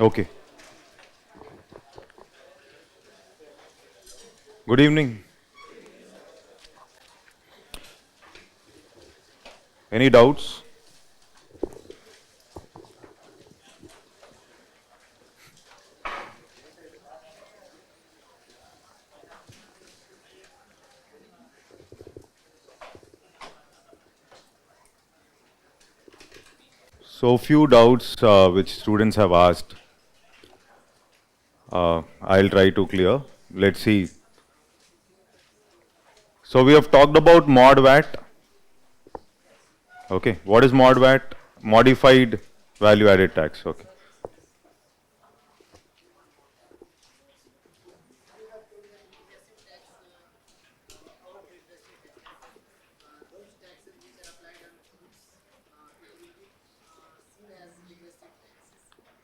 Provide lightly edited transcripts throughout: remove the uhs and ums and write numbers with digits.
Okay. Good evening. Any doubts? So few doubts which students have asked. I'll try to clear. Let's see. So we have talked about mod VAT. Okay. What is mod VAT? Modified value added tax. Okay.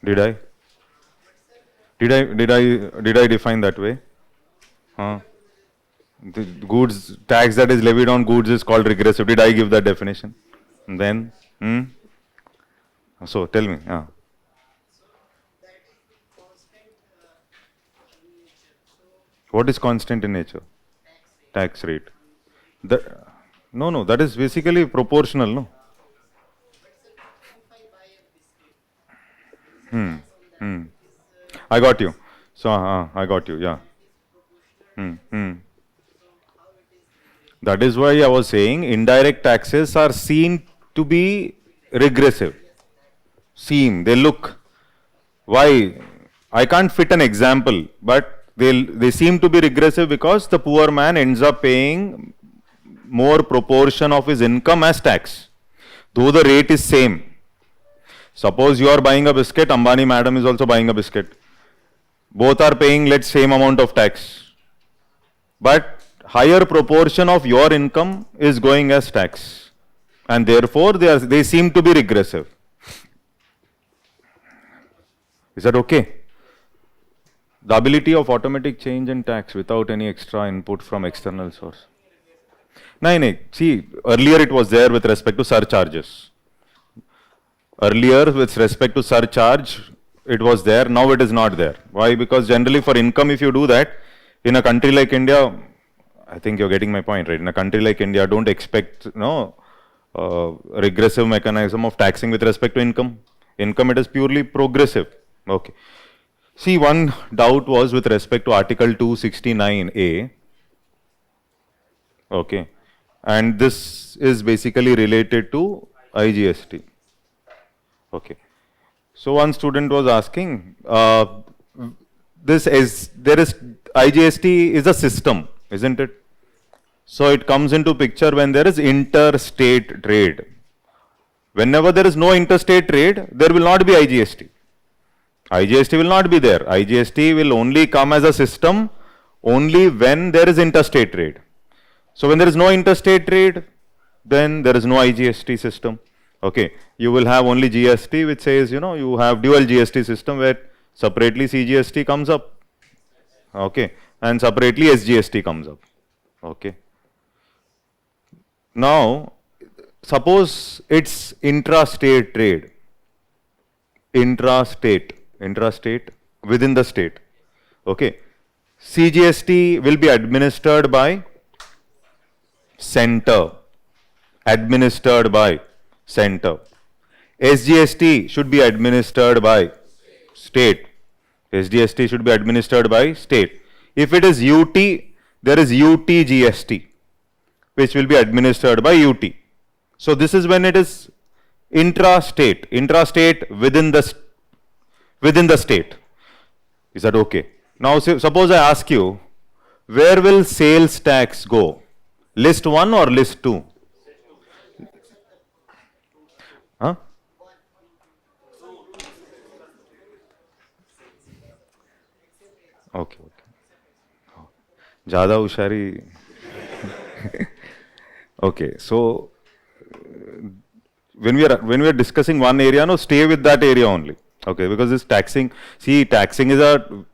Did I? Did I define that way? Huh? The goods tax that is levied on goods is called regressive. Did I give that definition? And then, so tell me. What is constant in nature? Tax rate. The, no, that is basically proportional, no? I got you. So, I got you, yeah. That is why I was saying indirect taxes are seen to be regressive. They look. Why? I can't fit an example, but they seem to be regressive because the poor man ends up paying more proportion of his income as tax, though the rate is same. Suppose you are buying a biscuit, Ambani madam is also buying a biscuit. Both are paying, let's same amount of tax. But higher proportion of your income is going as tax. And therefore, they seem to be regressive. Is that okay? The ability of automatic change in tax without any extra input from external source. No. See, earlier it was there with respect to surcharges. Earlier, with respect to surcharge, it was there. Now it is not there. Why? Because generally for income, if you do that, in a country like India, I think you're getting my point, right? In a country like India, don't expect regressive mechanism of taxing with respect to income. Income, it is purely progressive. Okay. See, one doubt was with respect to Article 269A. Okay. And this is basically related to IGST. Okay. So one student was asking, IGST is a system, isn't it? So it comes into picture when there is interstate trade. Whenever there is no interstate trade, there will not be IGST. IGST will not be there. IGST will only come as a system only when there is interstate trade. So when there is no interstate trade, then there is no IGST system. Okay, you will have only GST, which says, you have dual GST system where separately CGST comes up. Okay, and separately SGST comes up. Okay. Now, suppose it's intrastate trade. Intrastate, within the state. Okay. CGST will be administered by center. SGST should be administered by state. SGST should be administered by state. If it is UT, there is UTGST, which will be administered by UT. So this is when it is intrastate within the state. Is that okay? Now suppose I ask you, where will sales tax go? List 1 or list 2? Huh? Okay. Jada Ushari. Okay, so when we are discussing one area, stay with that area only. Okay, because this taxing, taxing is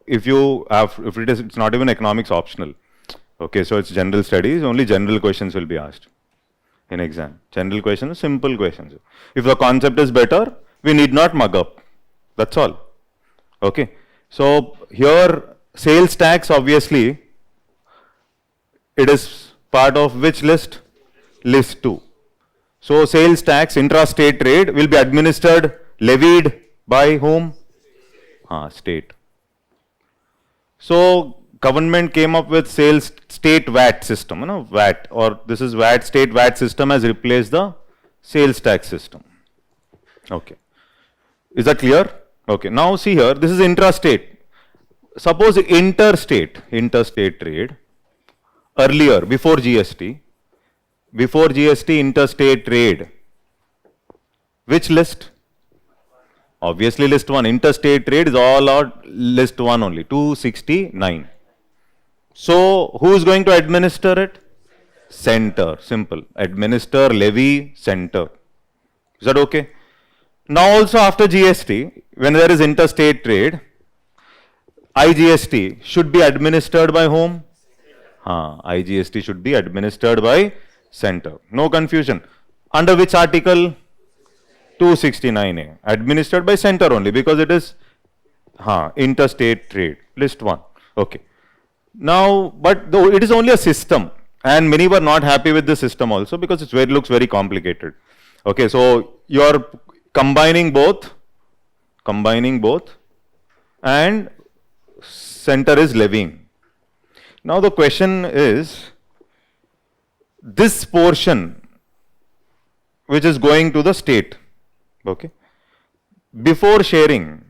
it's not even economics optional. Okay, so it's general studies, only general questions will be asked in exam. General questions, simple questions. If the concept is better, we need not mug up. That's all. Okay. So here sales tax, obviously it is part of which list? List 2. So sales tax intra-state trade will be administered, levied by whom? State. So government came up with sales state VAT system, VAT, or this is VAT, state VAT system has replaced the sales tax system. Okay. Is that clear? Okay. Now see here, this is intrastate. Suppose interstate trade, earlier, before GST interstate trade, which list? Obviously list 1. Interstate trade is all out list 1 only, 269. So who is going to administer it? Center, simple. Administer, levy, center. Is that okay? Now also after GST, when there is interstate trade, IGST should be administered by whom? IGST should be administered by center. No confusion. Under which article? 269A. Administered by center only because it is interstate trade. List 1. Okay. Now, but though it is only a system, and many were not happy with the system also because it looks very complicated. Okay, so you are combining both, and center is levying. Now the question is, this portion which is going to the state, okay, before sharing,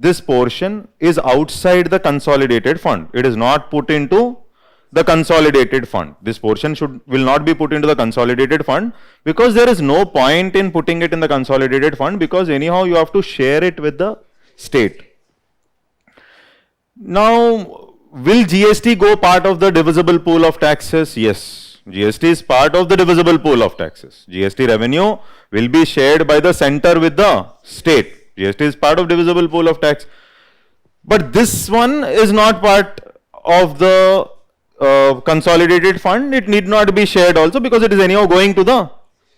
this portion is outside the consolidated fund. It is not put into the consolidated fund. This portion will not be put into the consolidated fund because there is no point in putting it in the consolidated fund because anyhow you have to share it with the state. Now, will GST go part of the divisible pool of taxes? Yes, GST is part of the divisible pool of taxes. GST revenue will be shared by the center with the state. GST is part of divisible pool of tax. But this one is not part of the consolidated fund. It need not be shared also because it is anyhow going to the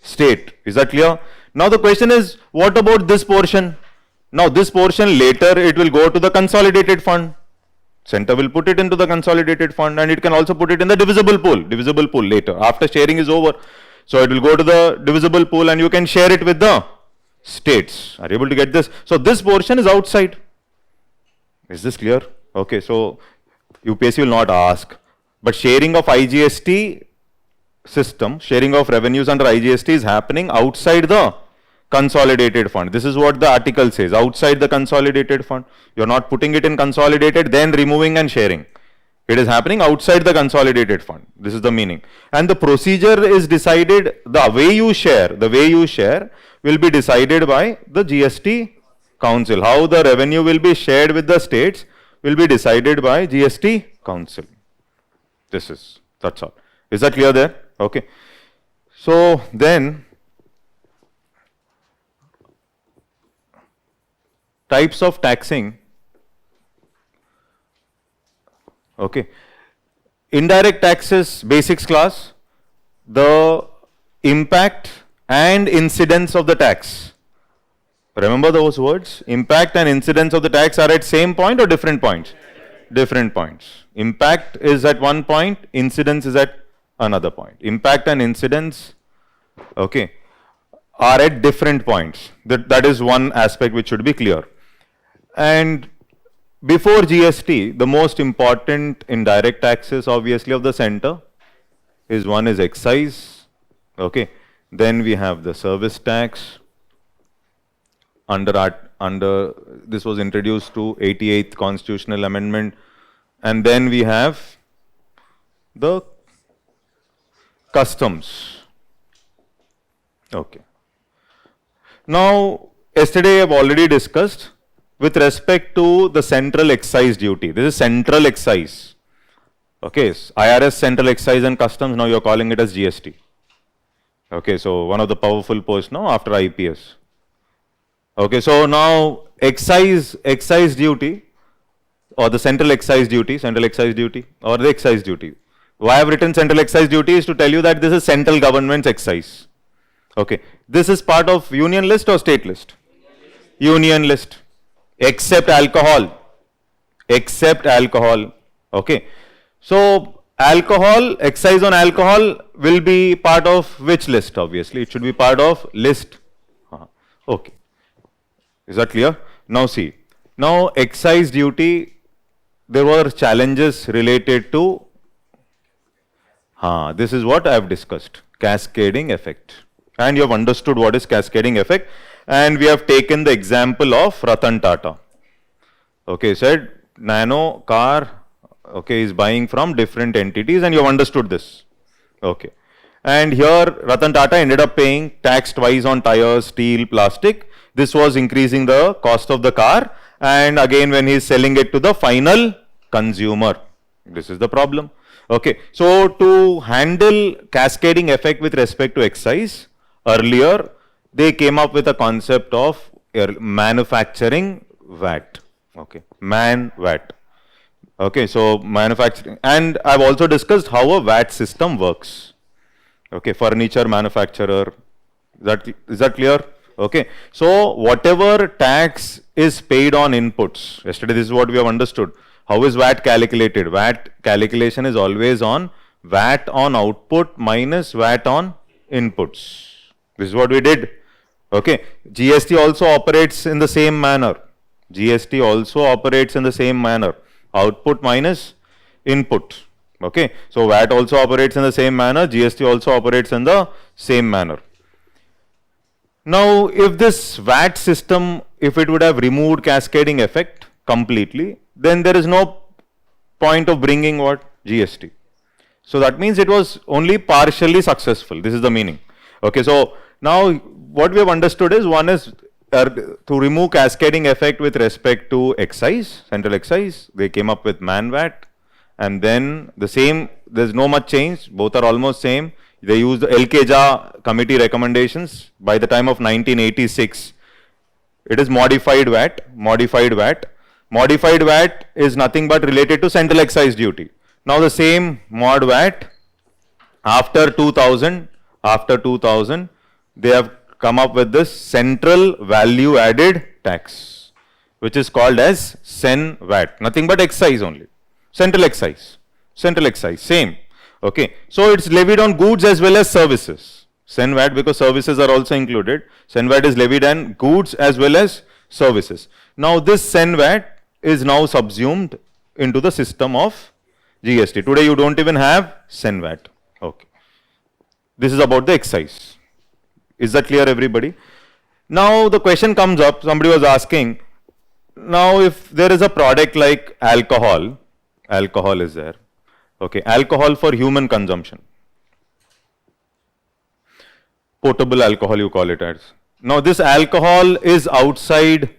state. Is that clear? Now the question is, what about this portion? Now this portion later it will go to the consolidated fund. Center will put it into the consolidated fund and it can also put it in the divisible pool later after sharing is over. So it will go to the divisible pool and you can share it with the states. Are you able to get this? So this portion is outside. Is this clear? Okay, so UPSC will not ask. But sharing of IGST system, sharing of revenues under IGST is happening outside the consolidated fund. This is what the article says, outside the consolidated fund. You are not putting it in consolidated, then removing and sharing. It is happening outside the consolidated fund. This is the meaning. And the procedure is decided, the way you share will be decided by the GST Council. How the revenue will be shared with the states will be decided by GST Council. That's all. Is that clear there? Okay. So then, types of taxing. Okay. Indirect taxes, basics class, the impact and incidence of the tax. Remember those words? Impact and incidence of the tax are at same point or different points? Different points. Impact is at one point, incidence is at another point. Impact and incidence, okay, are at different points. That is one aspect which should be clear. And before GST, the most important indirect taxes obviously of the center is one is excise, okay. Then we have the service tax. Under this was introduced to 88th constitutional amendment, and then we have the customs. Okay. Now, yesterday I have already discussed with respect to the central excise duty. This is central excise. Okay, IRS, central excise and customs, now you are calling it as GST. Okay, so one of the powerful posts now after IPS. Okay, so now excise duty or the central excise duty, or the excise duty. Why I have written central excise duty is to tell you that this is central government's excise. Okay, this is part of union list or state list? Union list, except alcohol. Except alcohol. Okay, so alcohol, excise on alcohol will be part of which list? Obviously, it should be part of list. Okay, is that clear? Now see, now excise duty, there were challenges related to, this is what I have discussed, cascading effect. And you have understood what is cascading effect. And we have taken the example of Ratan Tata. Okay, said nano car, okay, is buying from different entities, and you have understood this. Okay. And here Ratan Tata ended up paying tax twice on tires, steel, plastic. This was increasing the cost of the car. And again, when he is selling it to the final consumer, this is the problem. Okay. So to handle cascading effect with respect to excise, earlier they came up with a concept of manufacturing VAT. Okay, VAT. Okay, so manufacturing, and I've also discussed how a VAT system works. Okay, furniture manufacturer, is that clear? Okay, so whatever tax is paid on inputs, yesterday this is what we have understood. How is VAT calculated? VAT calculation is always on VAT on output minus VAT on inputs. This is what we did. Okay, GST also operates in the same manner. GST also operates in the same manner. Output minus input. Okay, so VAT also operates in the same manner. GST also operates in the same manner. Now, if this VAT system, if it would have removed cascading effect completely, then there is no point of bringing what? GST. So that means it was only partially successful. This is the meaning. Okay, so now what we have understood is, one is to remove cascading effect with respect to excise, central excise. They came up with man VAT, and then the same, there's no much change, both are almost same. They used the LKJA committee recommendations by the time of 1986. It is modified VAT, modified VAT. Modified VAT is nothing but related to central excise duty. Now the same mod VAT, after 2000, they have come up with this central value added tax, which is called as CEN VAT, nothing but excise only. Central excise, same. Okay, so it's levied on goods as well as services. CEN VAT, because services are also included. CEN VAT is levied on goods as well as services. Now this CEN VAT is now subsumed into the system of GST. Today you don't even have CEN VAT. Okay, this is about the excise. Is that clear, everybody? Now the question comes up, somebody was asking, now if there is a product like alcohol is there. Okay, alcohol for human consumption. Potable alcohol you call it as. Now this alcohol is outside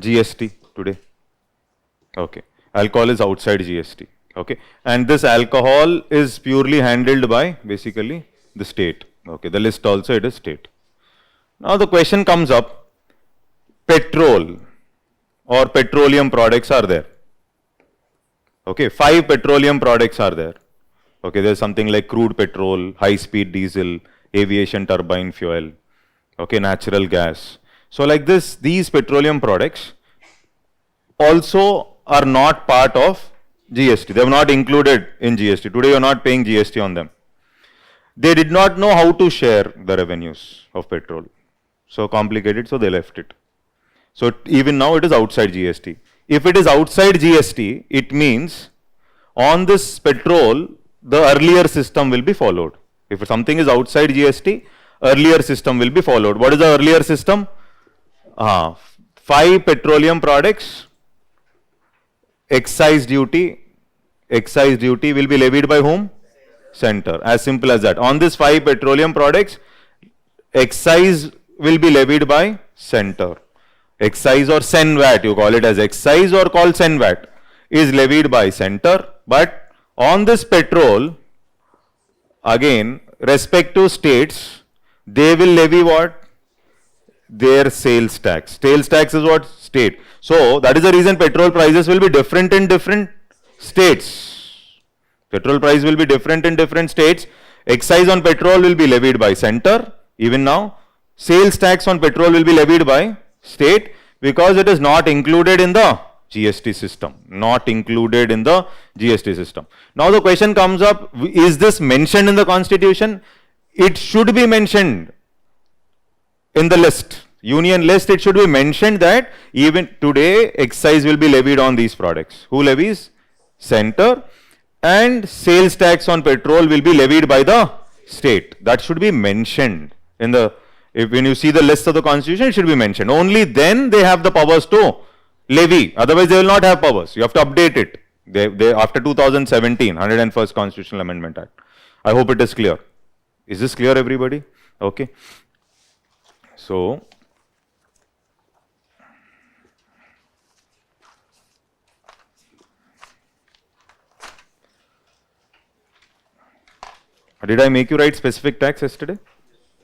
GST today. Okay, alcohol is outside GST. Okay, and this alcohol is purely handled by basically the state. Okay, the list also it is state. Now the question comes up, petrol or petroleum products are there. Okay, 5 petroleum products are there. Okay, there's something like crude petrol, high speed diesel, aviation turbine fuel, okay, natural gas. So like this, these petroleum products also are not part of GST. They are not included in GST. Today you are not paying GST on them. They did not know how to share the revenues of petrol. So complicated, so they left it. So even now it is outside GST. If it is outside GST, it means on this petrol, the earlier system will be followed. If something is outside GST, earlier system will be followed. What is the earlier system? 5 petroleum products, excise duty will be levied by whom? Center. As simple as that. On this 5 petroleum products, excise will be levied by center. Excise or CEN VAT, you call it as excise or call CEN VAT, is levied by center. But on this petrol, again, respective states, they will levy what? their sales tax. Sales tax is what? State. So that is the reason petrol prices will be different in different states. Petrol price will be different in different states. Excise on petrol will be levied by center, even now. Sales tax on petrol will be levied by state because it is not included in the GST system. Not included in the GST system. Now the question comes up, is this mentioned in the constitution? It should be mentioned in the list. Union list, it should be mentioned that even today excise will be levied on these products. Who levies? Center. And sales tax on petrol will be levied by the state. That should be mentioned in the, when you see the list of the constitution, it should be mentioned. Only then they have the powers to levy. Otherwise they will not have powers. You have to update it. They after 2017, 101st Constitutional Amendment Act. I hope it is clear. Is this clear, everybody? Okay. So, did I make you write specific tax yesterday?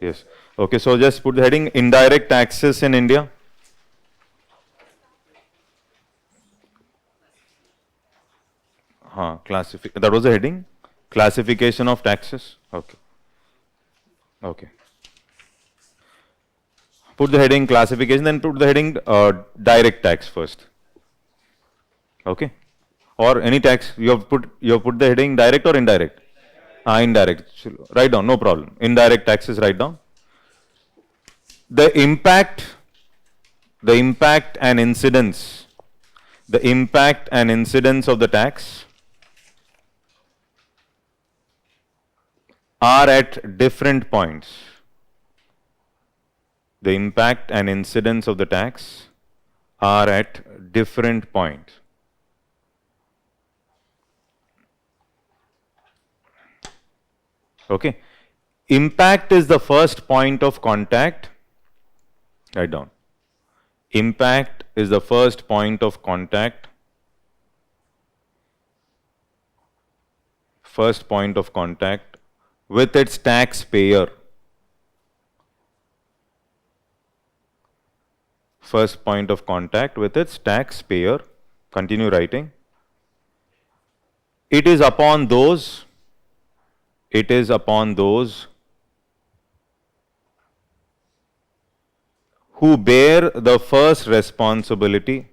Yes. Okay, so just put the heading indirect taxes in India. That was the heading? Classification of taxes. Okay. Okay. Put the heading classification, then put the heading direct tax first. Okay. Or any tax, you have put the heading direct or indirect? Indirect. Write down, no problem. Indirect taxes, write down. The impact and incidence of the tax are at different points. The impact and incidence of the tax are at different points. Okay. Impact is the first point of contact. Write down. Impact is the first point of contact. First point of contact with its taxpayer. First point of contact with its taxpayer. Continue writing. It is upon those who bear the first responsibility,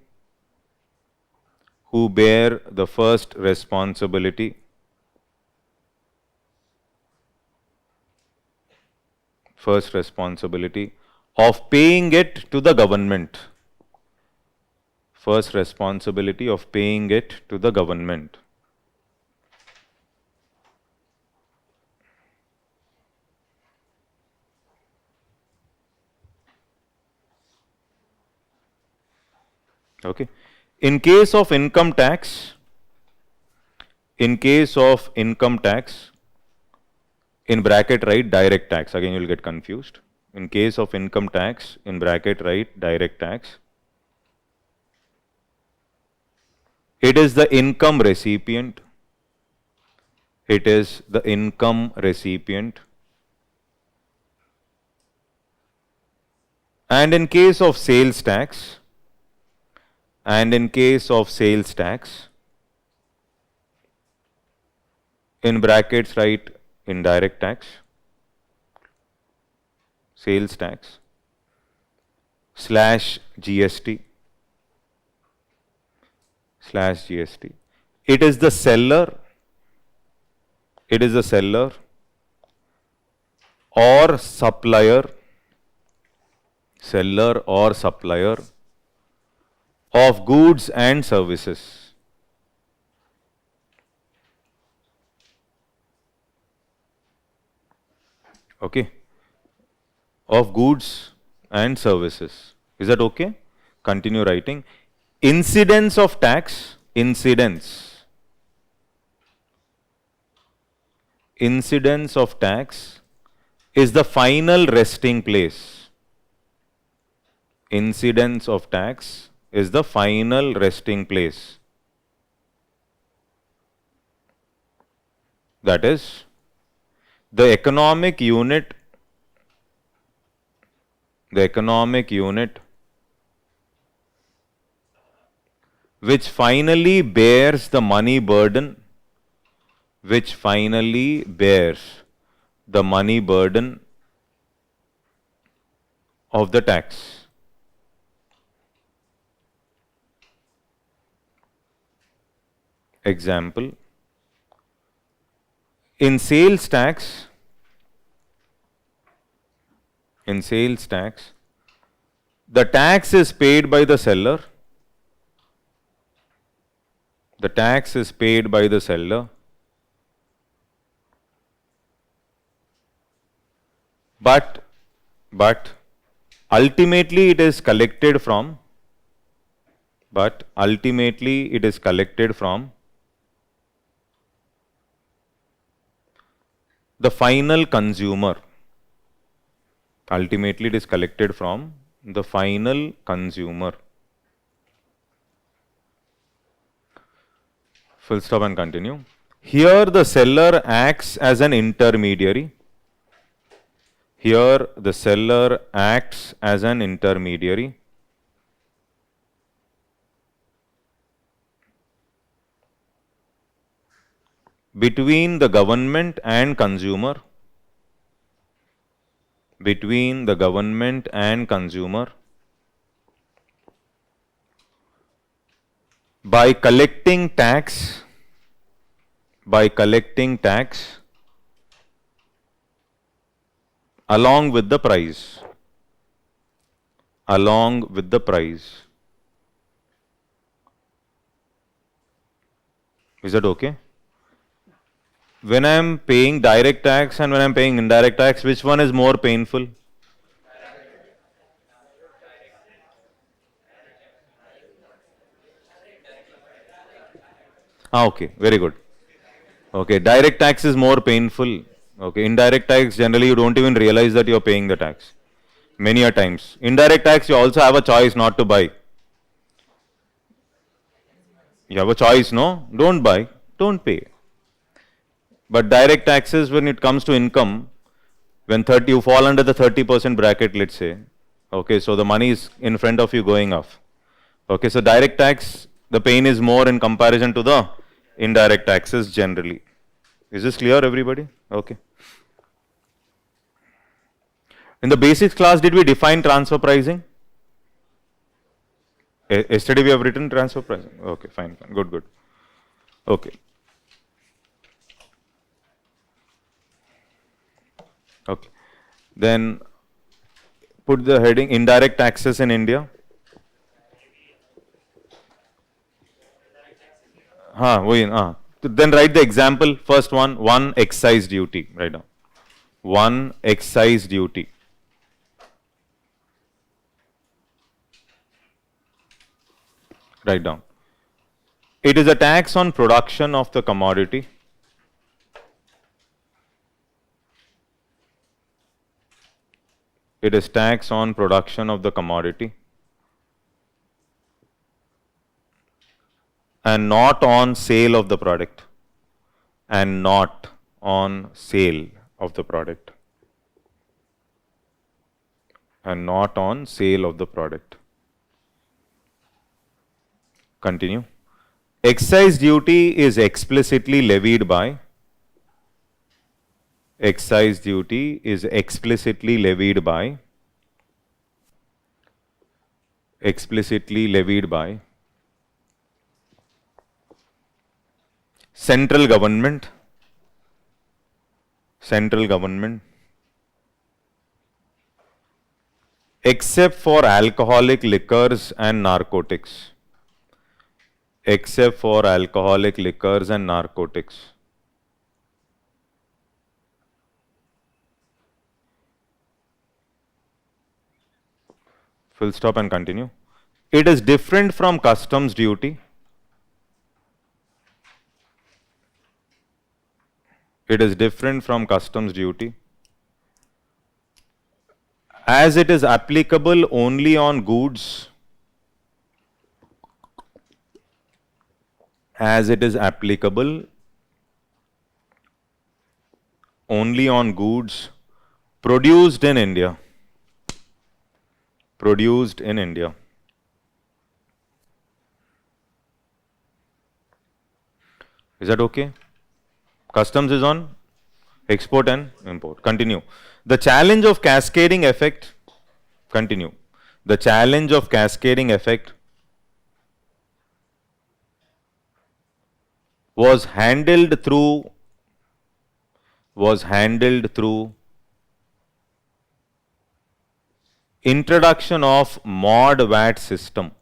of paying it to the government. First responsibility of paying it to the government. Okay. In case of income tax, in bracket write direct tax. Again, you will get confused. In case of income tax, in bracket write direct tax. It is the income recipient. It is the income recipient. And in case of sales tax, in brackets write indirect tax, sales tax, /GST. It is the seller or supplier of goods and services. Okay. Of goods and services. Is that okay? Continue writing. Incidence of tax, incidence of tax is the final resting place. Incidence of tax is the final resting place. That is, the economic unit the economic unit which finally bears the money burden, which finally bears the money burden of the tax. Example, in sales tax, the tax is paid by the seller. The tax is paid by the seller. But ultimately it is collected from the final consumer. Ultimately it is collected from the final consumer. Full stop and continue. Here the seller acts as an intermediary. Here the seller acts as an intermediary between the government and consumer. Between the government and consumer by collecting tax along with the price. Is that okay? When I am paying direct tax and when I am paying indirect tax, which one is more painful? Okay, very good. Okay, direct tax is more painful. Okay, indirect tax, generally you don't even realize that you're paying the tax. Many a times. Indirect tax, you also have a choice not to buy. You have a choice, no? Don't buy, don't pay. But direct taxes, when it comes to income, when you fall under the 30% bracket, let's say, okay, so the money is in front of you going off. Okay, so direct tax, the pain is more in comparison to the indirect taxes generally. Is this clear, everybody? Okay. In the basics class, did we define transfer pricing? Yesterday we have written transfer pricing. Okay, fine, good. Okay. Okay. Then put the heading indirect taxes in India. Then write the example. First one excise duty. Write down. One excise duty. Write down. It is a tax on production of the commodity. It is tax on production of the commodity and not on sale of the product. And not on sale of the product. And not on sale of the product. Continue. Excise duty is explicitly levied by. Excise duty is explicitly levied by. Explicitly levied by central government. Central government. Except for alcoholic liquors and narcotics. Except for alcoholic liquors and narcotics. Full stop and continue. It is different from customs duty. It is different from customs duty as it is applicable only on goods. As it is applicable only on goods produced in India. produced in India. Is that okay? Customs is on export and import. Continue. The challenge of cascading effect. Continue. The challenge of cascading effect was handled through introduction of mod VAT system.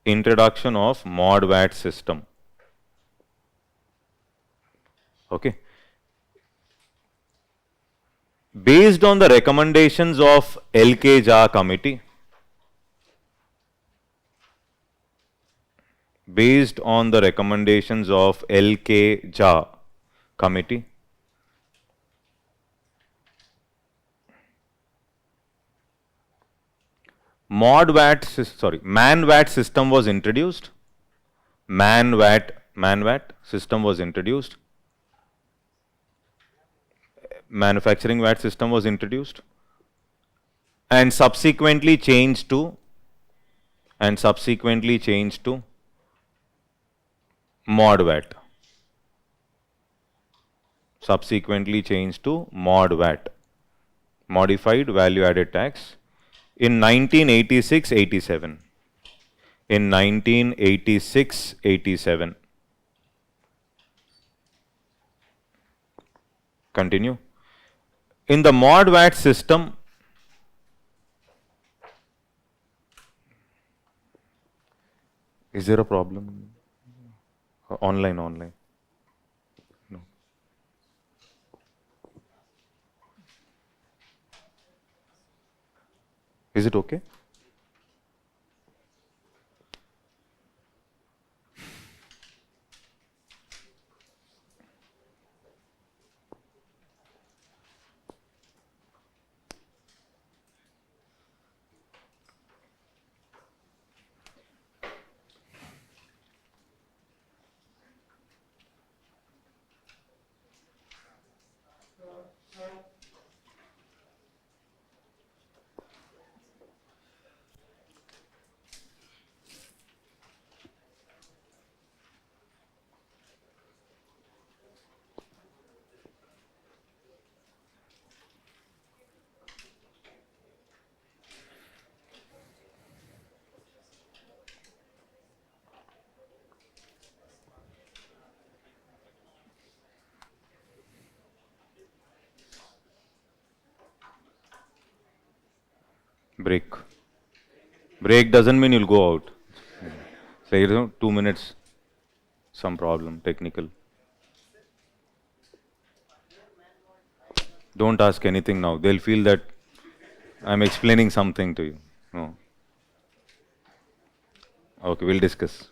Introduction of mod VAT system. Okay. Based on the recommendations of LK Jha committee, based on the recommendations of LK Jha committee, man VAT system was introduced. Man VAT system was introduced. Manufacturing VAT system was introduced and subsequently changed to mod VAT. Subsequently changed to mod VAT, modified value added tax, in 1986-87. In 1986-87. Continue. In the mod VAT system, is there a problem? Online. No. Is it okay? Break. Break doesn't mean you'll go out. Say, 2 minutes, some problem, technical. Don't ask anything now. They'll feel that I'm explaining something to you. No. Okay, we'll discuss.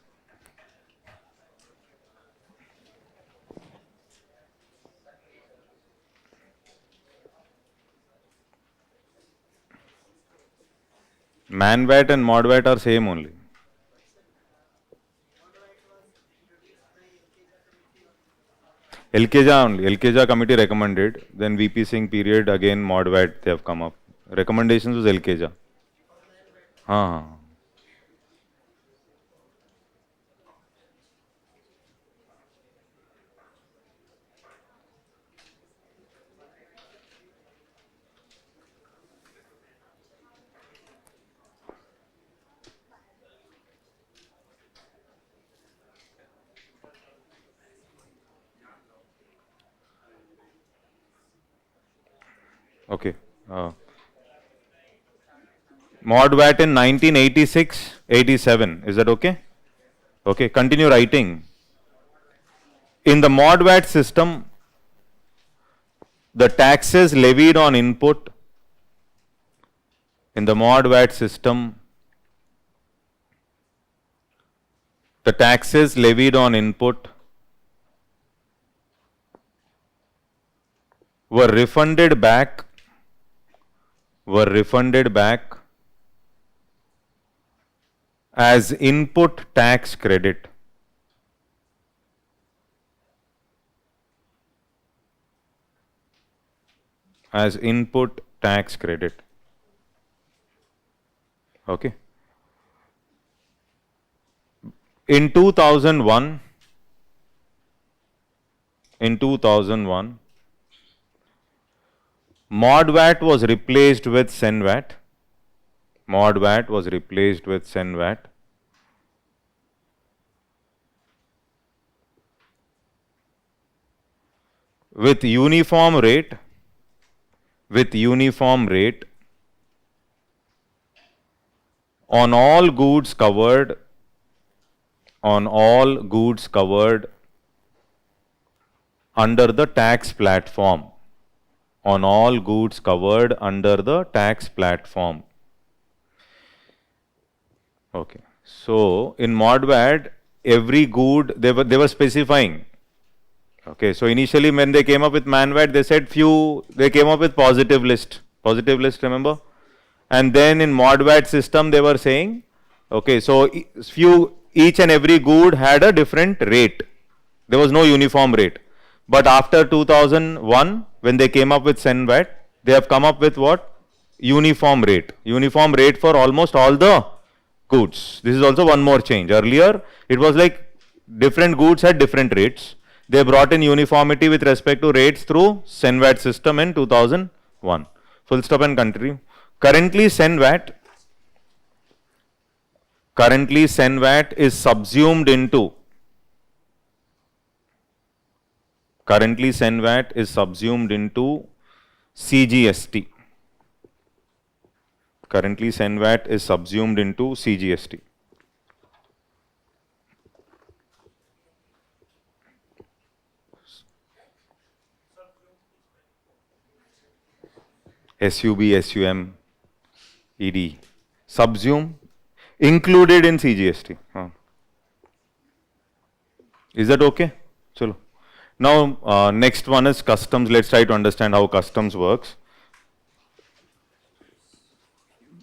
Man VAT and mod VAT are same only. LKJA only. LKJA committee recommended. Then VP Singh period again mod VAT they have come up. Recommendations was LKJA. Okay. Mod VAT in 1986-87. Is that okay? Okay. Continue writing. In the mod VAT system, the taxes levied on input. In the mod VAT system, the taxes levied on input were refunded back as input tax credit. as input tax credit. Okay. In 2001, mod VAT was replaced with sen VAT. Mod VAT was replaced with sen VAT. With uniform rate on all goods covered under the tax platform. On all goods covered under the tax platform. Okay. So in mod VAT, every good they were specifying. Okay. So initially when they came up with man VAT, they said they came up with positive list, remember? And then in mod VAT system they were saying, okay, so each and every good had a different rate. There was no uniform rate. But after 2001, when they came up with sen VAT, they have come up with what? Uniform rate. Uniform rate for almost all the goods. This is also one more change. Earlier, it was like different goods had different rates. They brought in uniformity with respect to rates through sen VAT system in 2001. Full stop and continue. Currently, sen VAT is subsumed into CGST. Currently, sen VAT is subsumed into CGST. SUB, SUM, ED. Subsume, included in CGST. Is that okay? Chalo. Now, next one is customs. Let's try to understand how customs works.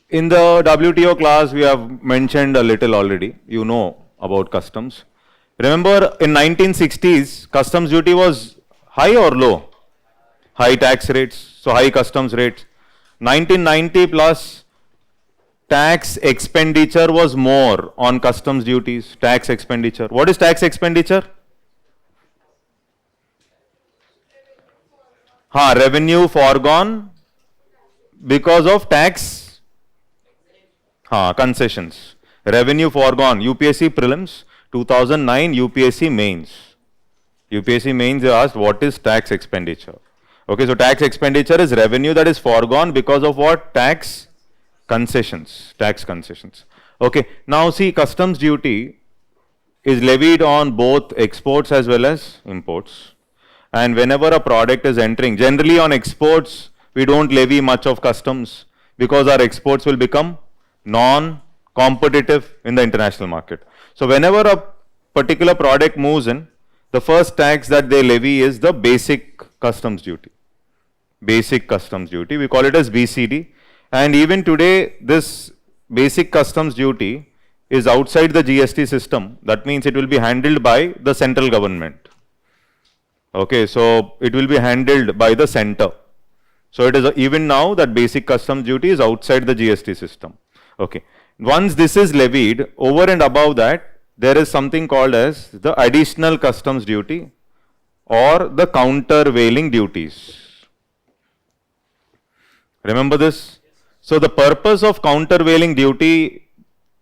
In the WTO class, we have mentioned a little already. You know about customs. Remember, in 1960s, customs duty was high or low? High tax rates, so high customs rates. 1990 plus, tax expenditure was more on customs duties, tax expenditure. What is tax expenditure? Revenue foregone because of tax concessions. Revenue foregone. UPSC prelims, 2009 UPSC mains. UPSC mains, they asked what is tax expenditure. Okay, so tax expenditure is revenue that is foregone because of what? Tax concessions. Tax concessions. Okay, now see, customs duty is levied on both exports as well as imports. And whenever a product is entering, generally on exports, we don't levy much of customs because our exports will become non-competitive in the international market. So whenever a particular product moves in, the first tax that they levy is the basic customs duty. Basic customs duty, we call it as BCD. And even today, this basic customs duty is outside the GST system. That means it will be handled by the central government. Okay, so it will be handled by the center. So it is even now that basic customs duty is outside the GST system. Okay, once this is levied, over and above that, there is something called as the additional customs duty or the countervailing duties. Remember this? So the purpose of countervailing duty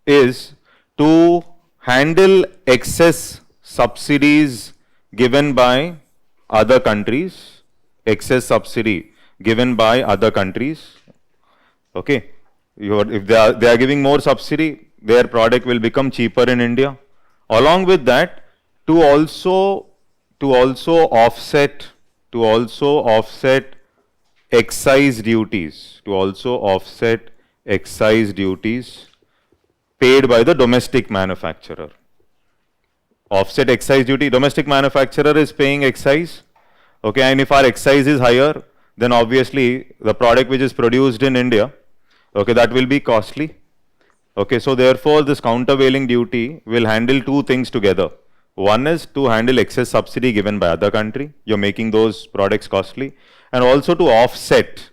is to handle excess subsidies given by other countries, excess subsidy given by other countries. Okay, if they are giving more subsidy, their product will become cheaper in India. Along with that, to also offset excise duties, paid by the domestic manufacturer. Offset excise duty, domestic manufacturer is paying excise. Okay, and if our excise is higher, then obviously the product which is produced in India, okay, that will be costly. Okay, so therefore this countervailing duty will handle two things together. One is to handle excess subsidy given by other country. You're making those products costly. And also to offset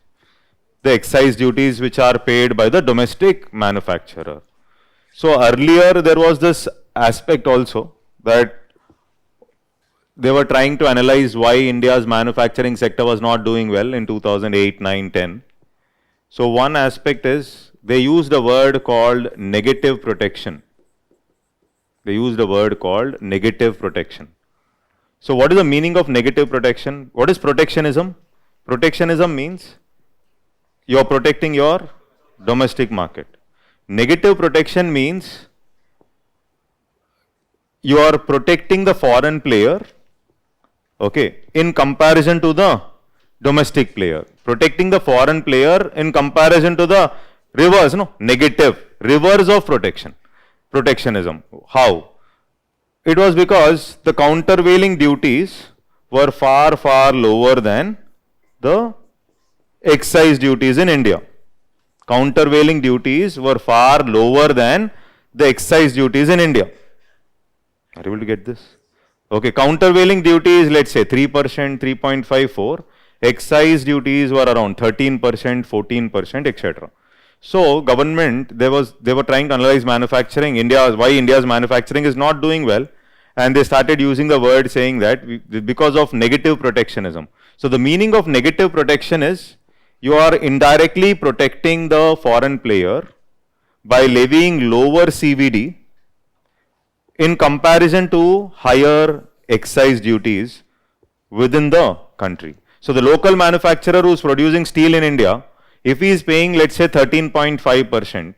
the excise duties which are paid by the domestic manufacturer. So earlier there was this aspect also that they were trying to analyze why India's manufacturing sector was not doing well in 2008, 9, 10. So one aspect is they used a word called negative protection. They used a word called negative protection. So what is the meaning of negative protection? What is protectionism? Protectionism means you are protecting your domestic market. Negative protection means you are protecting the foreign player, okay, in comparison to the domestic player. Protecting the foreign player in comparison to the reverse, no, negative, reverse of protection. Protectionism. How? It was because the countervailing duties were far, far lower than the excise duties in India. Countervailing duties were far lower than the excise duties in India. Are you able to get this? Okay, countervailing duties, let's say 3%, 3.54. Excise duties were around 13%, 14%, etc. So government, they were trying to analyze manufacturing, why India's manufacturing is not doing well, and they started using the word saying that because of negative protectionism. So the meaning of negative protection is you are indirectly protecting the foreign player by levying lower CVD in comparison to higher excise duties within the country. So the local manufacturer who is producing steel in India, if he is paying, let's say, 13.5%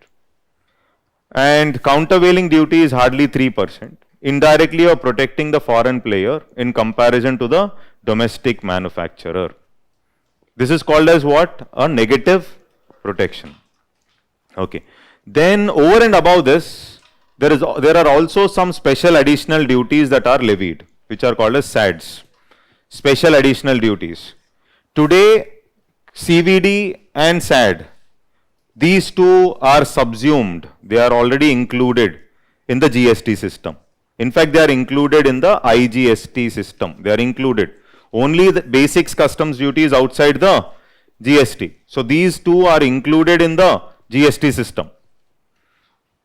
and countervailing duty is hardly 3%, indirectly you are protecting the foreign player in comparison to the domestic manufacturer. This is called as what? A negative protection. Okay. Then over and above this, there are also some special additional duties that are levied, which are called as SADs, special additional duties. Today, CVD and SAD, these two are subsumed. They are already included in the GST system. In fact, they are included in the IGST system. They are included. Only the basics customs duty is outside the GST. So these two are included in the GST system.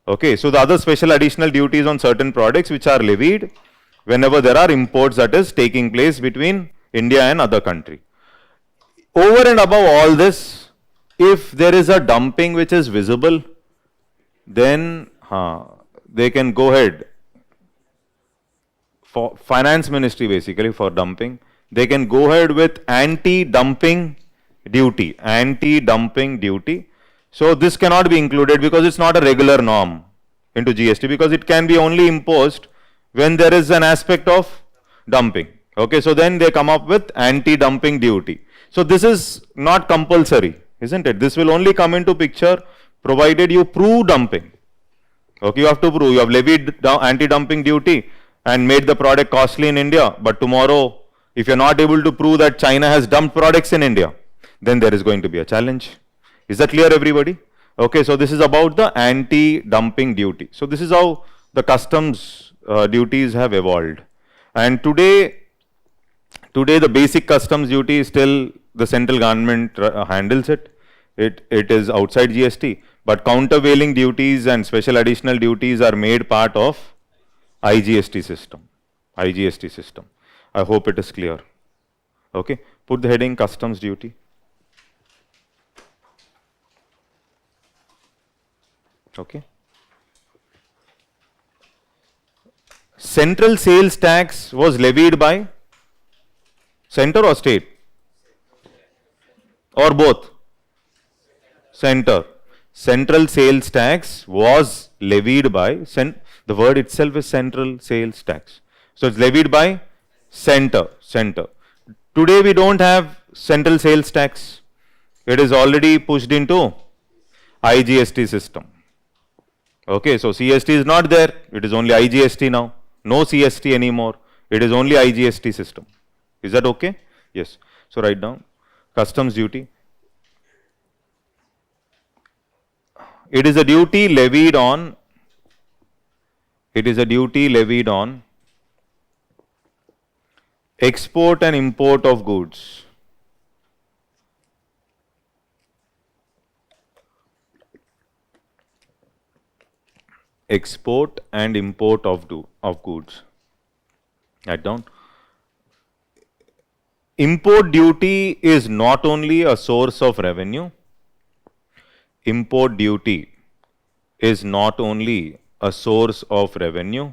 Okay, so the other special additional duties on certain products which are levied whenever there are imports that is taking place between India and other country. Over and above all this, if there is a dumping which is visible, then they can go ahead. For finance ministry basically for dumping, they can go ahead with anti-dumping duty. Anti-dumping duty. So this cannot be included because it's not a regular norm into GST, because it can be only imposed when there is an aspect of dumping. Okay, so then they come up with anti-dumping duty. So this is not compulsory, isn't it? This will only come into picture provided you prove dumping. Okay, you have to prove you have levied anti-dumping duty and made the product costly in India, but tomorrow if you're not able to prove that China has dumped products in India, then there is going to be a challenge. Is that clear, everybody? Okay, so this is about the anti-dumping duty. So this is how the customs duties have evolved. And today the basic customs duty is still the central government handles it. It is outside GST. But countervailing duties and special additional duties are made part of IGST system. IGST system. I hope it is clear. Okay, put the heading customs duty. Okay. Central sales tax was levied by center or state? Or both? Center. Central sales tax was levied by, the word itself is central sales tax. So it's levied by center. Today we don't have central sales tax. It is already pushed into IGST system. Okay, so CST is not there. It is only IGST now. No CST anymore. It is only IGST system. Is that okay? Yes. So write down customs duty. It is a duty levied on Export and import of goods. Export and import of goods. Write down. Import duty is not only a source of revenue. Import duty is not only a source of revenue,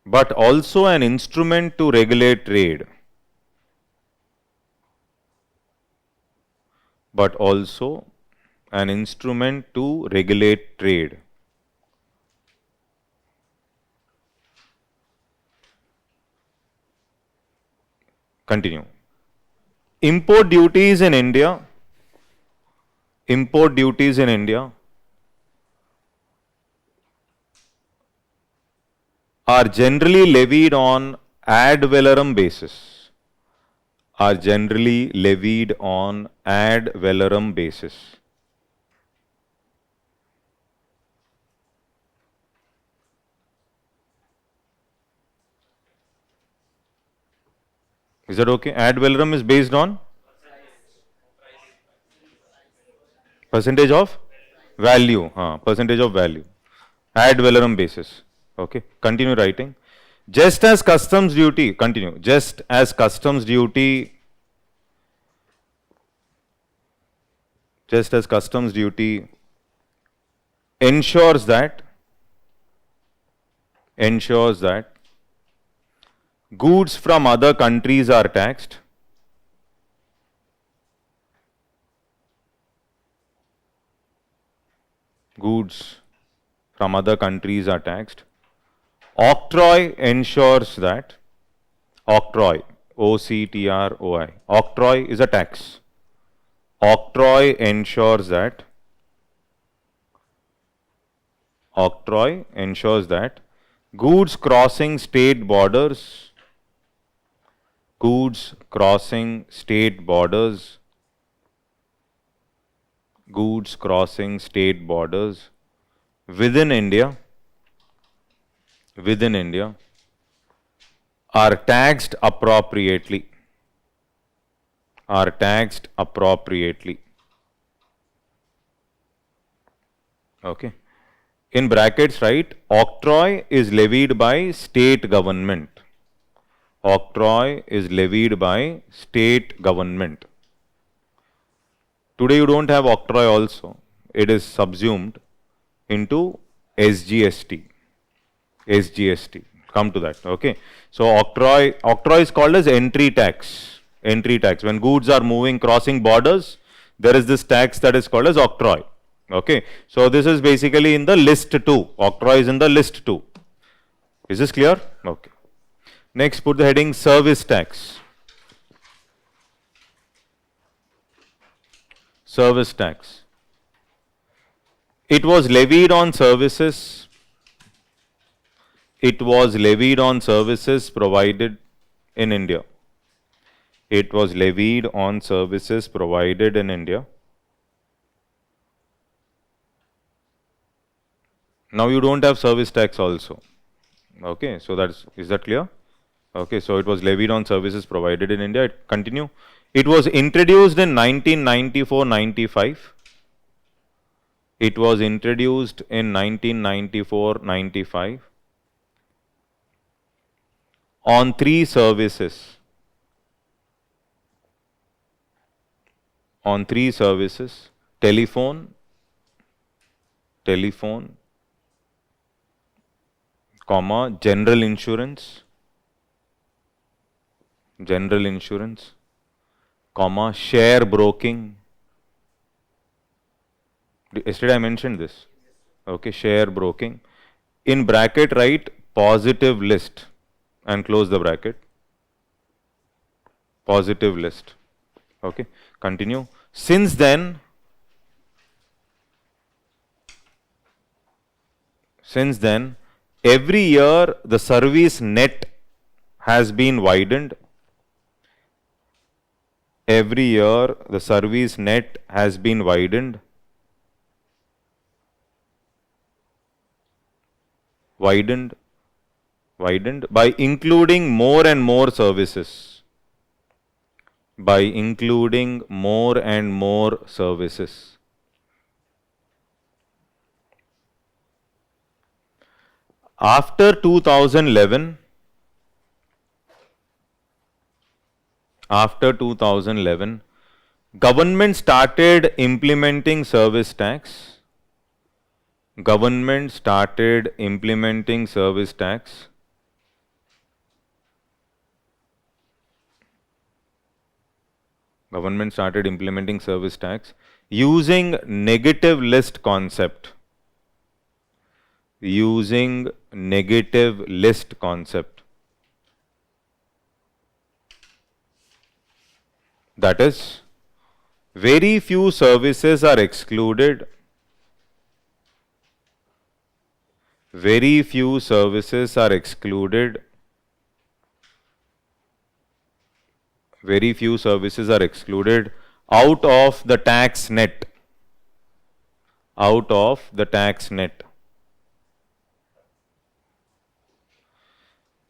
but also an instrument to regulate trade. But also an instrument to regulate trade. Continue. Import duties in India are generally levied on ad valorem basis. Is that okay? Ad valorem is based on percentage of value. Percentage of value. Ad valorem basis. Okay. Continue writing. Just as customs duty ensures that goods from other countries are taxed. Octroi ensures that, octroi, O-C-T-R-O-I, octroi is a tax. Octroi ensures that goods crossing state borders within India are taxed appropriately. Okay. In brackets, write, octroi is levied by state government. Today you don't have octroi also. It is subsumed into SGST. Come to that. Okay. So octroi is called as entry tax. When goods are crossing borders, there is this tax that is called as octroi. Okay. So this is basically in the list 2. Octroi is in the list 2. Is this clear? Okay. Next, put the heading service tax. Service tax. It was levied on services. Provided in India. Now you don't have service tax also. Okay, so is that clear? Okay, so it was levied on services provided in India. Continue. It was introduced in 1994-95. On 3 services. Telephone, general insurance, share broking. Yesterday I mentioned this. Okay, share broking. In bracket, write positive list and close the bracket. Positive list. Okay, continue. Since then, every year the service net has been widened. widened, by including more and more services. By including more and more services. After 2011, government started implementing service tax. Government started implementing service tax. Government started implementing service tax using negative list concept. Using negative list concept. That is, very few services are excluded. Very few services are excluded. Very few services are excluded out of the tax net. Out of the tax net.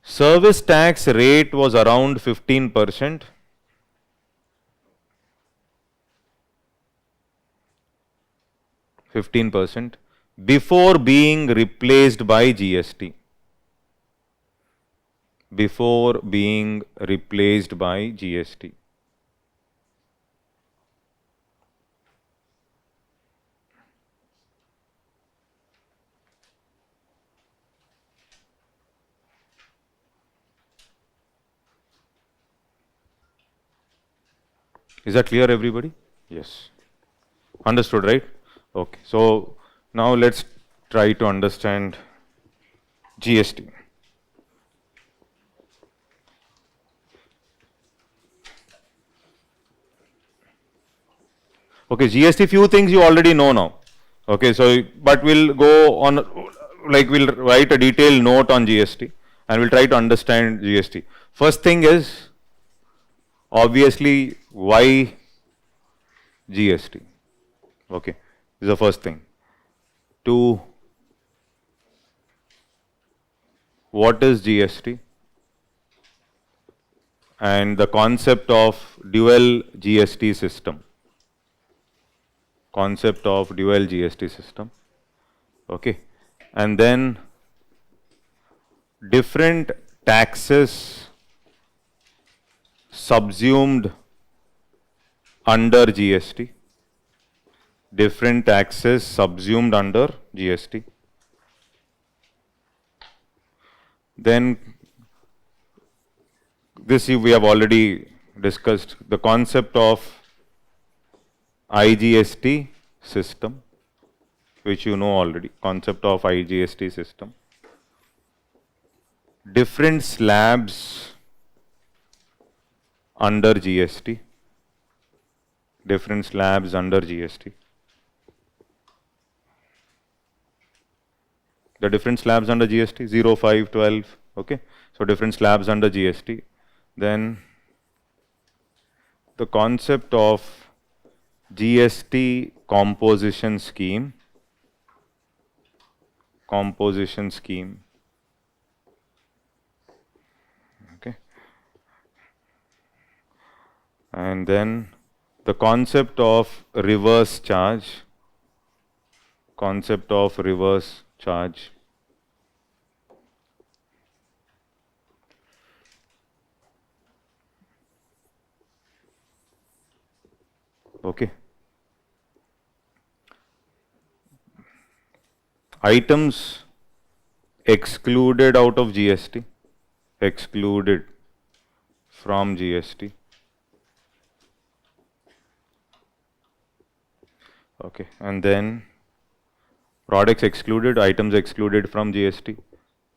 Service tax rate was around 15%. 15% before being replaced by GST. Before being replaced by GST. Is that clear, everybody? Yes. Understood, right? Okay. So now let's try to understand GST. Okay, GST, few things you already know now. Okay, so, but we'll go on, like we'll write a detailed note on GST and we'll try to understand GST. First thing is, obviously, why GST? Okay, this is the first thing. Two, what is GST? And the concept of dual GST system. Concept of dual GST system. Okay, and then different taxes subsumed under GST. Different taxes subsumed under GST. Then this we have already discussed, the concept of IGST system, which you know already, concept of IGST system. Different slabs under GST. Different slabs under GST. The different slabs under GST, 0, 5, 12, okay. So different slabs under GST. Then the concept of GST composition scheme. Composition scheme. Okay. And then the concept of reverse charge. Concept of reverse charge. Okay. Items excluded out of GST. Excluded from GST. Okay. And then products excluded, items excluded from GST.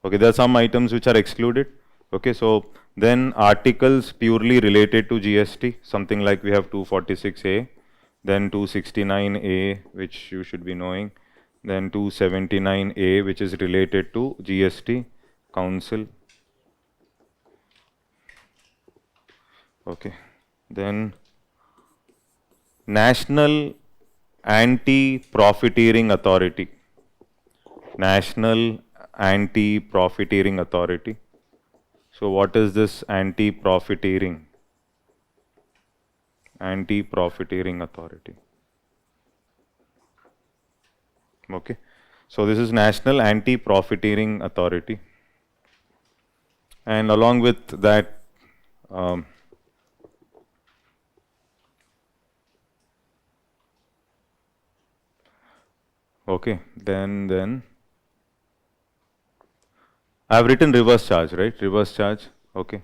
Okay, there are some items which are excluded. Okay, so then articles purely related to GST, something like we have 246A, then 269A, which you should be knowing, then 279A, which is related to GST Council. Okay, then National Anti-Profiteering Authority. National Anti-Profiteering Authority. So what is this Anti-Profiteering? Anti-Profiteering Authority. Okay. So this is National Anti-Profiteering Authority. And along with that, okay, then I have written reverse charge, right? Reverse charge, okay.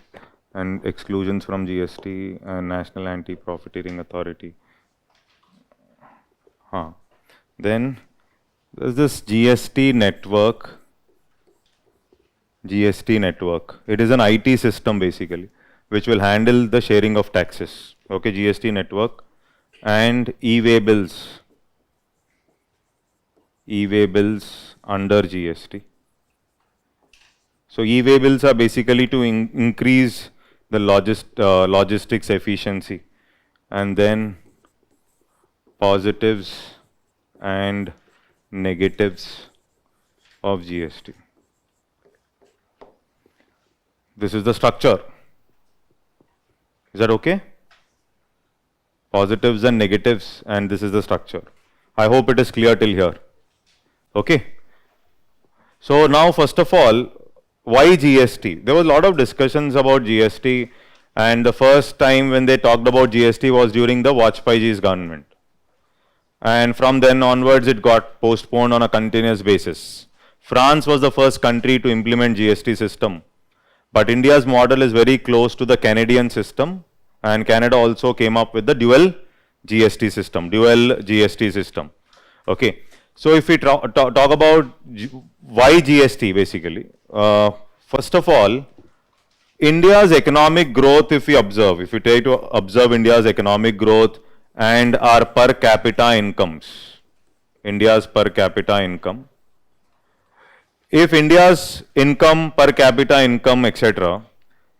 And exclusions from GST and National Anti-Profiteering Authority. Then there's this GST network. GST network. It is an IT system basically, which will handle the sharing of taxes. Okay, GST network and e-way bills. E-way bills under GST. So e-way bills are basically to increase the logistics efficiency, and then positives and negatives of GST. This is the structure. Is that okay? Positives and negatives, and this is the structure. I hope it is clear till here. Okay. So now, first of all, why GST? There was a lot of discussions about GST, and the first time when they talked about GST was during the Vajpayee's government. And from then onwards, it got postponed on a continuous basis. France was the first country to implement GST system. But India's model is very close to the Canadian system, and Canada also came up with the dual GST system. Okay. So if we talk about why GST basically, first of all, India's economic growth, if we try to observe India's economic growth and our per capita incomes, India's per capita income, if India's income, per capita income, etc.,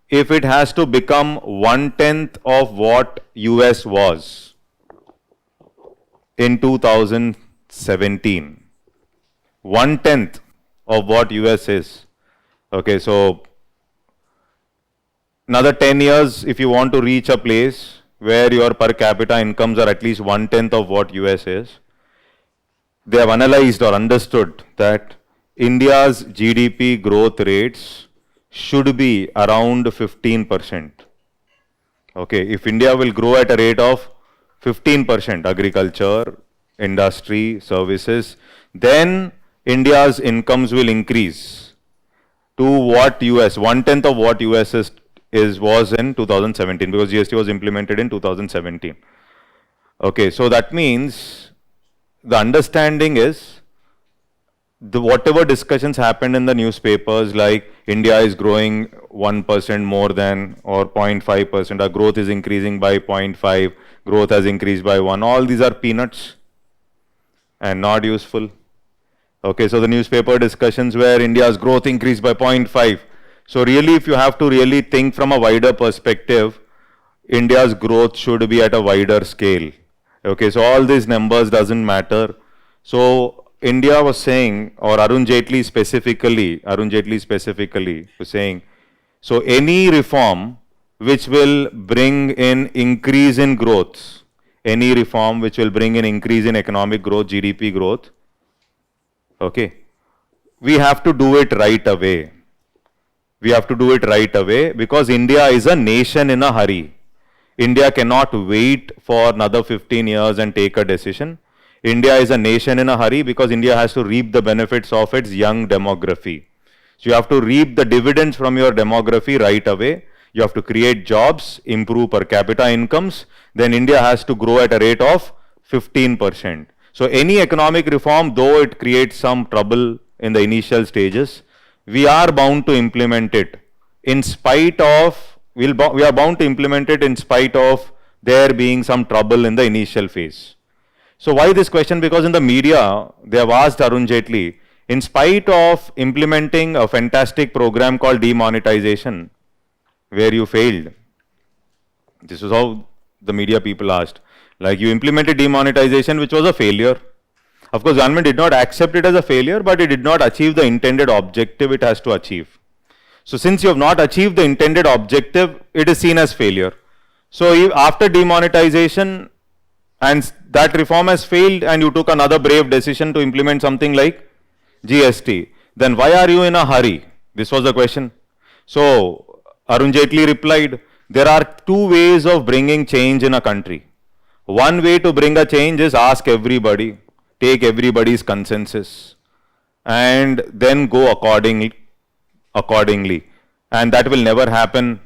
if it has to become 1/10 of what US was in 2017, 1/10 of what US is. Okay, so another 10 years, if you want to reach a place where your per capita incomes are at least 1/10 of what US is, they have analyzed or understood that India's GDP growth rates should be around 15%. Okay, if India will grow at a rate of 15%, agriculture, industry, services, then India's incomes will increase to what US, 1/10 of what US was in 2017, because GST was implemented in 2017. Okay, so that means the understanding is whatever discussions happened in the newspapers, like India is growing 1% more than or 0.5%, our growth is increasing by 0.5, growth has increased by 1, all these are peanuts and not useful. Okay, so the newspaper discussions where India's growth increased by 0.5. So really, if you have to really think from a wider perspective, India's growth should be at a wider scale. Okay, so all these numbers doesn't matter. So India was saying, or Arun Jaitley specifically was saying, so any reform which will bring in increase in growth, any reform which will bring in increase in economic growth, GDP growth, okay, we have to do it right away. We have to do it right away because India is a nation in a hurry. India cannot wait for another 15 years and take a decision. India is a nation in a hurry because India has to reap the benefits of its young demography. So you have to reap the dividends from your demography right away. You have to create jobs, improve per capita incomes. Then India has to grow at a rate of 15%. So any economic reform, though it creates some trouble in the initial stages, we are bound to implement it in spite of, we are bound to implement it in spite of there being some trouble in the initial phase. So why this question? Because in the media, they have asked Arun Jaitley, in spite of implementing a fantastic program called demonetization, where you failed. This is how the media people asked. Like, you implemented demonetization, which was a failure. Of course, government did not accept it as a failure, but it did not achieve the intended objective it has to achieve. So since you have not achieved the intended objective, it is seen as failure. So after demonetization and that reform has failed and you took another brave decision to implement something like GST, then why are you in a hurry? This was the question. So Arun Jaitley replied, there are two ways of bringing change in a country. One way to bring a change is ask everybody, take everybody's consensus, and then go accordingly. And that will never happen.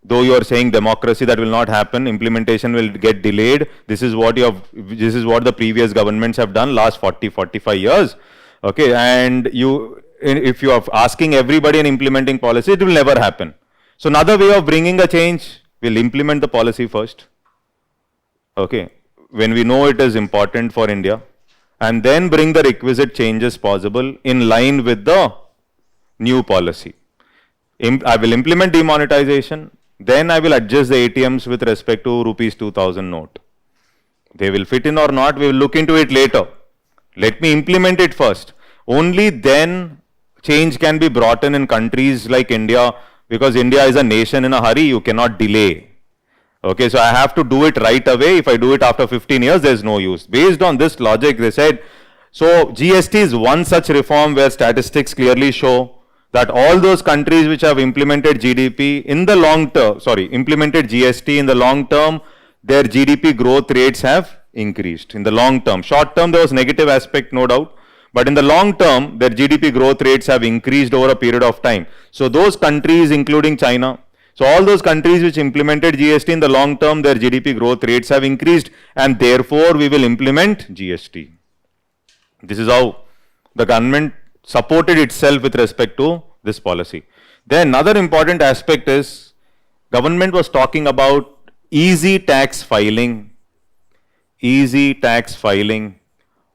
Though you are saying democracy, that will not happen. Implementation will get delayed. This is what the previous governments have done last 40-45 years. Okay, and if you are asking everybody and implementing policy, it will never happen. So another way of bringing a change, we'll implement the policy first. Okay, when we know it is important for India, and then bring the requisite changes possible in line with the new policy. I will implement demonetization, then I will adjust the ATMs with respect to rupees 2000 note. They will fit in or not, we will look into it later. Let me implement it first. Only then change can be brought in countries like India, because India is a nation in a hurry, you cannot delay. Okay, so I have to do it right away. If I do it after 15 years, there is no use. Based on this logic, they said, so GST is one such reform where statistics clearly show that all those countries which have implemented GDP in the long term, implemented GST in the long term, their GDP growth rates have increased. In the long term, short term there was negative aspect, no doubt, but in the long term, their GDP growth rates have increased over a period of time. So those countries, including China, so all those countries which implemented GST in the long term, their GDP growth rates have increased, and therefore we will implement GST. This is how the government supported itself with respect to this policy. Then another important aspect is government was talking about easy tax filing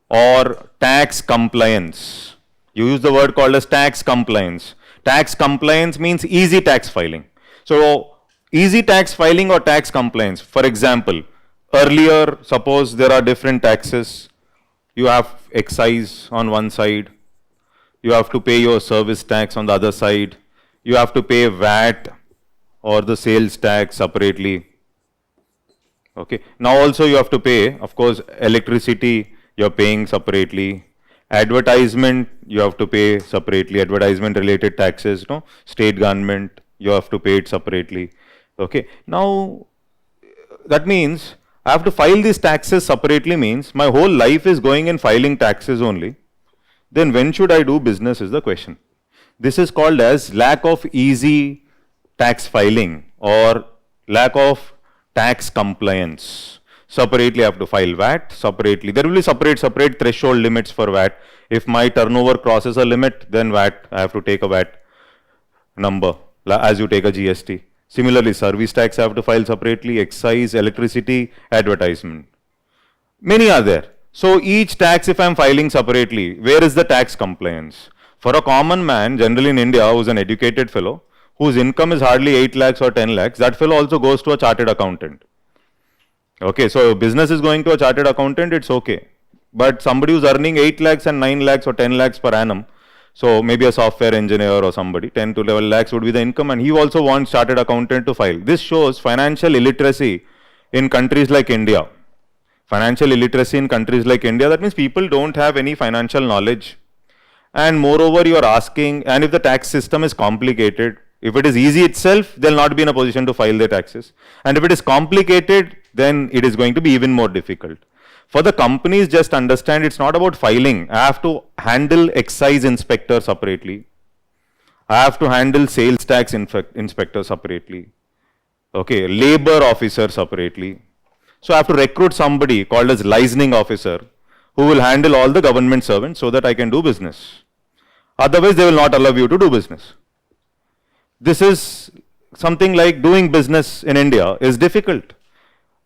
or tax compliance. You use the word called as tax compliance. Tax compliance means easy tax filing. So easy tax filing or tax compliance. For example, earlier, suppose there are different taxes. You have excise on one side. You have to pay your service tax on the other side. You have to pay VAT or the sales tax separately. Okay. Now also you have to pay, of course, electricity you are paying separately. Advertisement you have to pay separately. Advertisement related taxes, no? State government, you have to pay it separately. Okay. Now that means I have to file these taxes separately, means my whole life is going in filing taxes only. Then when should I do business is the question. This is called as lack of easy tax filing or lack of tax compliance. Separately I have to file VAT, separately. There will be separate threshold limits for VAT. If my turnover crosses a limit, then VAT, I have to take a VAT number as you take a GST. Similarly, service tax I have to file separately, excise, electricity, advertisement. Many are there. So each tax if I am filing separately, where is the tax compliance? For a common man, generally in India, who is an educated fellow, whose income is hardly 8 lakhs or 10 lakhs, that fellow also goes to a chartered accountant. Okay, so business is going to a chartered accountant, it's okay. But somebody who's earning 8 lakhs and 9 lakhs or 10 lakhs per annum, so maybe a software engineer or somebody, 10 to 11 lakhs would be the income, and he also wants chartered accountant to file. This shows financial illiteracy in countries like India. Financial illiteracy in countries like India, that means people don't have any financial knowledge. And moreover, you are asking, and if the tax system is complicated, if it is easy itself, they'll not be in a position to file their taxes. And if it is complicated, then it is going to be even more difficult. For the companies, just understand it's not about filing. I have to handle excise inspector separately. I have to handle sales tax inspector separately. Okay, labor officer separately. So I have to recruit somebody called as licensing officer who will handle all the government servants so that I can do business. Otherwise, they will not allow you to do business. This is something like doing business in India is difficult.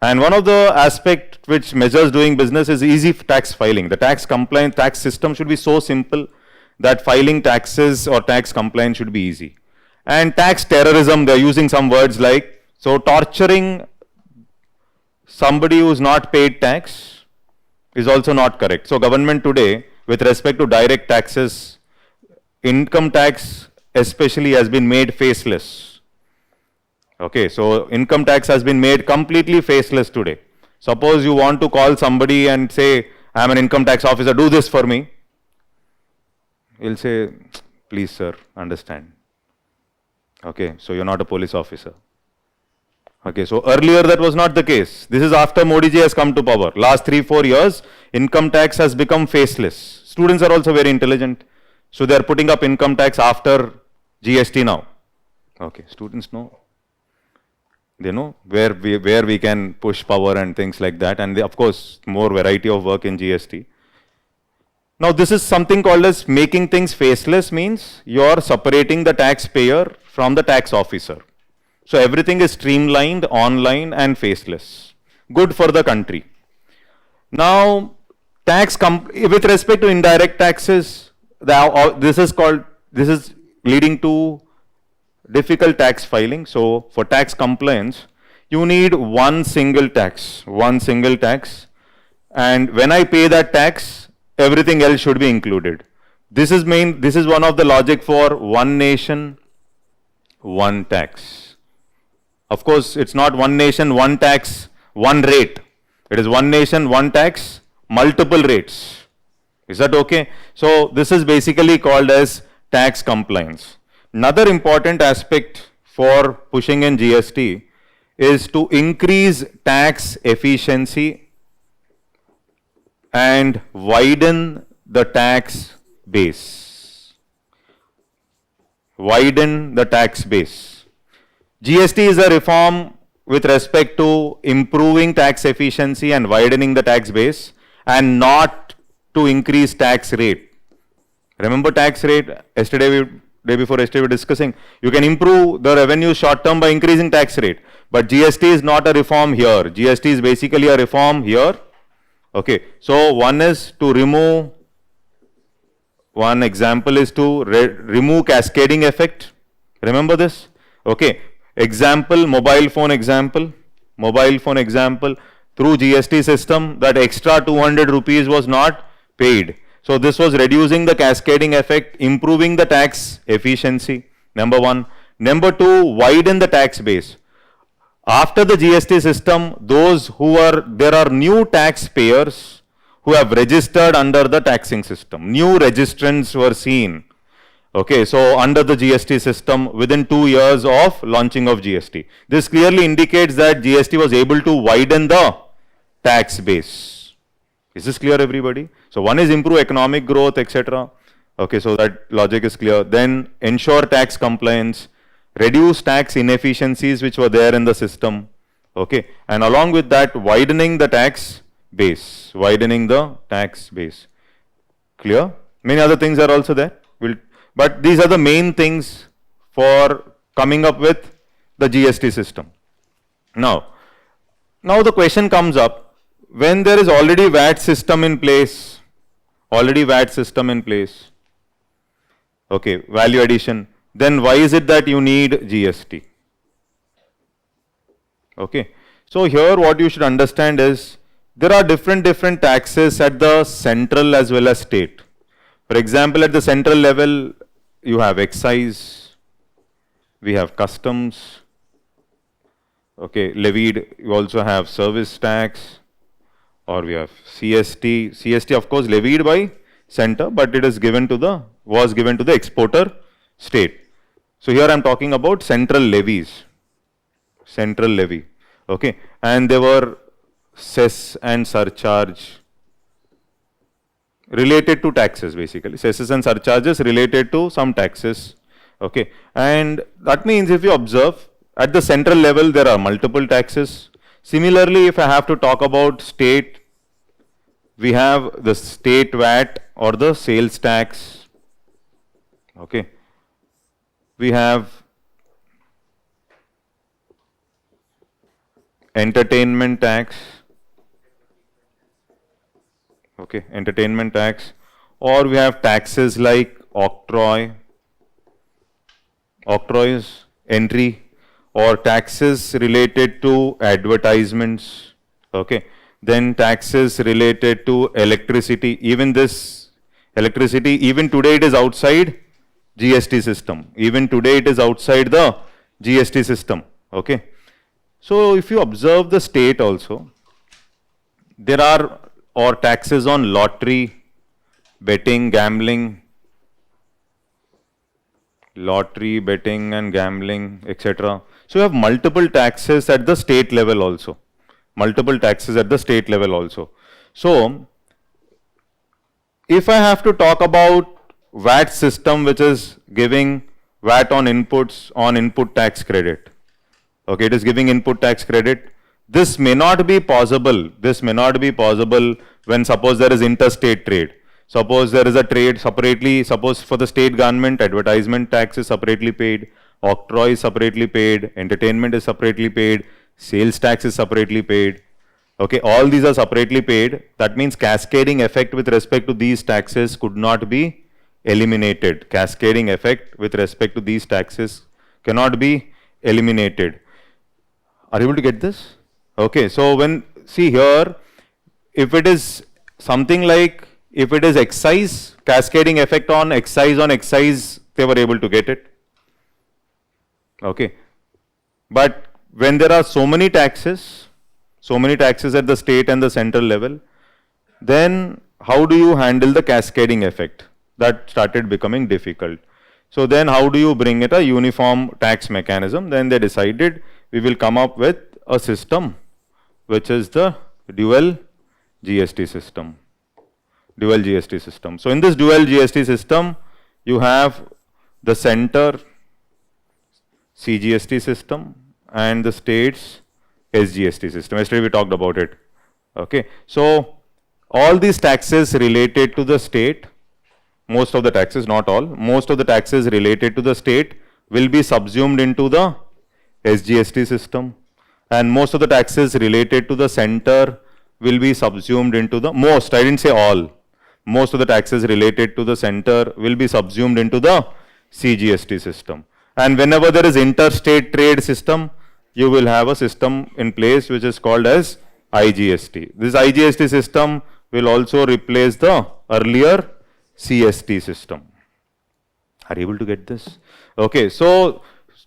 And one of the aspects which measures doing business is easy tax filing. The tax compliance, tax system should be so simple that filing taxes or tax compliance should be easy. And tax terrorism, they're using some words like, so torturing somebody who's not paid tax is also not correct. So government today, with respect to direct taxes, income tax especially has been made faceless. Okay, so income tax has been made completely faceless today. Suppose you want to call somebody and say, I am an income tax officer, do this for me. He'll say, please sir, understand. Okay, so you're not a police officer. Okay, so earlier that was not the case. This is after Modi ji has come to power. Last 3-4 years, income tax has become faceless. Students are also very intelligent. So they are putting up income tax after GST now. Okay, students know. They know where we can push power and things like that. And they, of course, more variety of work in GST. Now this is something called as making things faceless, means you are separating the taxpayer from the tax officer. So everything is streamlined, online and faceless. Good for the country. Now, with respect to indirect taxes, this is leading to difficult tax filing. So for tax compliance, you need one single tax. And when I pay that tax, everything else should be included. This is one of the logic for one nation, one tax. Of course, it's not one nation, one tax, one rate. It is one nation, one tax, multiple rates. Is that okay? So this is basically called as tax compliance. Another important aspect for pushing in GST is to increase tax efficiency and widen the tax base. Widen the tax base. GST is a reform with respect to improving tax efficiency and widening the tax base, and not to increase tax rate. Remember tax rate? Day before yesterday we were discussing. You can improve the revenue short term by increasing tax rate. But GST is not a reform here. GST is basically a reform here. Okay. So one is to remove, one example is to remove cascading effect. Remember this? Okay. Example, mobile phone example. Through GST system, that extra 200 rupees was not paid. So this was reducing the cascading effect, improving the tax efficiency, number one. Number two, widen the tax base. After the GST system, there are new taxpayers who have registered under the taxing system. New registrants were seen. Okay, so under the GST system within 2 years of launching of GST. This clearly indicates that GST was able to widen the tax base. Is this clear, everybody? So one is improve economic growth, etc. Okay, so that logic is clear. Then ensure tax compliance, reduce tax inefficiencies which were there in the system. Okay, and along with that, widening the tax base. Clear? Many other things are also there. But these are the main things for coming up with the GST system. Now the question comes up, when there is already VAT system in place, okay, value addition, then why is it that you need GST? Okay, so here what you should understand is, there are different taxes at the central as well as state. For example, at the central level, you have excise, we have customs, okay, levied, you also have service tax, or we have CST. CST, of course, levied by center, but it is was given to the exporter state. So here I am talking about central levies, central levy, okay, and there were cess and surcharge related to taxes, basically. Cesses and surcharges related to some taxes. Okay. And that means if you observe, at the central level, there are multiple taxes. Similarly, if I have to talk about state, we have the state VAT or the sales tax. Okay. We have entertainment tax. Okay, entertainment tax, or we have taxes like octroi is entry, or taxes related to advertisements. Okay, Then taxes related to electricity. Even this electricity, even today it is outside GST system. Even today it is outside the GST system. Okay. So if you observe the state also, there are or taxes on lottery, betting, gambling, lottery, betting and gambling, etc. So you have multiple taxes at the state level also. Multiple taxes at the state level also. So if I have to talk about VAT system which is giving VAT on inputs on input tax credit. Okay, it is giving input tax credit. This may not be possible. This may not be possible when suppose there is interstate trade. Suppose there is a trade separately, suppose for the state government, advertisement tax is separately paid, octroi is separately paid, entertainment is separately paid, sales tax is separately paid. Okay, all these are separately paid. That means cascading effect with respect to these taxes could not be eliminated. Cascading effect with respect to these taxes cannot be eliminated. Are you able to get this? Okay, so when, see here, if it is something like, if it is excise, cascading effect on excise, they were able to get it. Okay, but when there are so many taxes at the state and the central level, then how do you handle the cascading effect? That started becoming difficult. So then how do you bring it a uniform tax mechanism? Then they decided we will come up with a system which is the dual GST system. Dual GST system. So in this dual GST system, you have the center CGST system and the states SGST system. Yesterday we talked about it. Okay. So all these taxes related to the state, most of the taxes, not all, most of the taxes related to the state will be subsumed into the SGST system, and most of the taxes related to the center will be subsumed into the, most, I didn't say all, most of the taxes related to the center will be subsumed into the CGST system. And whenever there is interstate trade system, you will have a system in place which is called as IGST. This IGST system will also replace the earlier CST system. Are you able to get this? Okay, so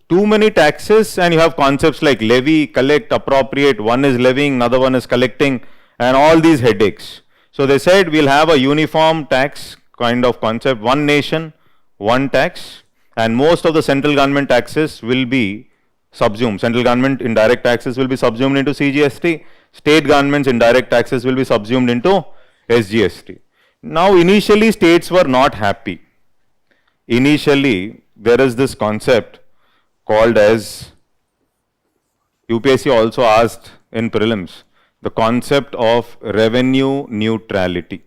too many taxes and you have concepts like levy, collect, appropriate, one is levying, another one is collecting, and all these headaches. So they said we'll have a uniform tax kind of concept, one nation, one tax, and most of the central government taxes will be subsumed. Central government indirect taxes will be subsumed into CGST, state government's indirect taxes will be subsumed into SGST. Now initially states were not happy. Initially there is this concept called as, UPSC also asked in prelims, the concept of revenue neutrality.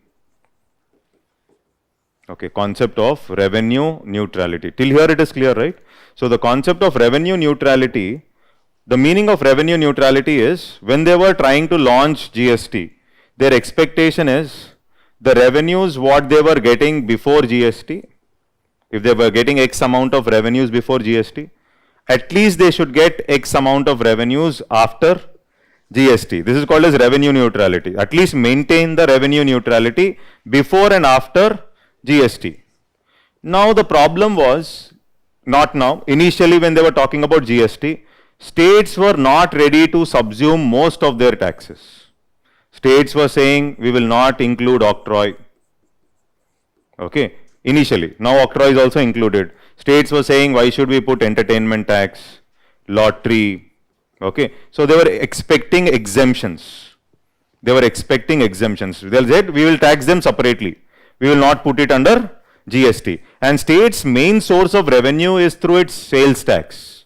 Okay, concept of revenue neutrality. Till here it is clear, right? So the concept of revenue neutrality, the meaning of revenue neutrality is when they were trying to launch GST, their expectation is the revenues what they were getting before GST, if they were getting X amount of revenues before GST, at least they should get X amount of revenues after GST. This is called as revenue neutrality. At least maintain the revenue neutrality before and after GST. Now the problem was, not now, initially when they were talking about GST, states were not ready to subsume most of their taxes. States were saying we will not include octroi. Okay, initially. Now octroi is also included. States were saying why should we put entertainment tax, lottery. Okay, so they were expecting exemptions. They were expecting exemptions. They said we will tax them separately. We will not put it under GST. And states' main source of revenue is through its sales tax.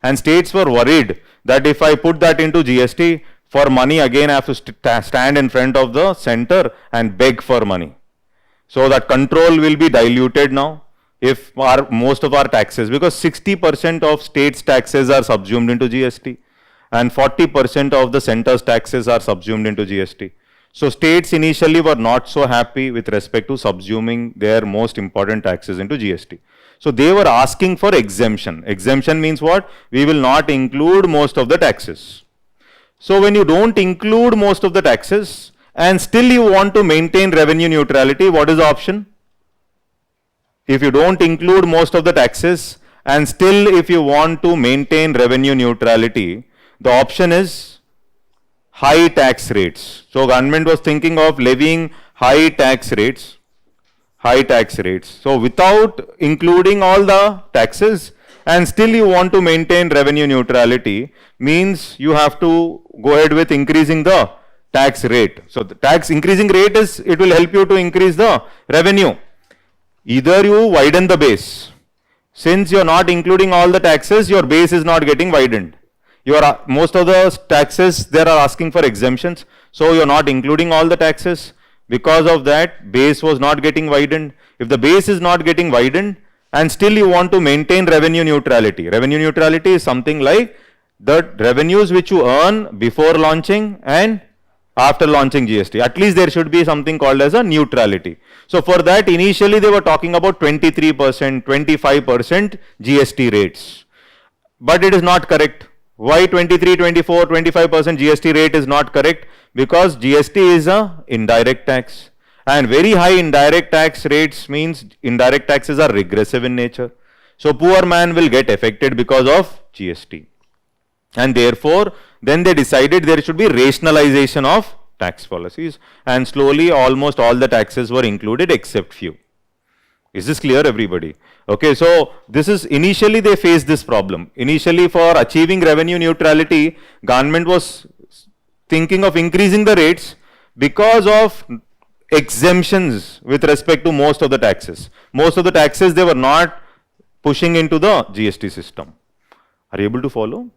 And states were worried that if I put that into GST, for money again I have to stand in front of the center and beg for money. So that control will be diluted now if most of our taxes, because 60% of states' taxes are subsumed into GST and 40% of the center's taxes are subsumed into GST. So states initially were not so happy with respect to subsuming their most important taxes into GST. So they were asking for exemption. Exemption means what? We will not include most of the taxes. So when you don't include most of the taxes and still you want to maintain revenue neutrality, what is the option? If you don't include most of the taxes and still if you want to maintain revenue neutrality, the option is high tax rates. So government was thinking of levying high tax rates. So without including all the taxes and still you want to maintain revenue neutrality means you have to go ahead with increasing the tax rate. So the tax increasing rate is, it will help you to increase the revenue. Either you widen the base. Since you are not including all the taxes, your base is not getting widened. Most of the taxes there are asking for exemptions, so you are not including all the taxes. Because of that, base was not getting widened. If the base is not getting widened and still you want to maintain revenue neutrality. Revenue neutrality is something like the revenues which you earn before launching and after launching GST. At least there should be something called as a neutrality. So for that, initially they were talking about 23%, 25% GST rates. But it is not correct. Why 23, 24, 25% GST rate is not correct? Because GST is a indirect tax. And very high indirect tax rates means indirect taxes are regressive in nature. So poor man will get affected because of GST. And therefore, then they decided there should be rationalization of tax policies. And slowly almost all the taxes were included except few. Is this clear, everybody? Okay, so this is initially they faced this problem. Initially for achieving revenue neutrality, government was thinking of increasing the rates because of exemptions with respect to most of the taxes. Most of the taxes they were not pushing into the GST system. Are you able to follow?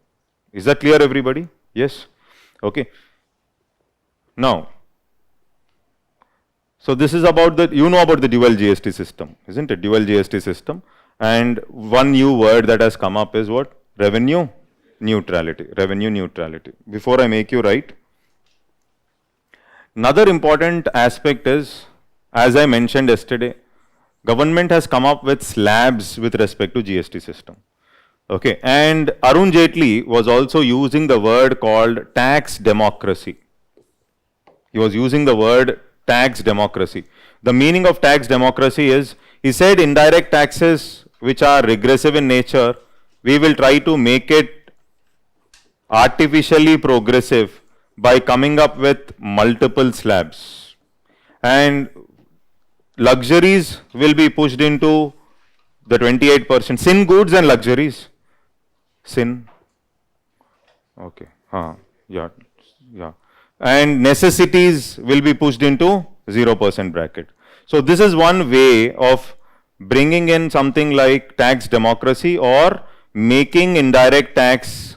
Is that clear, everybody? Yes? Okay. Now, so this is about the, you know about the dual GST system, isn't it? Dual GST system. And one new word that has come up is what? Revenue neutrality. Revenue neutrality. Before I make you write, another important aspect is, as I mentioned yesterday, government has come up with slabs with respect to GST system. Okay, and Arun Jaitley was also using the word called tax democracy. He was using the word tax democracy. The meaning of tax democracy is, he said indirect taxes which are regressive in nature, we will try to make it artificially progressive by coming up with multiple slabs. And luxuries will be pushed into the 28%. Sin goods and luxuries. Sin. Okay. Yeah. And necessities will be pushed into 0% bracket. So this is one way of bringing in something like tax democracy or making indirect tax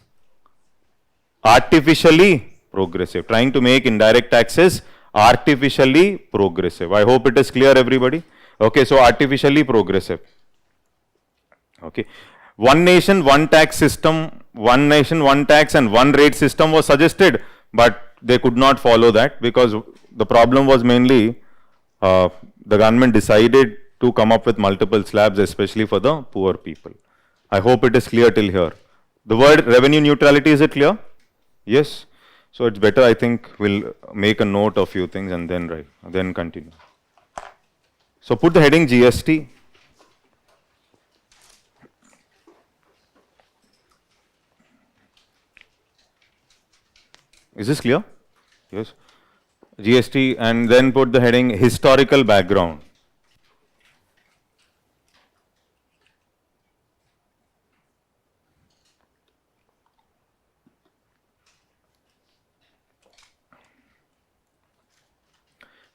artificially progressive, trying to make indirect taxes artificially progressive. I hope it is clear, everybody. Okay, so artificially progressive. Okay. One nation, one tax system, one nation, one tax and one rate system was suggested, but they could not follow that because the problem was mainly the government decided to come up with multiple slabs, especially for the poor people. I hope it is clear till here. The word revenue neutrality, is it clear? Yes. So it's better, I think, we'll make a note of few things and then continue. So put the heading GST. Is this clear? Yes. GST, and then put the heading historical background.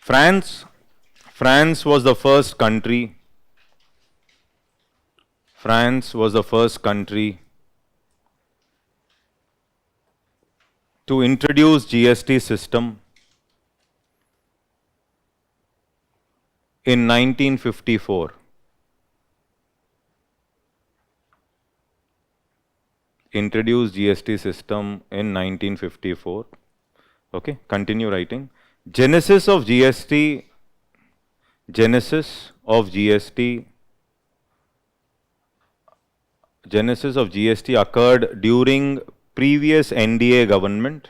France was the first country. France was the first country to introduce GST system in 1954. Introduced GST system in 1954. Okay, continue writing. Genesis of GST occurred during previous NDA government.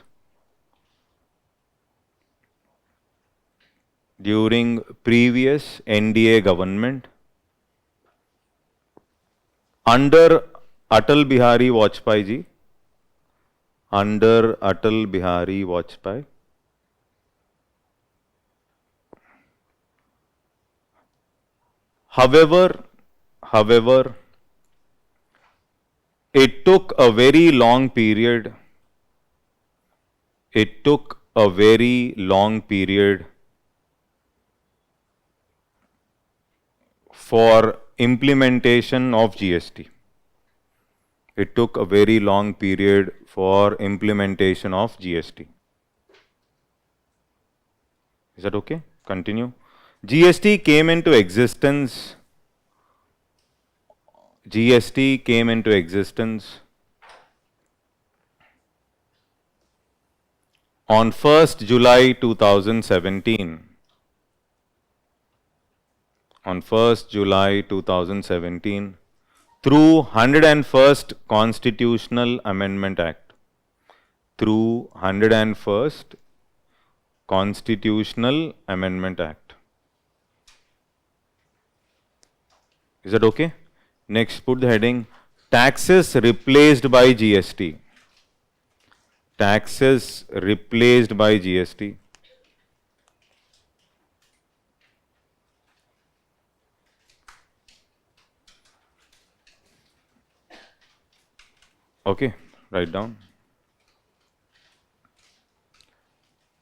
during previous NDA government under Atal Bihari Vajpayee ji, under Atal Bihari Vajpayee. However, it took a very long period. It took a very long period for implementation of GST. It took a very long period for implementation of GST. Is that okay? Continue. GST came into existence. GST came into existence on 1st July 2017. On 1st July 2017 through 101st Constitutional Amendment Act. Through 101st Constitutional Amendment Act. Is that okay? Next, put the heading taxes replaced by GST. Taxes replaced by GST. Okay, write down.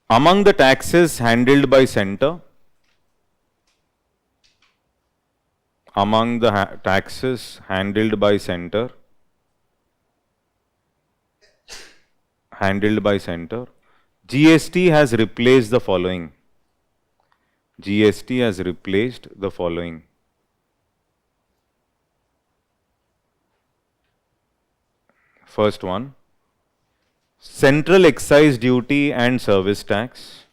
Among the taxes handled by center, among the taxes handled by center, GST has replaced the following. GST has replaced the following. First one, central excise duty and service tax.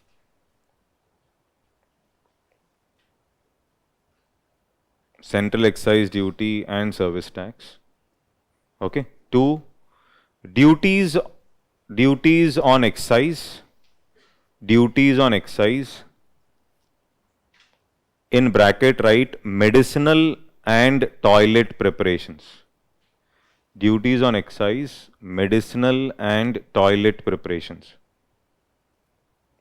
Central excise duty and service tax. Okay. 2, duties on excise. Duties on excise. In bracket write medicinal and toilet preparations. Duties on excise, medicinal and toilet preparations.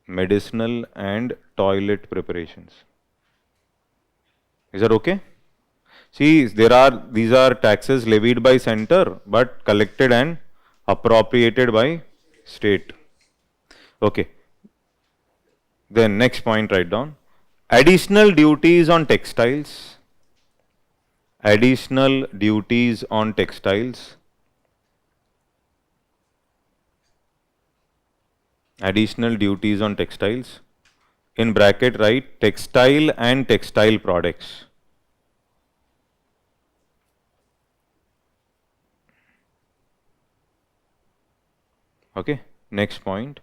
Medicinal and toilet preparations. Is that okay? See, these are taxes levied by center but collected and appropriated by state. Okay. Then next point, write down. Additional duties on textiles. Additional duties on textiles. Additional duties on textiles. In bracket write textile and textile products. Okay, next point.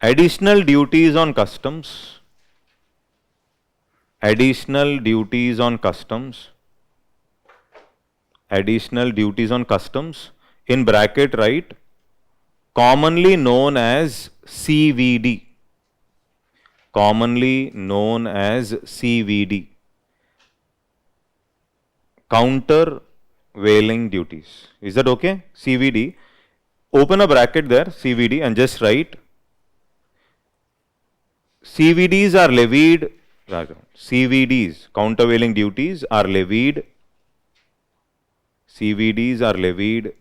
Additional duties on customs. Additional duties on customs. Additional duties on customs. In bracket write commonly known as CVD. Commonly known as CVD. Countervailing duties. Is that okay? CVD. Open a bracket there, CVD, and just write CVDs are levied, CVDs, countervailing duties are levied, CVDs are levied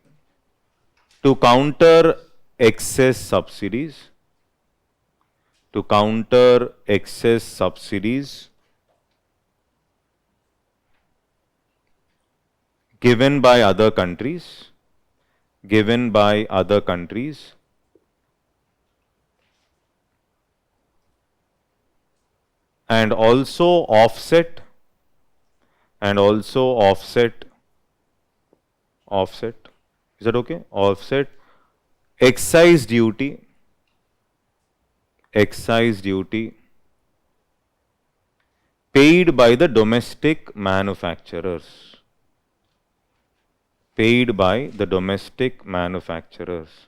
to counter excess subsidies, to counter excess subsidies given by other countries, given by other countries, and also offset is that okay? Offset excise duty paid by the domestic manufacturers. Paid by the domestic manufacturers.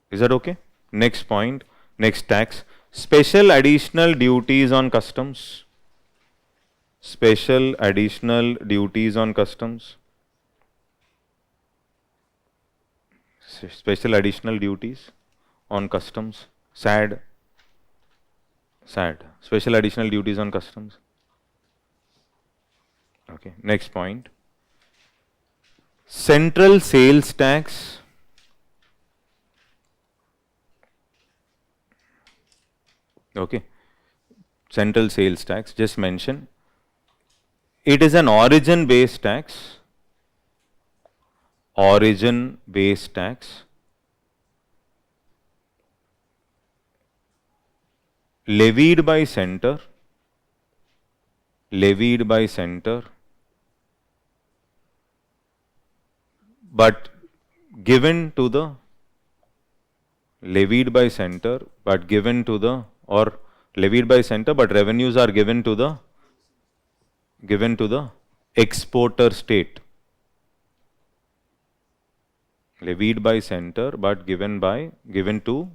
Is that okay? Next point, next tax, special additional duties on customs. Special additional duties on customs. Special additional duties on customs. SAD. SAD. Special additional duties on customs. Okay. Next point. Central sales tax. Okay. Central sales tax. Just mention. It is an origin based tax. Origin based tax. Levied by center. Levied by center. But given to the levied by center, but given to the, or levied by center, but revenues are given to the exporter state. Levied by center, but given to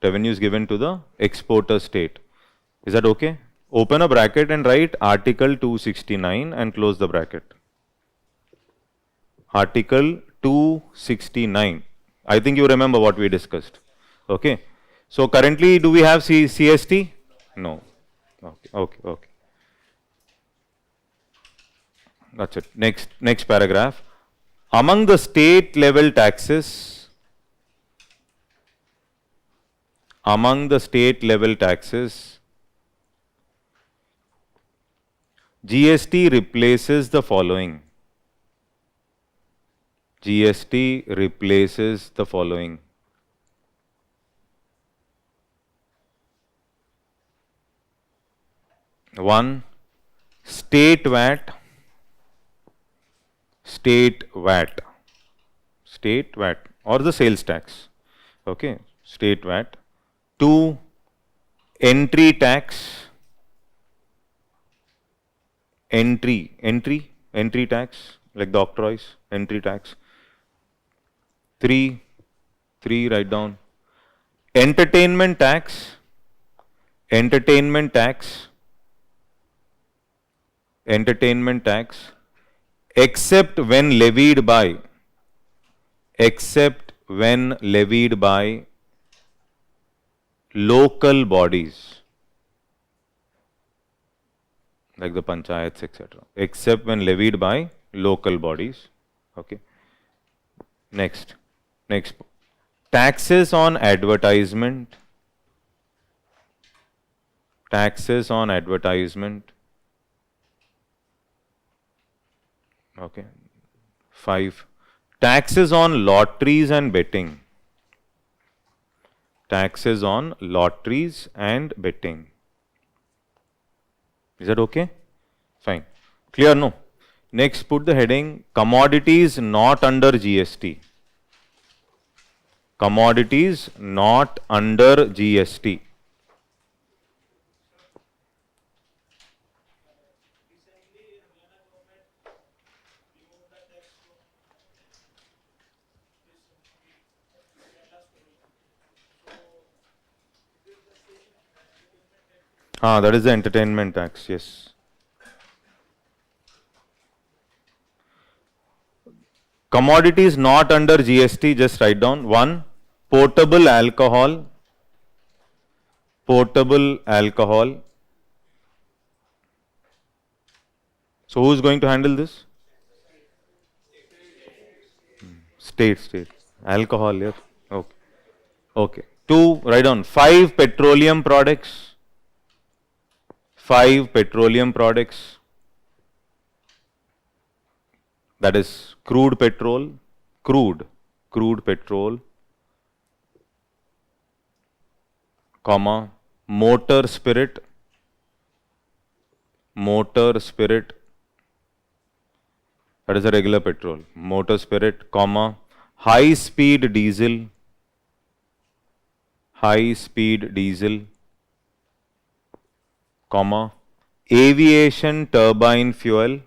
revenues given to the exporter state. Is that okay? Open a bracket and write Article 269 and close the bracket. Article 269. I think you remember what we discussed. Okay. So currently, do we have CST? No. Okay. That's it. Next paragraph. Among the state level taxes, GST replaces the following. GST replaces the following. 1. State VAT. State VAT or the sales tax. Okay. State VAT. 2. Entry tax. Entry tax, like the octroys, entry tax. 3, write down. Entertainment tax. Entertainment tax, except when levied by local bodies, like the panchayats, etc. Except when levied by local bodies. Okay. Next. Taxes on advertisement. Okay. 5. Taxes on lotteries and betting. Is that okay? Fine. Clear, no? Next, put the heading commodities not under GST. Commodities not under GST. That is the entertainment tax, yes. Commodities not under GST, just write down. 1. Portable alcohol. So who is going to handle this? State. Alcohol, yes. Okay. 2, write down. 5 petroleum products. 5 petroleum products. That is crude petrol, comma, motor spirit, that is a regular petrol, motor spirit, comma, high speed diesel, comma, aviation turbine fuel,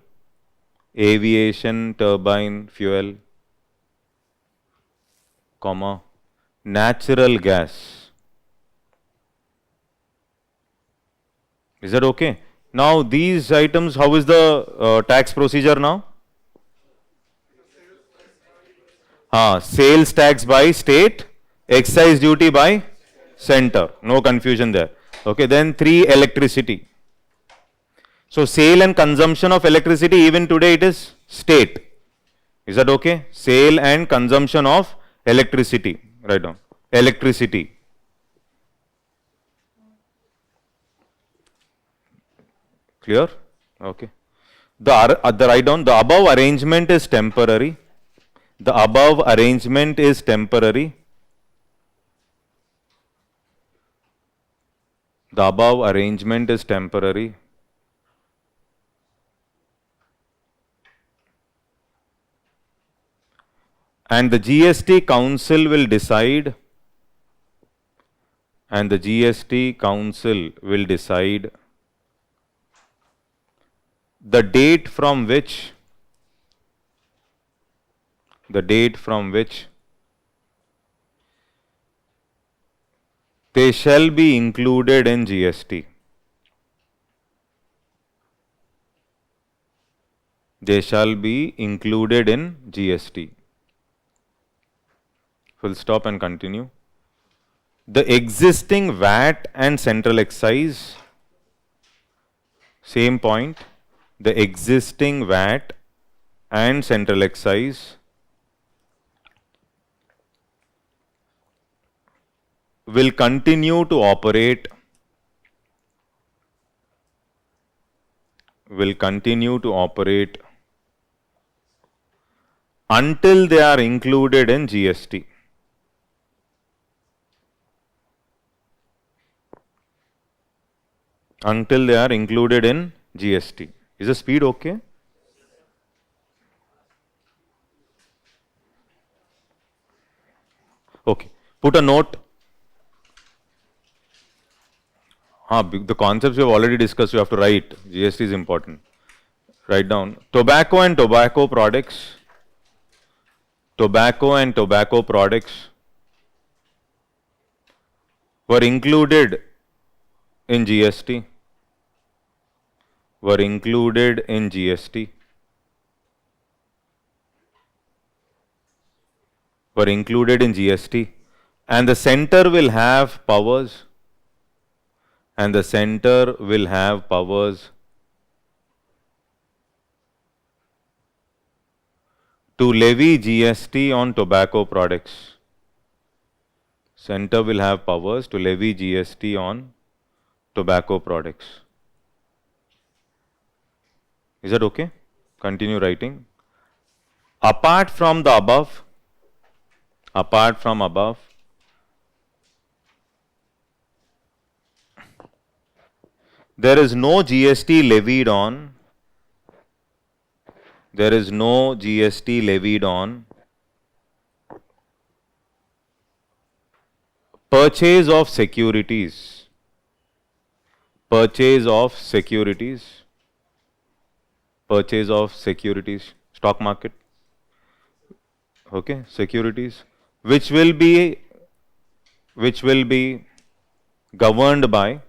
comma, natural gas. Is that okay? Now these items, how is the tax procedure now? Sales tax by state, excise duty by center. No confusion there. Okay, then 3, electricity. So sale and consumption of electricity, even today it is state. Is that okay? Sale and consumption of electricity. Write down. Electricity. Clear? Okay. The write down, the above arrangement is temporary. The above arrangement is temporary. The above arrangement is temporary. And the GST Council will decide, and the GST Council will decide the date from which they shall be included in GST. They shall be included in GST. Full stop and continue. The existing VAT and central excise, same point, the existing VAT and central excise will continue to operate until they are included in GST. Until they are included in GST. Is the speed okay? Okay. Put a note. The concepts we have already discussed, you have to write. GST is important. Write down. Tobacco and tobacco products. Tobacco and tobacco products were included in GST. Were included in GST. Were included in GST. And the center will have powers. And the center will have powers to levy GST on tobacco products. Center will have powers to levy GST on tobacco products. Is that okay? Continue writing. Apart from the above, there is no GST levied on. There is no GST levied on purchase of securities. Purchase of securities. Purchase of securities. Stock market. Okay, securities. Which will be governed by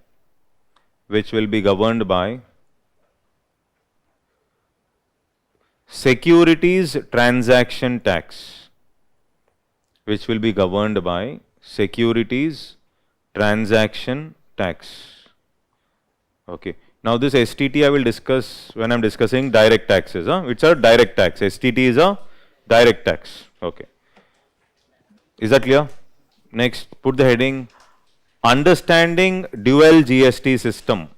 securities transaction tax, which will be governed by securities transaction tax. Okay. Now this STT I will discuss when I am discussing direct taxes. It's a direct tax. STT is a direct tax. Okay. Is that clear? Next, put the heading Understanding Dual GST System.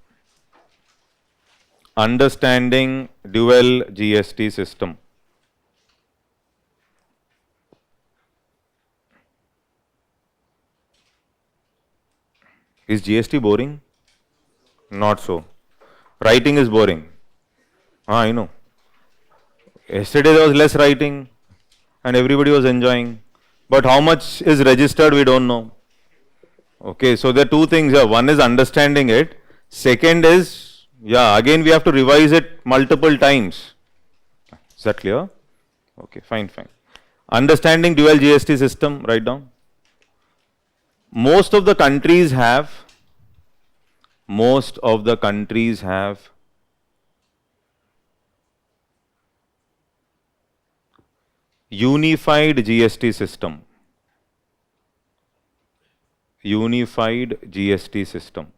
Understanding Dual GST System. Is GST boring? Not so. Writing is boring. I know. Yesterday there was less writing and everybody was enjoying. But how much is registered, we don't know. Okay, so there are two things here. One is understanding it. Second is, again we have to revise it multiple times. Is that clear? Okay, fine. Understanding dual GST system, write down. most of the countries have, most of the countries have unified GST system. Unified GST system.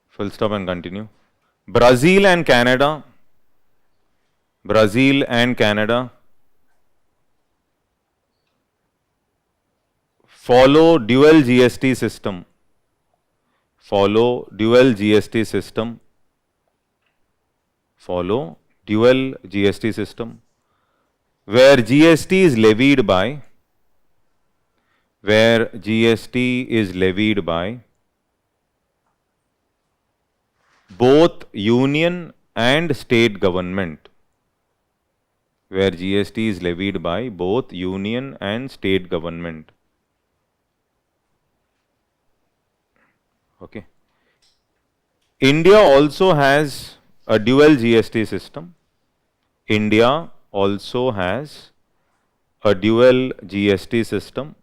Full stop and continue. Brazil and Canada. Brazil and Canada follow dual GST system. Follow dual GST system. Follow dual GST system. Where GST is levied by, where GST is levied by both union and state government. Where GST is levied by both union and state government. Okay. India also has a dual GST system. India also has a dual GST system.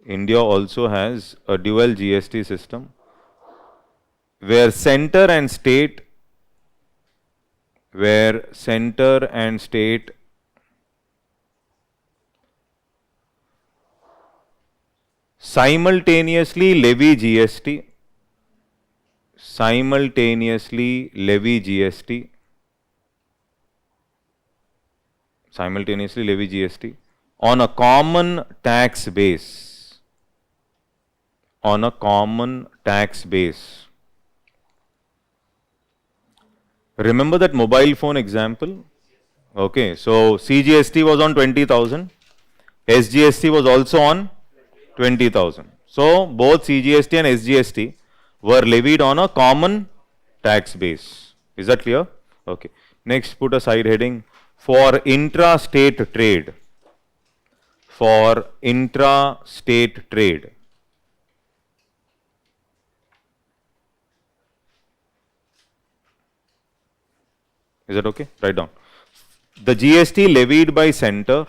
India also has a dual GST system where center and state simultaneously levy GST, simultaneously levy GST, simultaneously levy GST on a common tax base, on a common tax base. Remember that mobile phone example? Okay, so CGST was on 20,000, SGST was also on 20,000. So both CGST and SGST were levied on a common tax base. Is that clear? Okay. Next, put a side heading for intra-state trade. For intra-state trade. Is that okay? Write down. The GST levied by center,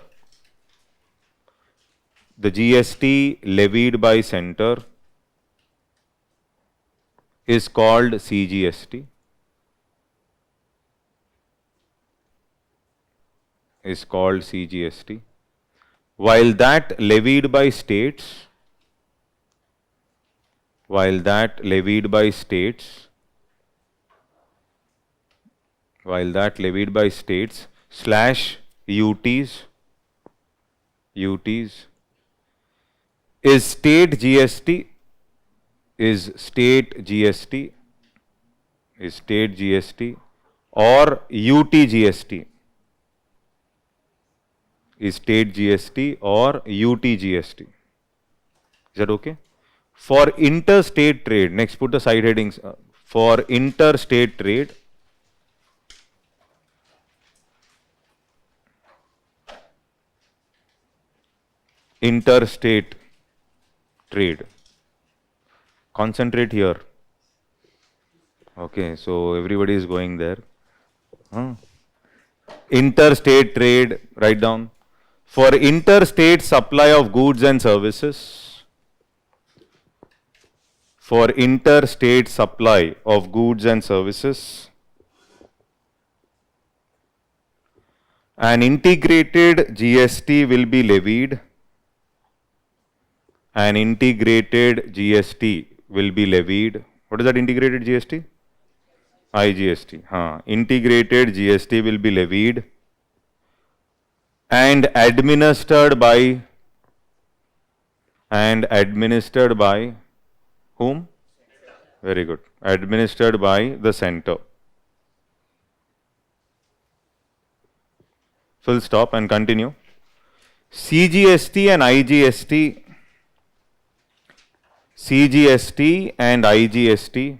the GST levied by center is called CGST. Is called CGST. While that levied by states, while that levied by states, while that levied by states slash UTs, UTs is state GST, is state GST, is state GST or UT GST, is state GST or UT GST. Is that okay? For interstate trade, next put the side headings. For interstate trade, interstate trade. Concentrate here. Okay, so everybody is going there. Interstate trade, write down. For interstate supply of goods and services, for interstate supply of goods and services, an integrated GST will be levied. An integrated GST will be levied. What is that integrated GST? IGST. Integrated GST will be levied and administered by whom? Very good. Administered by the center. Full stop and continue. CGST and IGST, CGST and IGST,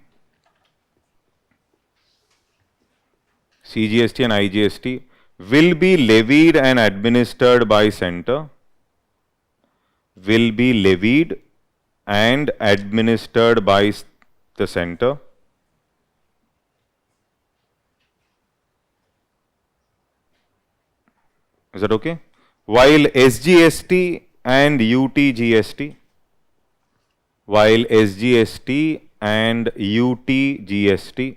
CGST and IGST will be levied and administered by center, will be levied and administered by the center Is that okay? While SGST and UTGST, while SGST and UTGST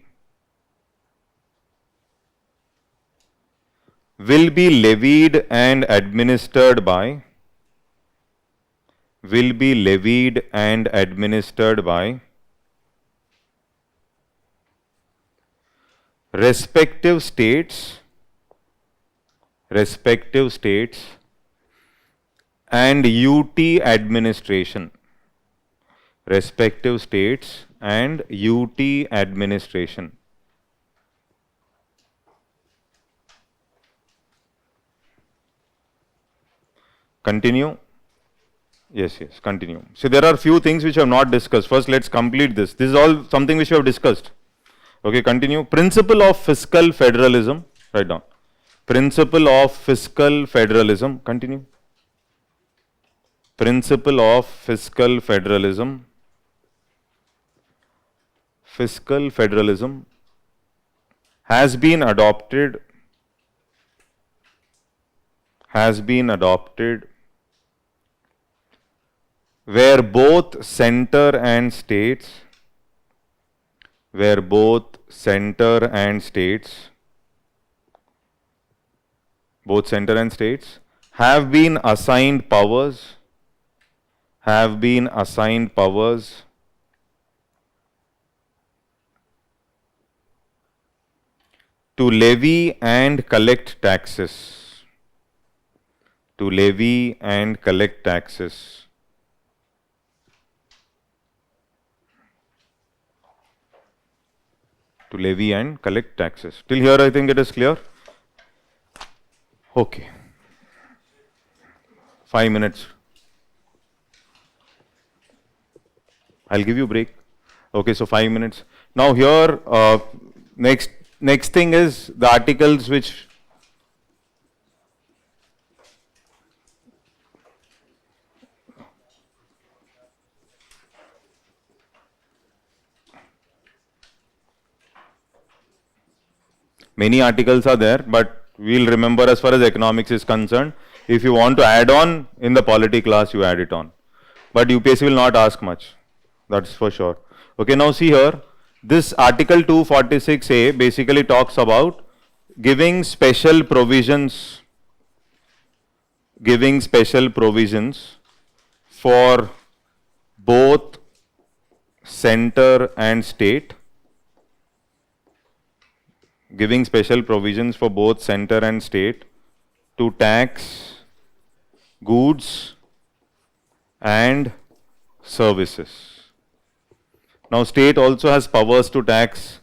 will be levied and administered by respective states and UT administration, respective states and UT administration. Continue. Yes, continue. So there are few things which I have not discussed. First, let's complete this. This is all something which we have discussed. Okay, continue. Principle of fiscal federalism. Write down. Principle of fiscal federalism. Continue. Principle of fiscal federalism. Fiscal federalism has been adopted where both center and states have been assigned powers to levy and collect taxes. To levy and collect taxes. To levy and collect taxes. Till here, I think it is clear. Okay. 5 minutes. I'll give you a break. Okay, so 5 minutes. Now here, next thing is the articles which many articles are there, but we'll remember as far as economics is concerned. If you want to add on in the polity class, you add it on. But UPSC will not ask much. That's for sure. Okay, now see here. This article 246A basically talks about giving special provisions for both center and state. Giving special provisions for both center and state to tax goods and services. Now, state also has powers to tax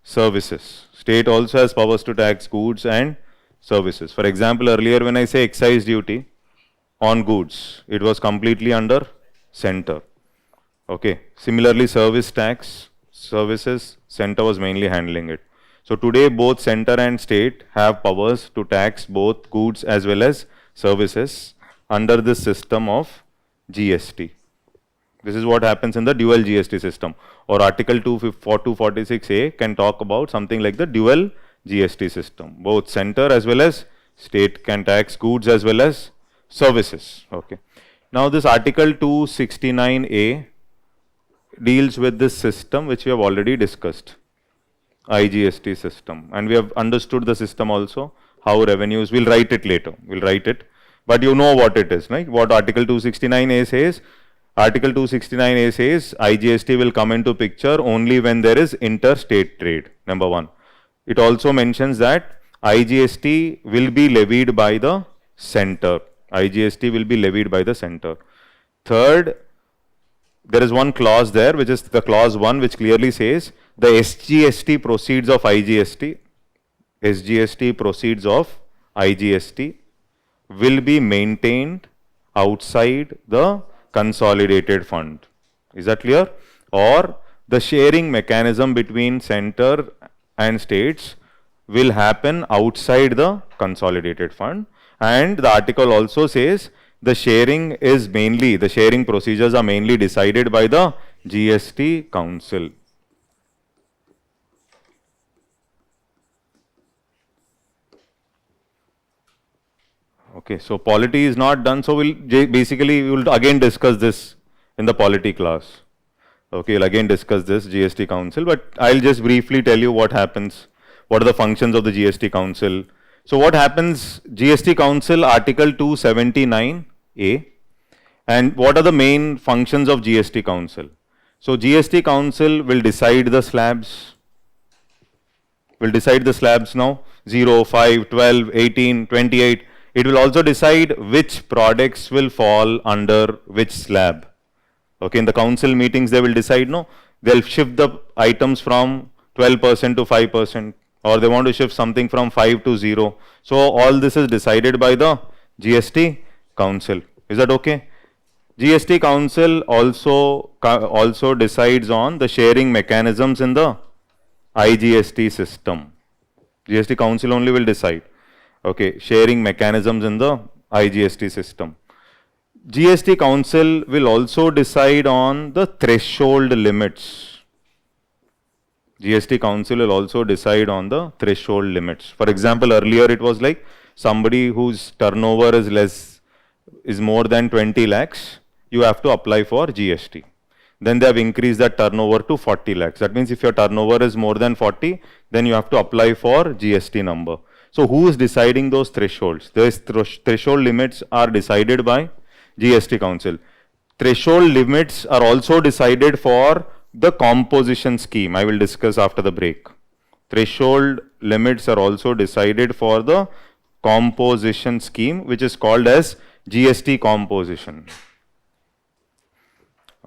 services. State also has powers to tax goods and services. For example, earlier when I say excise duty on goods, it was completely under center. Okay. Similarly, service tax, services, center was mainly handling it. So today both center and state have powers to tax both goods as well as services under the system of GST. This is what happens in the dual GST system, or Article 246A can talk about something like the dual GST system. Both center as well as state can tax goods as well as services. Okay. Now this Article 269A deals with this system which we have already discussed. IGST system, and we have understood the system also, how revenues, we'll write it later, but you know what it is, right? What Article 269A says? Article 269A says IGST will come into picture only when there is interstate trade, number one. It also mentions that IGST will be levied by the center. IGST will be levied by the center. Third, there is one clause there, which is the clause 1, which clearly says the SGST proceeds of IGST will be maintained outside the consolidated fund. Is that clear? Or the sharing mechanism between center and states will happen outside the consolidated fund. And the article also says the sharing procedures are mainly decided by the GST Council. Okay, so polity is not done. So basically we will again discuss this in the polity class. Okay, we'll again discuss this GST Council, but I'll just briefly tell you what happens, what are the functions of the GST Council. So what happens, GST Council Article 279A, and what are the main functions of GST Council? So GST Council will decide the slabs, now, 0, 5, 12, 18, 28. It will also decide which products will fall under which slab. Okay, in the council meetings, they will decide, no, they'll shift the items from 12% to 5%, or they want to shift something from 5 to 0. So all this is decided by the GST Council. Is that okay? GST Council also decides on the sharing mechanisms in the IGST system. GST Council only will decide. Okay, sharing mechanisms in the IGST system. GST Council will also decide on the threshold limits. GST Council will also decide on the threshold limits. For example, earlier it was like somebody whose turnover is more than 20 lakhs, you have to apply for GST. Then they have increased that turnover to 40 lakhs. That means if your turnover is more than 40, then you have to apply for GST number. So who is deciding those thresholds? Those threshold limits are decided by GST Council. Threshold limits are also decided for the composition scheme. I will discuss after the break. Threshold limits are also decided for the composition scheme, which is called as GST composition.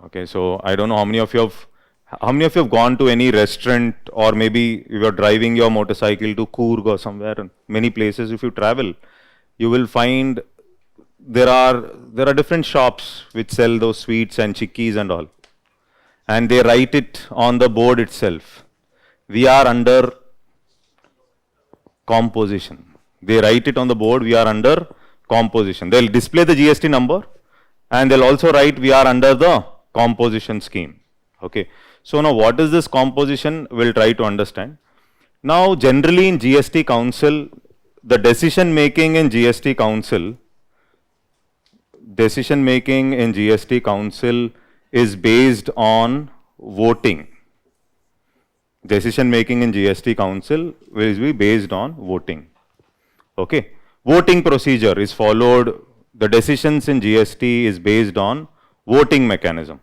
Okay, so I don't know how many of you have gone to any restaurant, or maybe you are driving your motorcycle to Coorg or somewhere. Many places, if you travel, you will find there are different shops which sell those sweets and chikkis and all, and they write it on the board itself. We are under composition. They write it on the board. We are under composition. They'll display the GST number, and they'll also write we are under the composition scheme. Okay. So now what is this composition? We'll try to understand. Now generally in GST Council, the decision making in GST Council is based on voting. Decision making in GST Council will be based on voting. Okay. Voting procedure is followed. The decisions in GST is based on voting mechanism.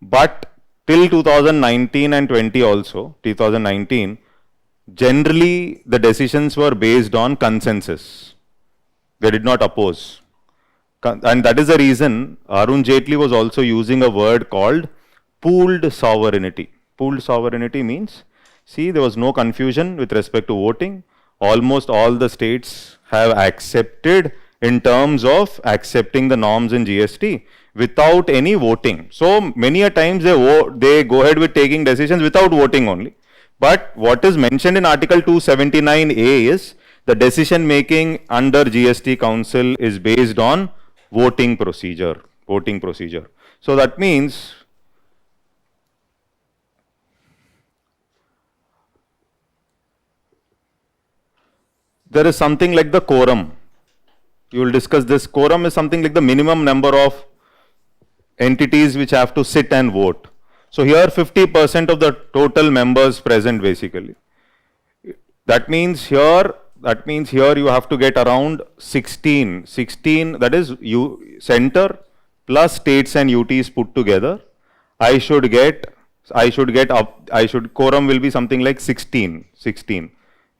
But till 2019 and 20 also, 2019, generally the decisions were based on consensus. They did not oppose. And that is the reason Arun Jaitley was also using a word called pooled sovereignty. Pooled sovereignty means, see, there was no confusion with respect to voting. Almost all the states have accepted in terms of accepting the norms in GST without any voting. So many a times they go ahead with taking decisions without voting only. But what is mentioned in Article 279A is the decision making under GST Council is based on voting procedure. So that means there is something like the quorum. You will discuss this. Quorum is something like the minimum number of entities which have to sit and vote. So here 50% of the total members present basically. That means here you have to get around 16, that is center plus states and UTs put together. Quorum will be something like 16.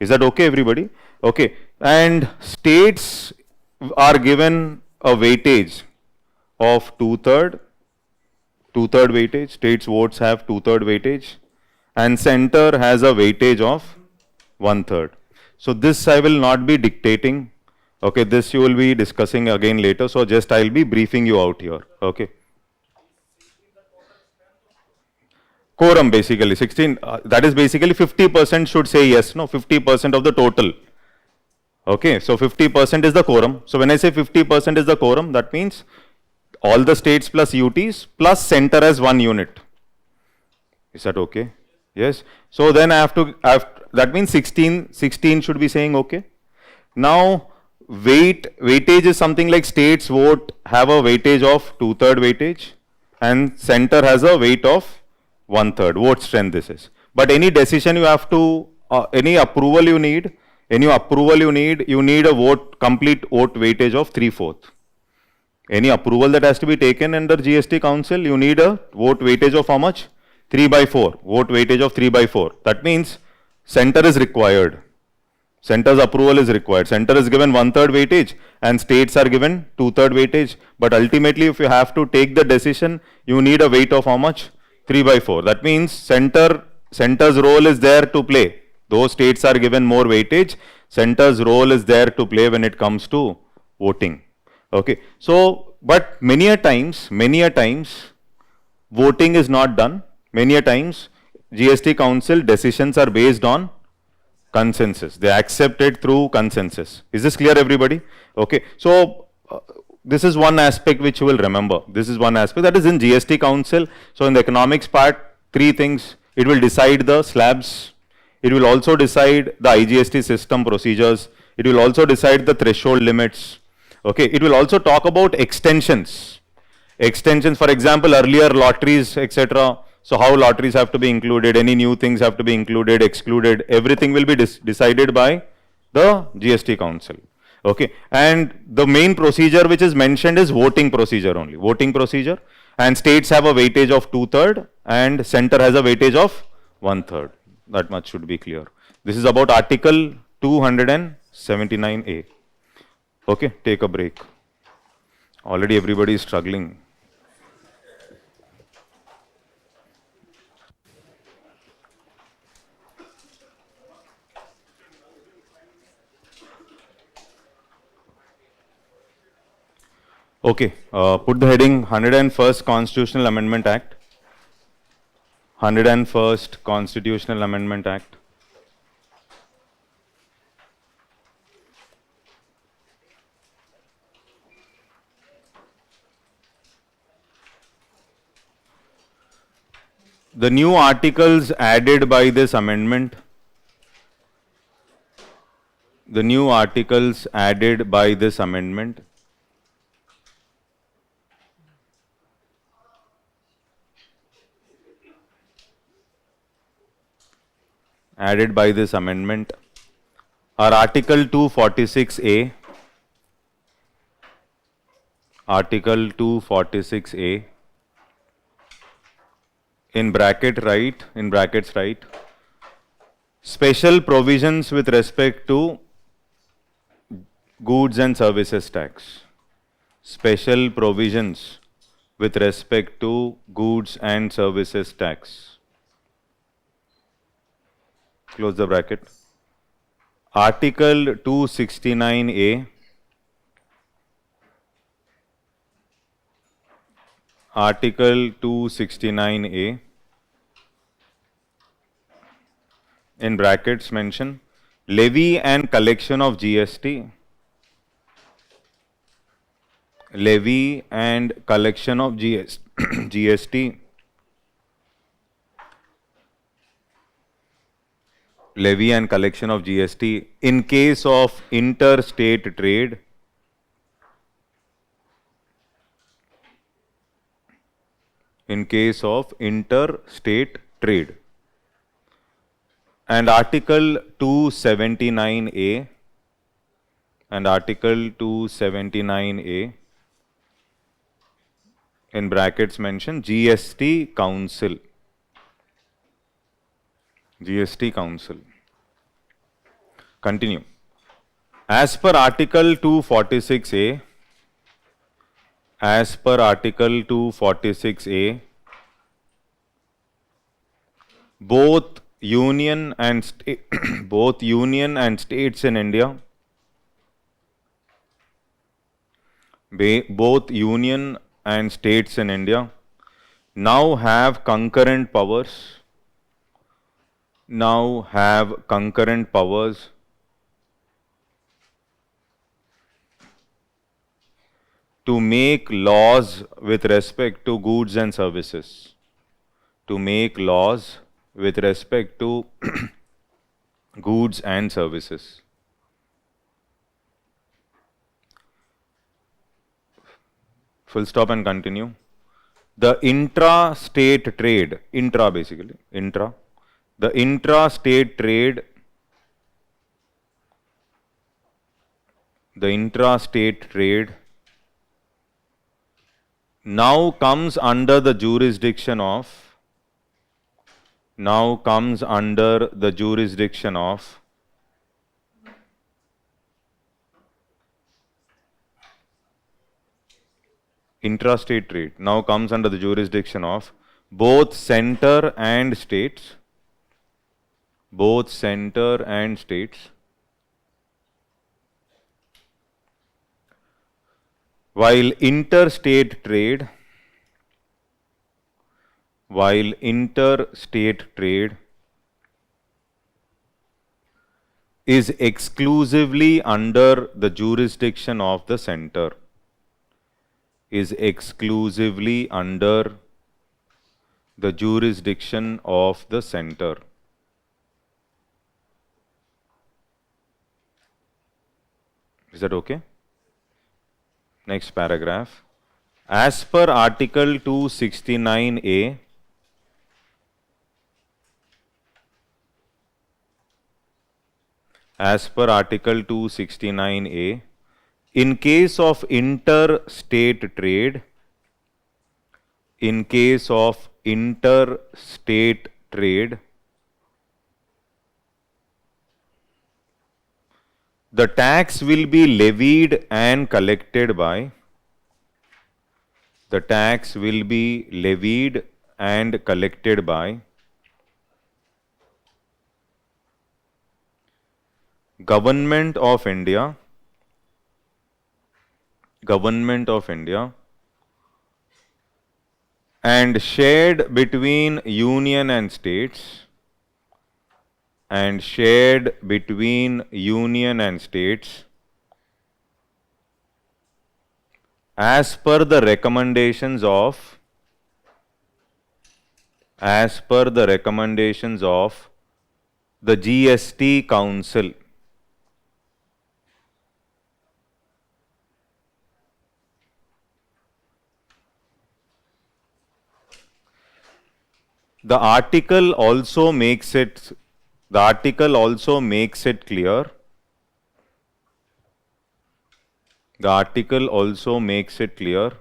Is that okay, everybody? Okay. And states are given a weightage of two-third weightage. States votes have two-third weightage, and center has a weightage of 1/3. So this I will not be dictating. Okay, this you will be discussing again later. So just I'll be briefing you out here. Okay. Quorum basically 16. That is basically 50% should say yes. No, 50% of the total. Okay, so 50% is the quorum. So when I say 50% is the quorum, that means all the states plus UTs plus center as one unit. Is that okay? Yes. So then I have to, that means 16 should be saying okay. Now weightage is something like states vote have a weightage of 2/3 weightage and center has a weight of 1/3. Vote strength this is. But any decision you have to, any approval you need, you need a vote, complete vote weightage of 3/4. Any approval that has to be taken under GST Council, you need a vote weightage of how much? 3/4. Vote weightage of 3/4. That means center is required. Center's approval is required. Center is given 1/3 weightage and states are given 2/3 weightage. But ultimately, if you have to take the decision, you need a weight of how much? 3/4. That means center's role is there to play. Those states are given more weightage. Center's role is there to play when it comes to voting. Okay. So, but many a times, voting is not done. Many a times, GST Council decisions are based on consensus. They accept it through consensus. Is this clear, everybody? Okay. So, this is one aspect which you will remember. This is one aspect that is in GST Council. So, in the economics part, three things. It will decide the slabs. It will also decide the IGST system procedures. It will also decide the threshold limits. Okay. It will also talk about extensions. Extensions, for example, earlier lotteries, etc. So how lotteries have to be included, any new things have to be included, excluded, everything will be decided by the GST Council. Okay. And the main procedure which is mentioned is voting procedure only. Voting procedure. And states have a weightage of 2/3 and center has a weightage of 1/3. That much should be clear. This is about Article 279A. Okay. Take a break. Already everybody is struggling. Okay, put the heading 101st Constitutional Amendment Act. 101st Constitutional Amendment Act. The new articles added by this amendment. The new articles added by this amendment. Added by this amendment are Article 246A, Article 246A, in brackets write, special provisions with respect to goods and services tax. Special provisions with respect to goods and services tax. Close the bracket. Article 269A. Article 269A. In brackets mention levy and collection of GST. Levy and collection of GST. Levy and collection of GST in case of interstate trade. In case of interstate trade. And Article 279A. And Article 279A. In brackets mention GST Council. GST Council. Continue. As per Article 246A, as per Article 246A, both union and states in India, both union and states in India now have concurrent powers. Now have concurrent powers to make laws with respect to goods and services. To make laws with respect to goods and services. full stop and continue. The intra-state trade, intra basically, intra. The intra-state trade, the intra-state trade now comes under the jurisdiction of, now comes under the jurisdiction of intrastate trade, now comes under the jurisdiction of both center and states, both center and states, while interstate trade, while interstate trade is exclusively under the jurisdiction of the center, is exclusively under the jurisdiction of the center. Is that okay? Next paragraph. As per Article 269A, as per Article 269A, in case of interstate trade, in case of interstate trade, the tax will be levied and collected by, the tax will be levied and collected by Government of India, Government of India, and shared between union and states, and shared between union and states as per the recommendations of, as per the recommendations of the GST Council. The article also makes it, the article also makes it clear, the article also makes it clear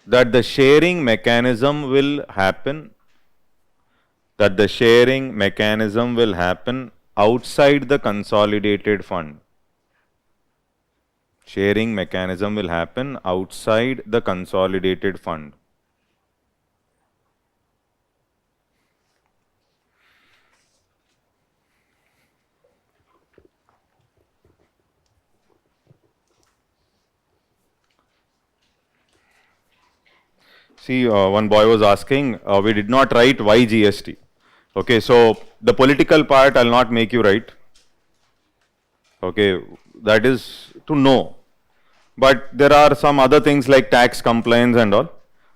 that the sharing mechanism will happen, that the sharing mechanism will happen outside the consolidated fund. Sharing mechanism will happen outside the consolidated fund. See, one boy was asking, we did not write why GST. Okay, so the political part I'll not make you write. Okay, that is to know. But there are some other things like tax compliance and all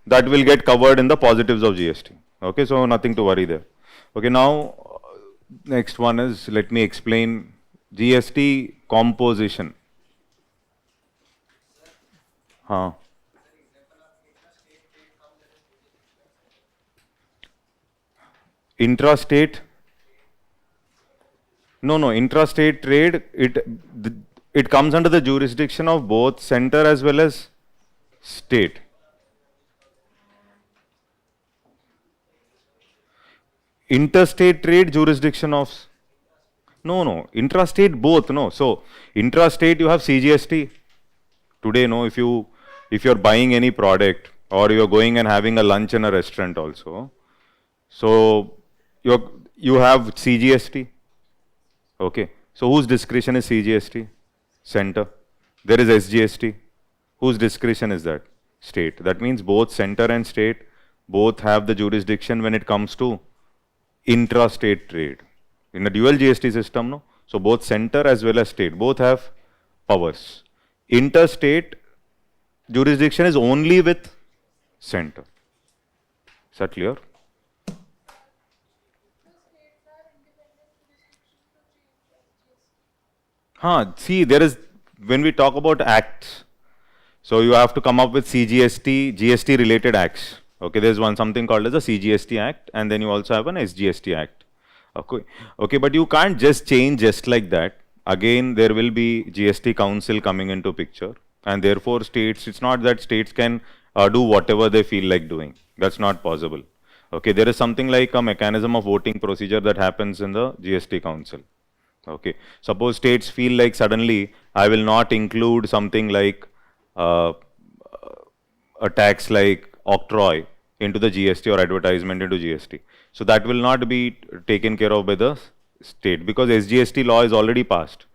that will get covered in the positives of GST. Okay, so nothing to worry there. Okay, now next one is, let me explain GST composition. Huh. Intrastate? No, intrastate trade, it comes under the jurisdiction of both center as well as state. Interstate trade jurisdiction of, no, intrastate both, no. So, intrastate you have CGST. Today, no, if you're buying any product or you're going and having a lunch in a restaurant also, so you have CGST. Okay. So whose discretion is CGST? Center. There is SGST. Whose discretion is that? State. That means both center and state both have the jurisdiction when it comes to intrastate trade. In a dual GST system, no? So both center as well as state both have powers. Interstate jurisdiction is only with center. Is that clear? See, there is when we talk about acts, so you have to come up with CGST, GST related acts. Okay, there's one something called as a CGST Act, and then you also have an SGST Act. Okay, okay, but you can't just change just like that. Again, there will be GST Council coming into picture, and therefore states, it's not that states can do whatever they feel like doing. That's not possible. Okay, there is something like a mechanism of voting procedure that happens in the GST Council. Okay, suppose states feel like suddenly I will not include something like uh, a tax like octroi into the GST or advertisement into GST. So that will not be taken care of by the state because SGST law is already passed.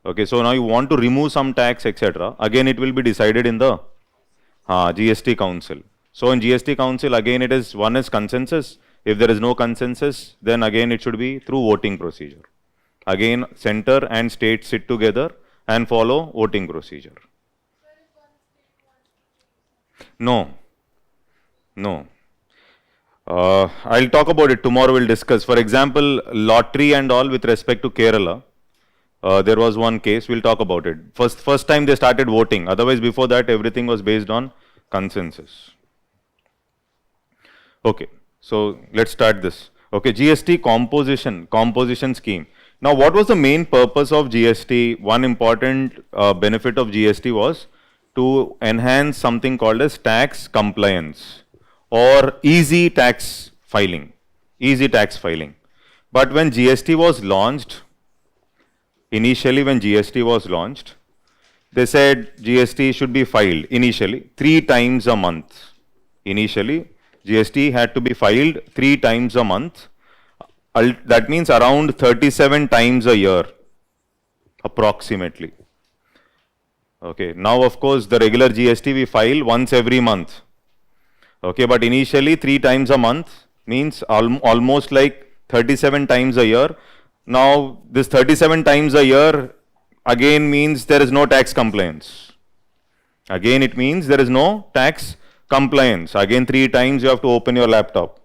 Okay, so now you want to remove some tax, etc. Again, it will be decided in the GST Council. So in GST Council, again, it is one is consensus. If there is no consensus, then again it should be through voting procedure. Again, center and state sit together and follow voting procedure. No, no. I'll talk about it tomorrow. We'll discuss. For example, lottery and all with respect to Kerala. There was one case. We'll talk about it. First time they started voting. Otherwise, before that, everything was based on consensus. Okay. So let's start this. Okay. GST composition scheme. Now, what was the main purpose of GST? One important benefit of GST was to enhance something called as tax compliance or easy tax filing. But when GST was launched, initially when GST was launched, they said GST should be filed initially 3 times a month. Initially, GST had to be filed 3 times a month. That means around 37 times a year, approximately. Okay, now of course the regular GST we file once every month. Okay, but initially 3 times a month means almost like 37 times a year. Now this 37 times a year again means there is no tax compliance. Again it means there is no tax compliance. Again 3 times you have to open your laptop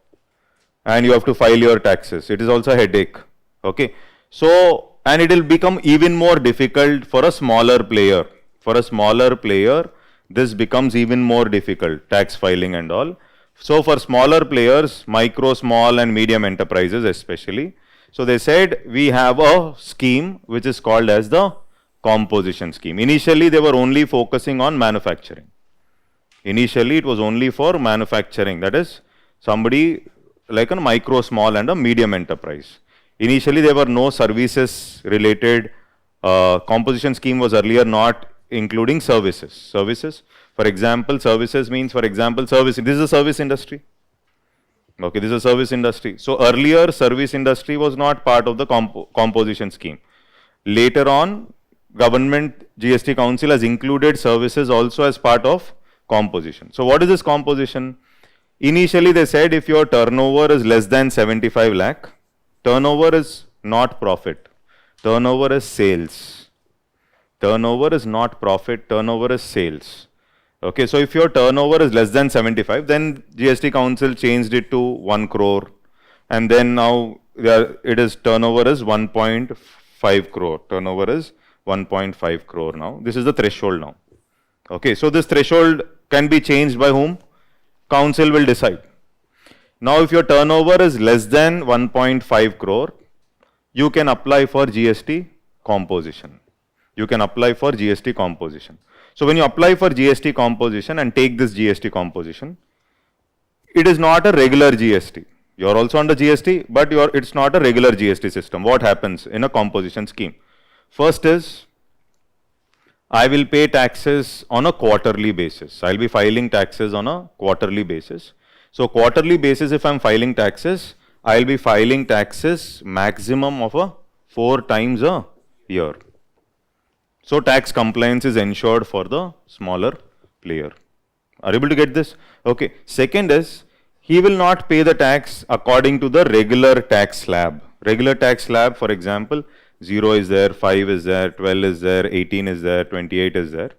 and you have to file your taxes. It is also a headache. Okay, so and it will become even more difficult for a smaller player. For a smaller player, this becomes even more difficult, tax filing and all. So for smaller players, micro, small and medium enterprises especially, so they said we have a scheme which is called as the composition scheme. Initially, they were only focusing on manufacturing. Initially, it was only for manufacturing, that is somebody like a micro, small and a medium enterprise. Initially, there were no services related. Composition scheme was earlier not including services. For example, services means, for example, service. This is a service industry. Okay, this is a service industry. So earlier, service industry was not part of the composition scheme. Later on, government GST Council has included services also as part of composition. So what is this composition? Initially, they said if your turnover is less than 75 lakh, turnover is not profit. Turnover is sales. Turnover is not profit, turnover is sales. Okay, so if your turnover is less than 75, then GST Council changed it to 1 crore. And then now it is turnover is 1.5 crore. Turnover is 1.5 crore now. This is the threshold now. Okay, so this threshold can be changed by whom? Council will decide. Now if your turnover is less than 1.5 crore, you can apply for GST composition. You can apply for GST composition. So when you apply for GST composition and take this GST composition, it is not a regular GST. You are also under GST, but it's not a regular GST system. What happens in a composition scheme? First is, I will pay taxes on a quarterly basis. I'll be filing taxes on a quarterly basis. So quarterly basis, if I'm filing taxes, I'll be filing taxes maximum of 4 times a year. So tax compliance is ensured for the smaller player. Are you able to get this? Okay. Second is, he will not pay the tax according to the regular tax slab. Regular tax slab, for example, 0 is there, 5 is there, 12 is there, 18 is there, 28 is there.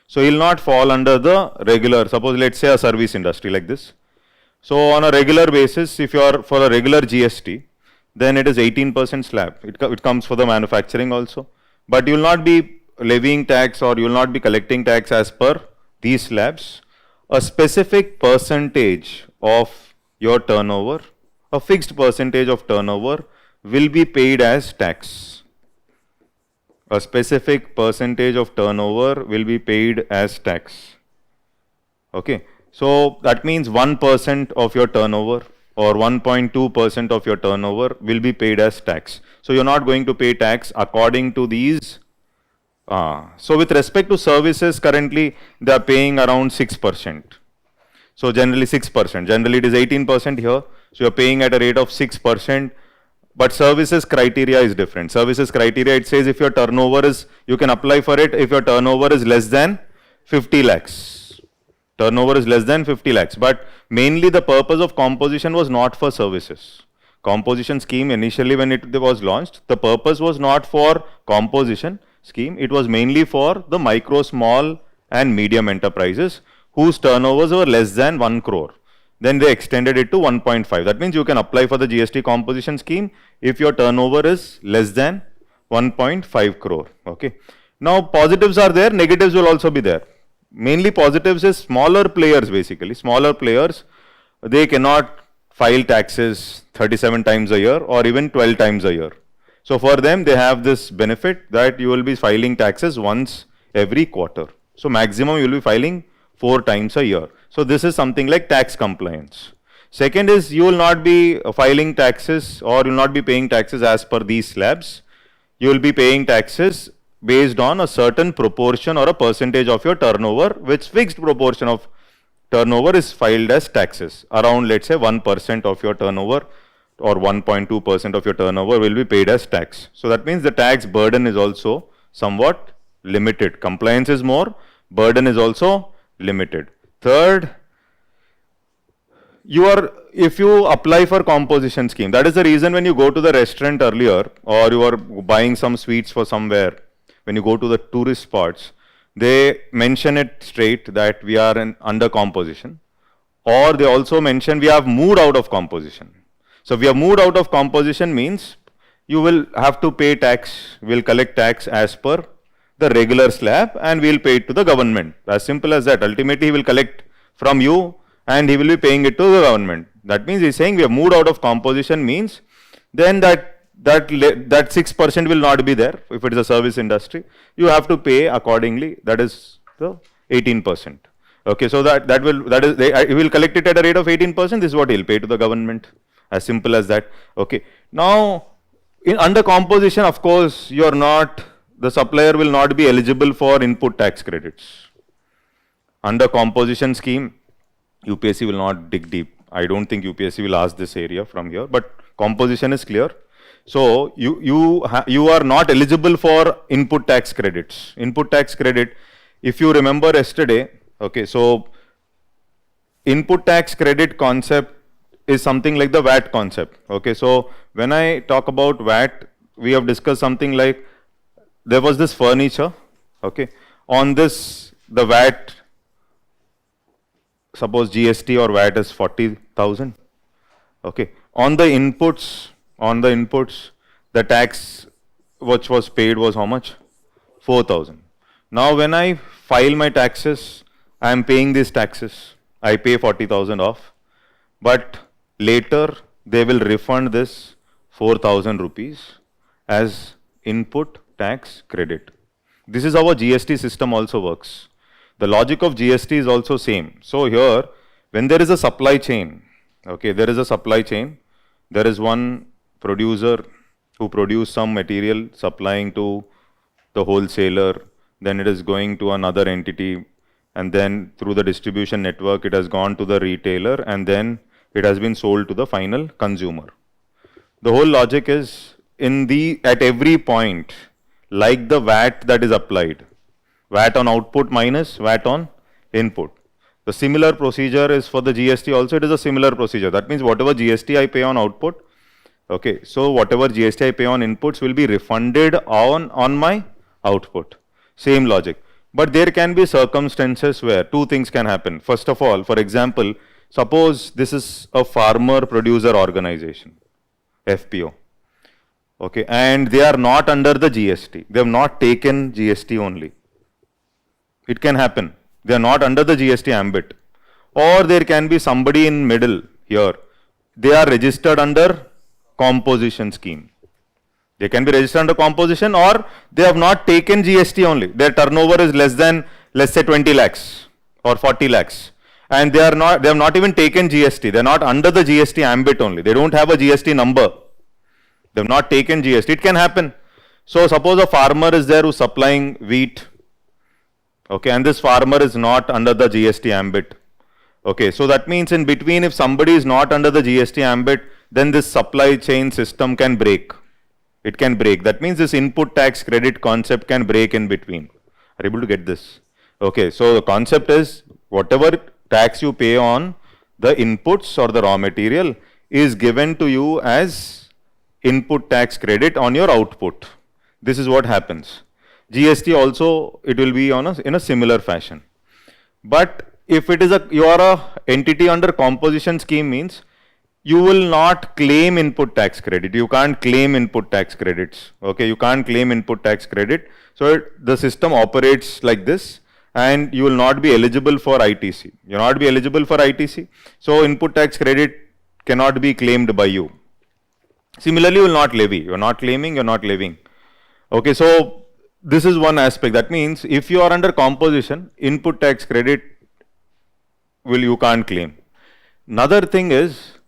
So he will not fall under the regular, suppose let's say a service industry like this. So on a regular basis, if you are for a regular GST, then it is 18% slab. It comes for the manufacturing also. But you will not be levying tax or you will not be collecting tax as per these slabs. A specific percentage of your turnover, a fixed percentage of turnover will be paid as tax. A specific percentage of turnover will be paid as tax. Okay, so that means 1% of your turnover or 1.2% of your turnover will be paid as tax. So you're not going to pay tax according to these. So with respect to services, currently they are paying around 6%. So generally 6%. Generally it is 18% here. So you're paying at a rate of 6%. But services criteria is different. Services criteria, it says if your turnover is, you can apply for it if your turnover is less than 50 lakhs. Turnover is less than 50 lakhs. But mainly the purpose of composition was not for services. Composition scheme initially when it was launched, the purpose was not for composition scheme. It was mainly for the micro, small and medium enterprises whose turnovers were less than 1 crore. Then they extended it to 1.5. That means you can apply for the GST composition scheme if your turnover is less than 1.5 crore. Okay. Now positives are there, negatives will also be there. Mainly positives is smaller players basically. Smaller players, they cannot file taxes 37 times a year or even 12 times a year. So for them, they have this benefit that you will be filing taxes once every quarter. So maximum you will be filing 4 times a year. So this is something like tax compliance. Second is you will not be filing taxes or you will not be paying taxes as per these slabs. You will be paying taxes based on a certain proportion or a percentage of your turnover, which fixed proportion of turnover is filed as taxes. Around let's say 1% of your turnover or 1.2% of your turnover will be paid as tax. So that means the tax burden is also somewhat limited. Compliance is more, burden is also limited. Third, if you apply for composition scheme, that is the reason when you go to the restaurant earlier or you are buying some sweets for somewhere, when you go to the tourist spots, they mention it straight that we are under composition, or they also mention we have moved out of composition. So we have moved out of composition means you will have to pay tax, we will collect tax as per the regular slab and we will pay it to the government. As simple as that. Ultimately he will collect from you and he will be paying it to the government. That means he is saying we have moved out of composition means then that 6% will not be there. If it is a service industry, you have to pay accordingly. That is the 18%. Okay, so he will collect it at a rate of 18%. This is what he will pay to the government. As simple as that. Okay. Now, under composition, of course, the supplier will not be eligible for input tax credits. Under composition scheme, UPSC will not dig deep. I don't think UPSC will ask this area from here, but composition is clear. So you are not eligible for input tax credits. Input tax credit, if you remember yesterday, okay, so input tax credit concept is something like the VAT concept. Okay, so when I talk about VAT, we have discussed something like there was this furniture. Okay, on this the VAT, suppose GST or VAT is 40,000. Okay, on the inputs, the tax which was paid was how much? 4,000. Now when I file my taxes, I am paying these taxes. I pay 40,000 off, but later they will refund this 4,000 rupees as input tax credit. This is how a GST system also works. The logic of GST is also same. So here, when there is a supply chain, okay, there is a supply chain, there is one producer who produce some material supplying to the wholesaler, then it is going to another entity, and then through the distribution network it has gone to the retailer, and then it has been sold to the final consumer. The whole logic is at every point, like the VAT that is applied, VAT on output minus VAT on input. The similar procedure is for the GST also. It is a similar procedure. That means whatever GST I pay on output, okay, so whatever GST I pay on inputs will be refunded on my output. Same logic. But there can be circumstances where two things can happen. First of all, for example, suppose this is a farmer producer organization, FPO. Okay, and they are not under the GST. They have not taken GST only. It can happen. They are not under the GST ambit. Or there can be somebody in middle here. They are registered under composition scheme. They can be registered under composition, or they have not taken GST only. Their turnover is less than, let's say, 20 lakhs or 40 lakhs. And they have not even taken GST. They are not under the GST ambit only. They don't have a GST number. They have not taken GST. It can happen. So suppose a farmer is there who's supplying wheat. Okay, and this farmer is not under the GST ambit. Okay, so that means in between, if somebody is not under the GST ambit, then this supply chain system can break. It can break. That means this input tax credit concept can break in between. Are you able to get this? Okay, so the concept is whatever tax you pay on the inputs or the raw material is given to you as input tax credit on your output. This is what happens. GST also, it will be in a similar fashion. But if it is you are a entity under composition scheme, means you will not claim input tax credit. You can't claim input tax credits. Okay, you can't claim input tax credit. So the system operates like this, and you will not be eligible for ITC. You will not be eligible for ITC. So input tax credit cannot be claimed by you. Similarly, you will not levy. You are not claiming, you are not levying. Okay, so this is one aspect. That means if you are under composition, input tax credit you can't claim. Another thing is,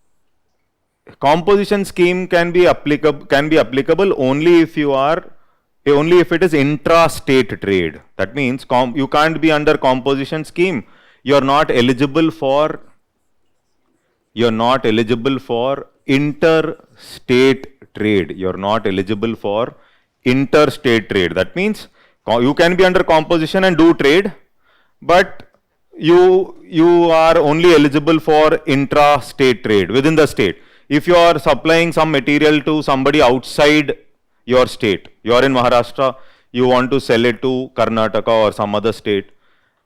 composition scheme can be applicable only if it is intra-state trade. That means you can't be under composition scheme. You are not eligible for interstate trade. You are not eligible for interstate trade. That means you can be under composition and do trade, but you are only eligible for intra-state trade within the state. If you are supplying some material to somebody outside your state, you are in Maharashtra, you want to sell it to Karnataka or some other state,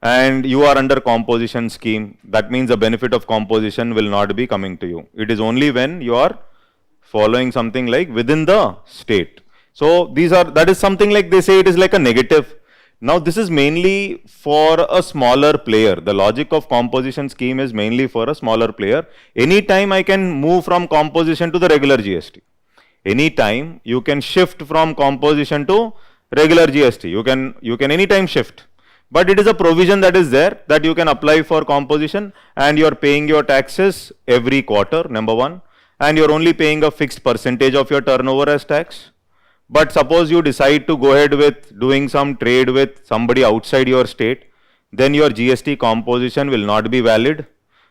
and you are under composition scheme, that means the benefit of composition will not be coming to you. It is only when you are following something like within the state. So that is something like, they say it is like a negative. Now this is mainly for a smaller player. The logic of composition scheme is mainly for a smaller player. Anytime I can move from composition to the regular GST. Anytime you can shift from composition to regular GST. You can anytime shift. But it is a provision that is there that you can apply for composition, and you are paying your taxes every quarter, number one, and you are only paying a fixed percentage of your turnover as tax. But suppose you decide to go ahead with doing some trade with somebody outside your state, then your GST composition will not be valid,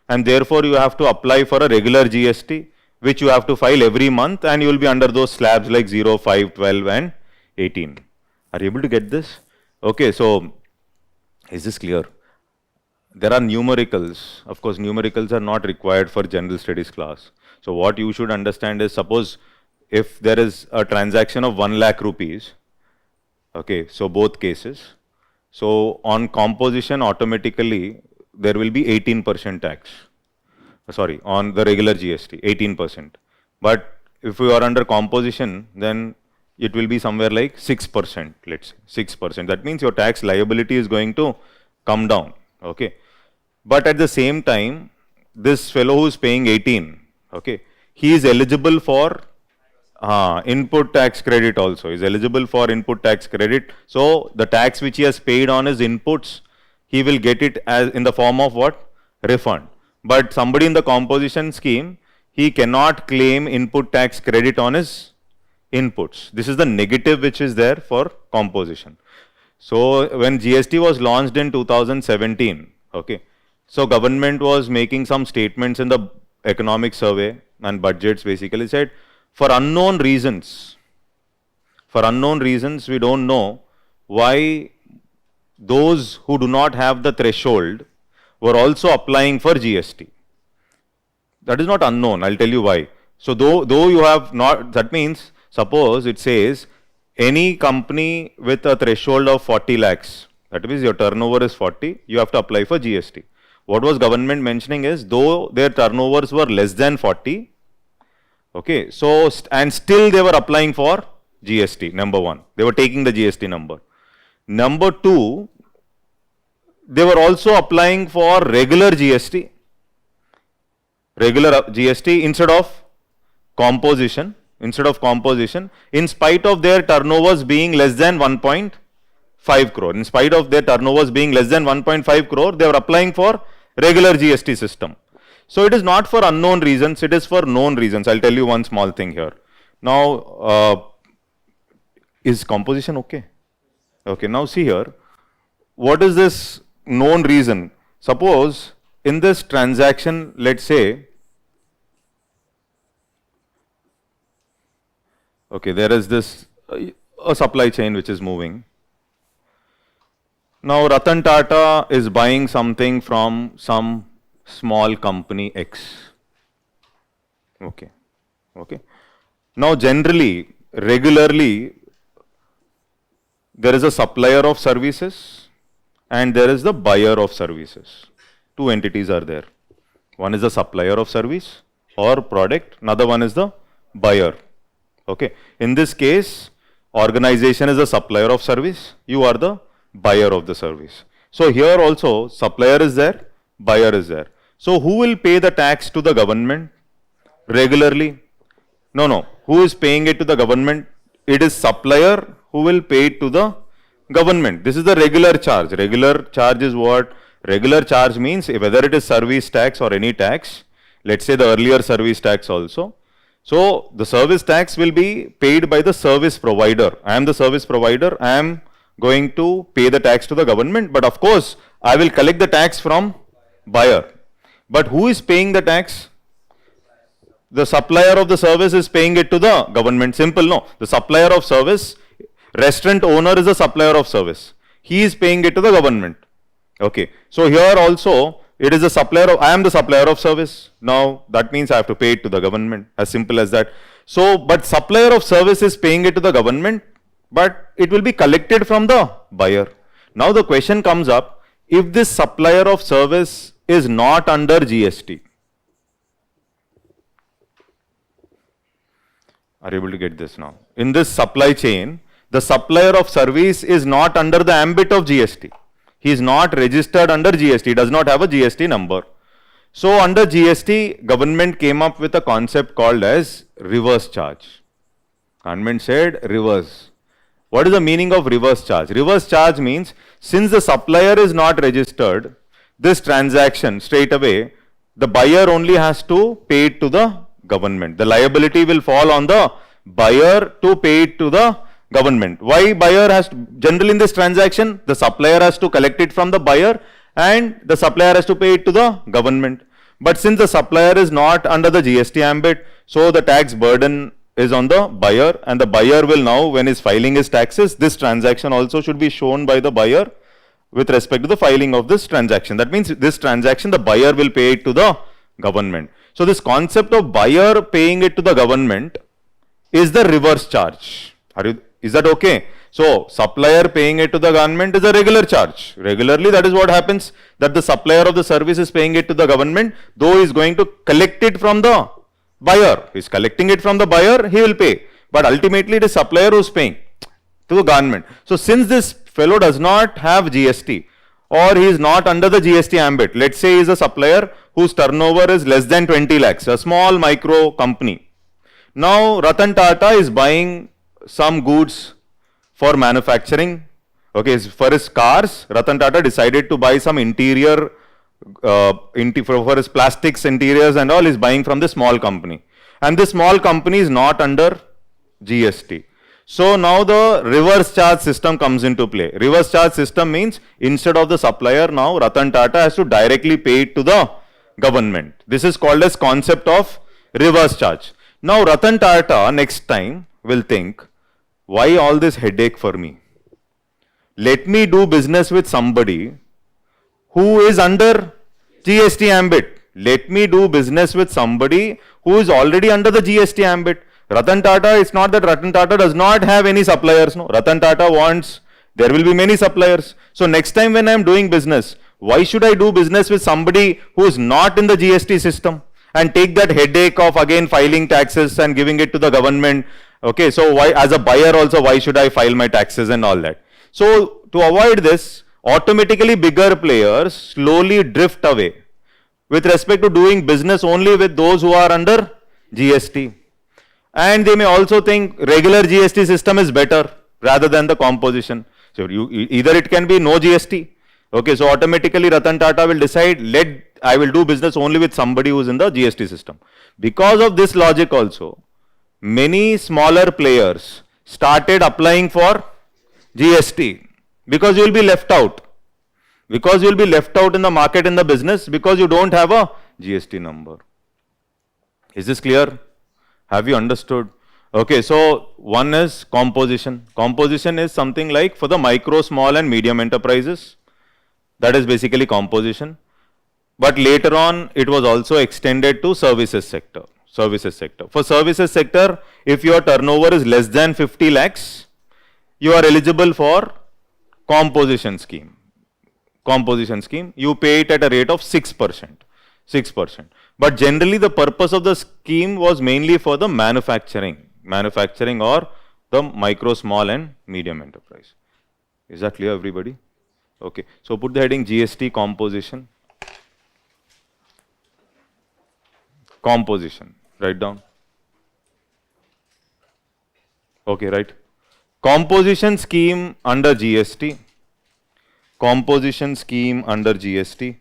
and therefore you have to apply for a regular GST, which you have to file every month, and you will be under those slabs like 0, 5, 12 and 18. Are you able to get this? Okay, so is this clear? There are numericals. Of course, numericals are not required for general studies class. So what you should understand is, suppose if there is a transaction of 1 lakh rupees, okay, so both cases, so on composition automatically there will be 18% tax. Sorry, on the regular GST, 18%. But if you are under composition, then it will be somewhere like 6%, let's say, 6%. That means your tax liability is going to come down, okay. But at the same time, this fellow who is paying 18, okay, he is eligible for input tax credit also. He is eligible for input tax credit. So the tax which he has paid on his inputs, he will get it as in the form of what? Refund. But somebody in the composition scheme, he cannot claim input tax credit on his inputs. This is the negative which is there for composition. So when GST was launched in 2017, okay, so government was making some statements in the economic survey and budgets, basically said, for unknown reasons, we don't know why those who do not have the threshold were also applying for GST. That is not unknown, I'll tell you why. So though you have not, that means, suppose it says, any company with a threshold of 40 lakhs, that means your turnover is 40, you have to apply for GST. What was government mentioning is, though their turnovers were less than 40, Okay, so and still they were applying for GST, number one. They were taking the GST number. Number two, they were also applying for regular GST instead of composition, in spite of their turnovers being less than 1.5 crore. In spite of their turnovers being less than 1.5 crore, they were applying for regular GST system. So it is not for unknown reasons, it is for known reasons. I'll tell you one small thing here. Now, is composition okay? Okay, now see here. What is this known reason? Suppose in this transaction, let's say, okay, there is this a supply chain which is moving. Now Ratan Tata is buying something from some small company X. Okay. Okay. Now generally, regularly, there is a supplier of services and there is the buyer of services. Two entities are there. One is the supplier of service or product, another one is the buyer. Okay. In this case, organization is the supplier of service, you are the buyer of the service. So here also, supplier is there, buyer is there. So who will pay the tax to the government regularly? No. Who is paying it to the government? It is supplier who will pay it to the government. This is the regular charge. Regular charge is what? Regular charge means whether it is service tax or any tax, let's say the earlier service tax also. So the service tax will be paid by the service provider. I am the service provider. I am going to pay the tax to the government, but of course I will collect the tax from buyer. But who is paying the tax? The supplier of the service is paying it to the government. Simple, no. The supplier of service, restaurant owner is a supplier of service. He is paying it to the government. Okay. So here also it is a supplier of, I am the supplier of service. Now that means I have to pay it to the government. As simple as that. So, but supplier of service is paying it to the government, but it will be collected from the buyer. Now the question comes up, if this supplier of service is not under GST. Are you able to get this now? In this supply chain, the supplier of service is not under the ambit of GST. He is not registered under GST, he does not have a GST number. So under GST, government came up with a concept called as reverse charge. Government said reverse. What is the meaning of reverse charge? Reverse charge means since the supplier is not registered, this transaction straight away, the buyer only has to pay it to the government. The liability will fall on the buyer to pay it to the government. Why buyer has to, generally in this transaction, the supplier has to collect it from the buyer and the supplier has to pay it to the government. But since the supplier is not under the GST ambit, so the tax burden is on the buyer, and the buyer will now, when he's filing his taxes, this transaction also should be shown by the buyer with respect to the filing of this transaction. That means this transaction, the buyer will pay it to the government. So this concept of buyer paying it to the government is the reverse charge. Is that okay? So supplier paying it to the government is a regular charge. Regularly, that is what happens, that the supplier of the service is paying it to the government, though he is going to collect it from the buyer. He is collecting it from the buyer, he will pay. But ultimately, it is supplier who is paying to the government. So since this fellow does not have GST or he is not under the GST ambit, let's say he is a supplier whose turnover is less than 20 lakhs, a small micro company. Now Ratan Tata is buying some goods for manufacturing. Okay, for his cars, Ratan Tata decided to buy some interior, for his plastics interiors and all, he is buying from the small company. And this small company is not under GST. So now the reverse charge system comes into play. Reverse charge system means instead of the supplier, now Ratan Tata has to directly pay it to the government. This is called as concept of reverse charge. Now Ratan Tata next time will think, why all this headache for me? Let me do business with somebody who is under GST ambit. Let me do business with somebody who is already under the GST ambit. Ratan Tata, it's not that Ratan Tata does not have any suppliers. No, Ratan Tata wants, there will be many suppliers. So next time when I am doing business, why should I do business with somebody who is not in the GST system? and take that headache of again filing taxes and giving it to the government. Okay, so why, as a buyer also, why should I file my taxes and all that? So to avoid this, automatically bigger players slowly drift away with respect to doing business only with those who are under GST. And they may also think regular GST system is better rather than the composition. So either it can be no GST. Okay, so automatically Ratan Tata will decide, I will do business only with somebody who is in the GST system. Because of this logic also, many smaller players started applying for GST because you will be left out. Because you will be left out in the market, in the business, because you don't have a GST number. Is this clear? Have you understood? Okay, so one is composition. Composition is something like for the micro, small and medium enterprises. That is basically composition. But later on, it was also extended to services sector. Services sector. For services sector, if your turnover is less than 50 lakhs, you are eligible for composition scheme. Composition scheme, you pay it at a rate of 6%. 6%. But generally, the purpose of the scheme was mainly for the manufacturing or the micro, small and medium enterprise. Is that clear, everybody? Okay. So put the heading GST composition. Composition. Write down. Okay, right. Composition scheme under GST. Composition scheme under GST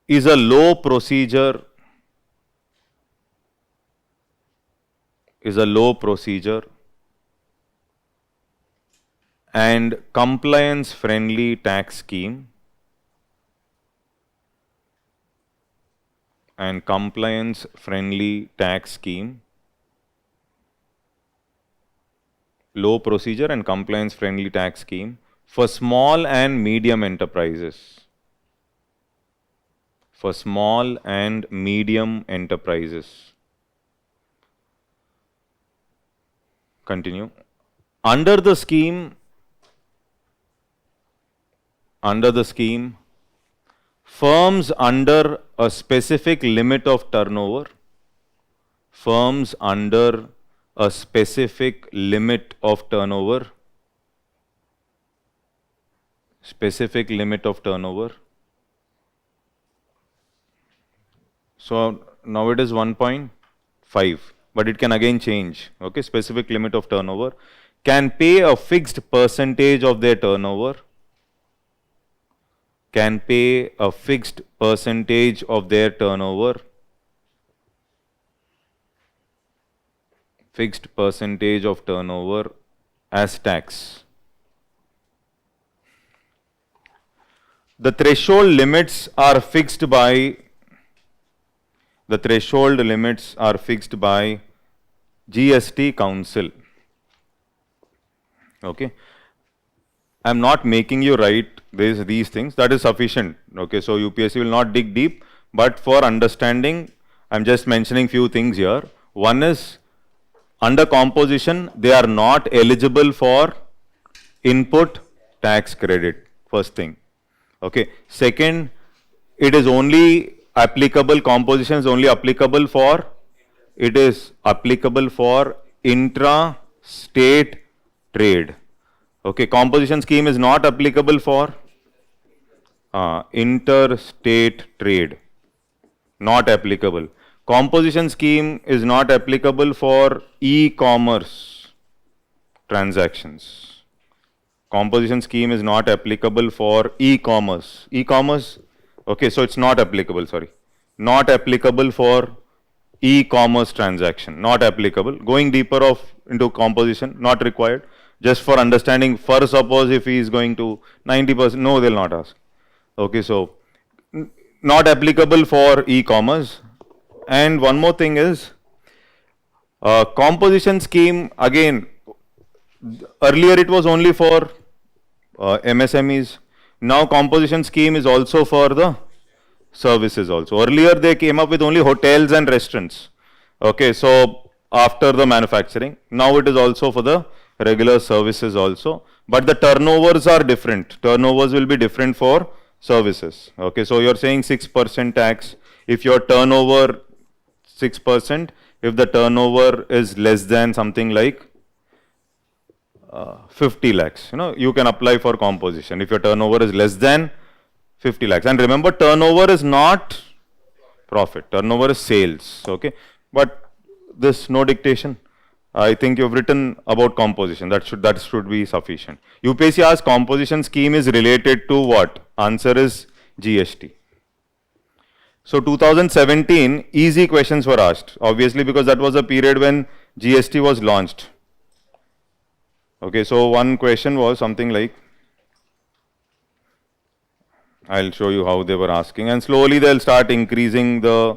is a low procedure, and compliance friendly tax scheme, low procedure and compliance friendly tax scheme for small and medium enterprises. For small and medium enterprises. Continue. Under the scheme, firms under a specific limit of turnover, So now it is 1.5, but it can again change. Okay, specific limit of turnover can pay a fixed percentage of their turnover. As tax. The threshold limits are fixed by GST Council. Okay. I am not making you write these things. That is sufficient. Okay. So UPSC will not dig deep, but for understanding, I am just mentioning few things here. One is, under composition, they are not eligible for input tax credit. First thing. Okay. Second, it is only applicable, composition is only applicable for, intra-state trade. Okay, composition scheme is not applicable for interstate trade. Not applicable. Composition scheme is not applicable for e-commerce transactions. Composition scheme is not applicable for e-commerce. E-commerce, okay, so it's not applicable, sorry. Not applicable for e-commerce transaction, not applicable. Going deeper into composition, not required. Just for understanding, for suppose if he is going to 90%, no, they'll not ask. Okay, so not applicable for e-commerce. And one more thing is, composition scheme, again, earlier it was only for MSMEs. Now composition scheme is also for the services also. Earlier they came up with only hotels and restaurants. Okay, so after the manufacturing, now it is also for the regular services also. But the turnovers are different. Turnovers will be different for services. Okay, so you're saying 6% tax if your turnover 6%, if the turnover is less than something like 50 lakhs, you can apply for composition if your turnover is less than 50 lakhs. And remember, turnover is not profit, turnover is sales. Okay, but this no dictation. I think you've written about composition. That should be sufficient. UPSC asks composition scheme is related to what? Answer is GST. So 2017, easy questions were asked, obviously, because that was a period when GST was launched. Okay, so one question was something like, I'll show you how they were asking, and slowly they'll start increasing the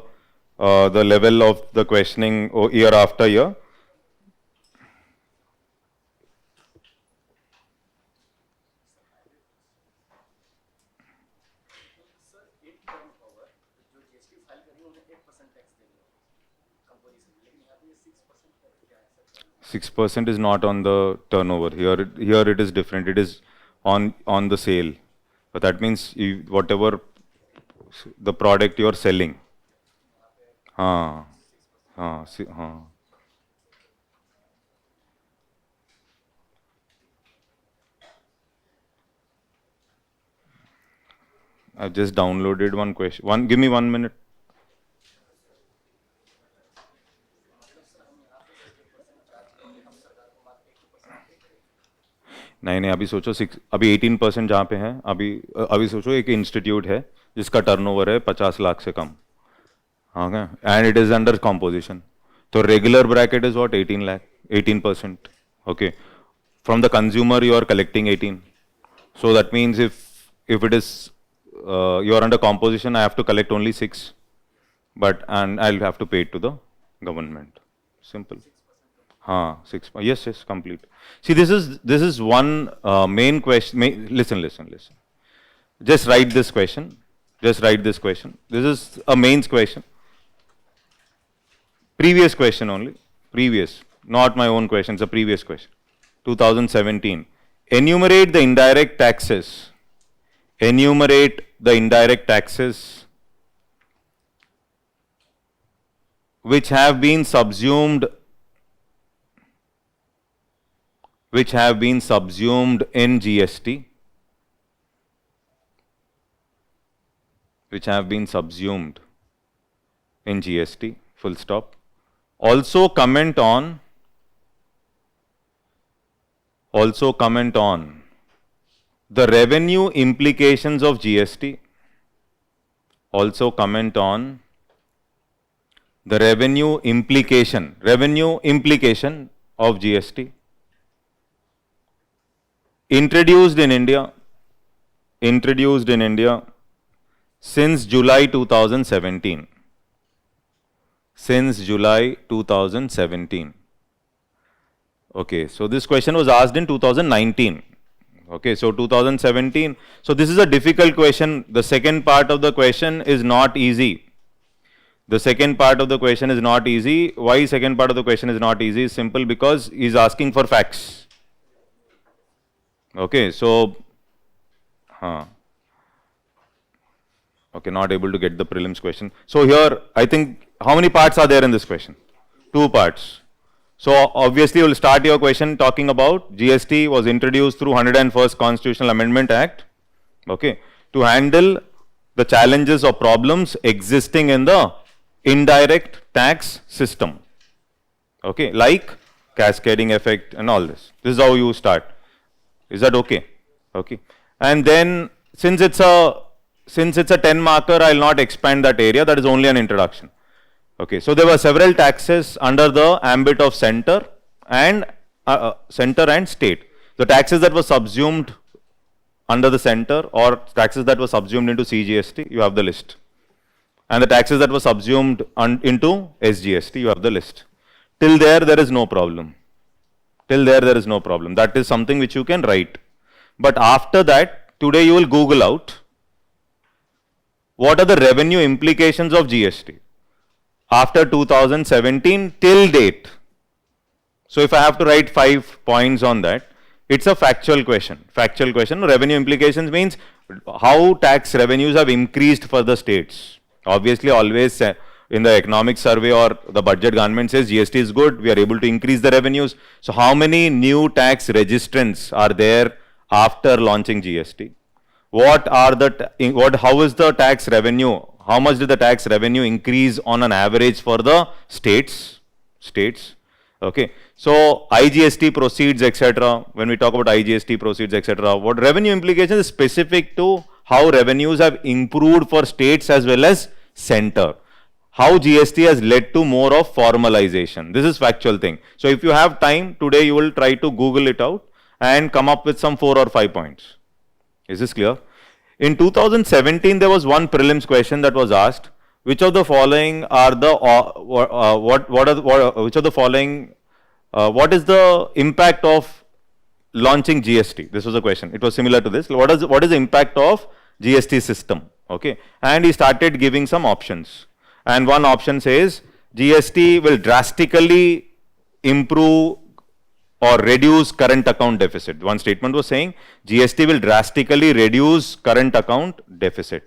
level of the questioning year after year. Sir एक term over जो GST file करेंगे उन्हें 1% tax देंगे composition, लेकिन यहाँ पे ये 6% क्या है sir? 6% is not on the turnover. Here it is different. It is on the sale. But that means whatever the product you are selling. I've just downloaded one question. Give me 1 minute. नहीं अभी सोचो अभी 18% जहाँ पे है, अभी सोचो एक इंस्टीट्यूट है जिसका टर्नओवर है 50 लाख से कम, हाँ क्या, and it is under composition, तो regular bracket is what 18 lakh, 18%. Okay, from the consumer you are collecting 18, so that means if it is you are under composition, I have to collect only 6, and I'll have to pay it to the government. Simple. 6. Yes, complete. See, this is one main question. Listen. Just write this question. This is a mains question. Previous question only. Previous, not my own question. It's a previous question. 2017. Enumerate the indirect taxes. Enumerate the indirect taxes which have been subsumed in GST, full stop. Also comment on the revenue implications of GST. Also comment on the revenue implication of GST. Introduced in India since July 2017. Okay, so this question was asked in 2019. Okay, so 2017. So this is a difficult question. The second part of the question is not easy. Why second part of the question is not easy? Is simple, because he is asking for facts. Okay, so okay, not able to get the prelims question. So here, I think, how many parts are there in this question? 2 parts. So obviously, you will start your question talking about GST was introduced through 101st Constitutional Amendment Act, okay, to handle the challenges or problems existing in the indirect tax system, okay, like cascading effect and all this. This is how you start. Is that okay? Okay. And then, since it's a 10 marker, I will not expand that area. That is only an introduction. Okay, so there were several taxes under the ambit of center and state. The taxes that were subsumed under the center, or taxes that were subsumed into CGST, you have the list. And the taxes that were subsumed into SGST, you have the list. Till there is no problem. That is something which you can write. But after that, today you will Google out what are the revenue implications of GST after 2017 till date. So if I have to write 5 points on that, it's a factual question. Revenue implications means how tax revenues have increased for the states. Obviously, always in the economic survey or the budget, government says GST is good, we are able to increase the revenues. So how many new tax registrants are there after launching GST? What are the, how is the tax revenue? How much did the tax revenue increase on an average for the states? Okay. So IGST proceeds, etc. When we talk about IGST proceeds, etc., what revenue implications is specific to how revenues have improved for states as well as center. How GST has led to more of formalization. This is factual thing. So if you have time today, you will try to Google it out and come up with some 4 or 5 points. Is this clear? In 2017, there was one prelims question that was asked. Which of the following are the which of the following what is the impact of launching GST? This was a question. It was similar to this. What is the impact of GST system? Okay, and he started giving some options. And one option says GST will drastically improve or reduce current account deficit. One statement was saying GST will drastically reduce current account deficit.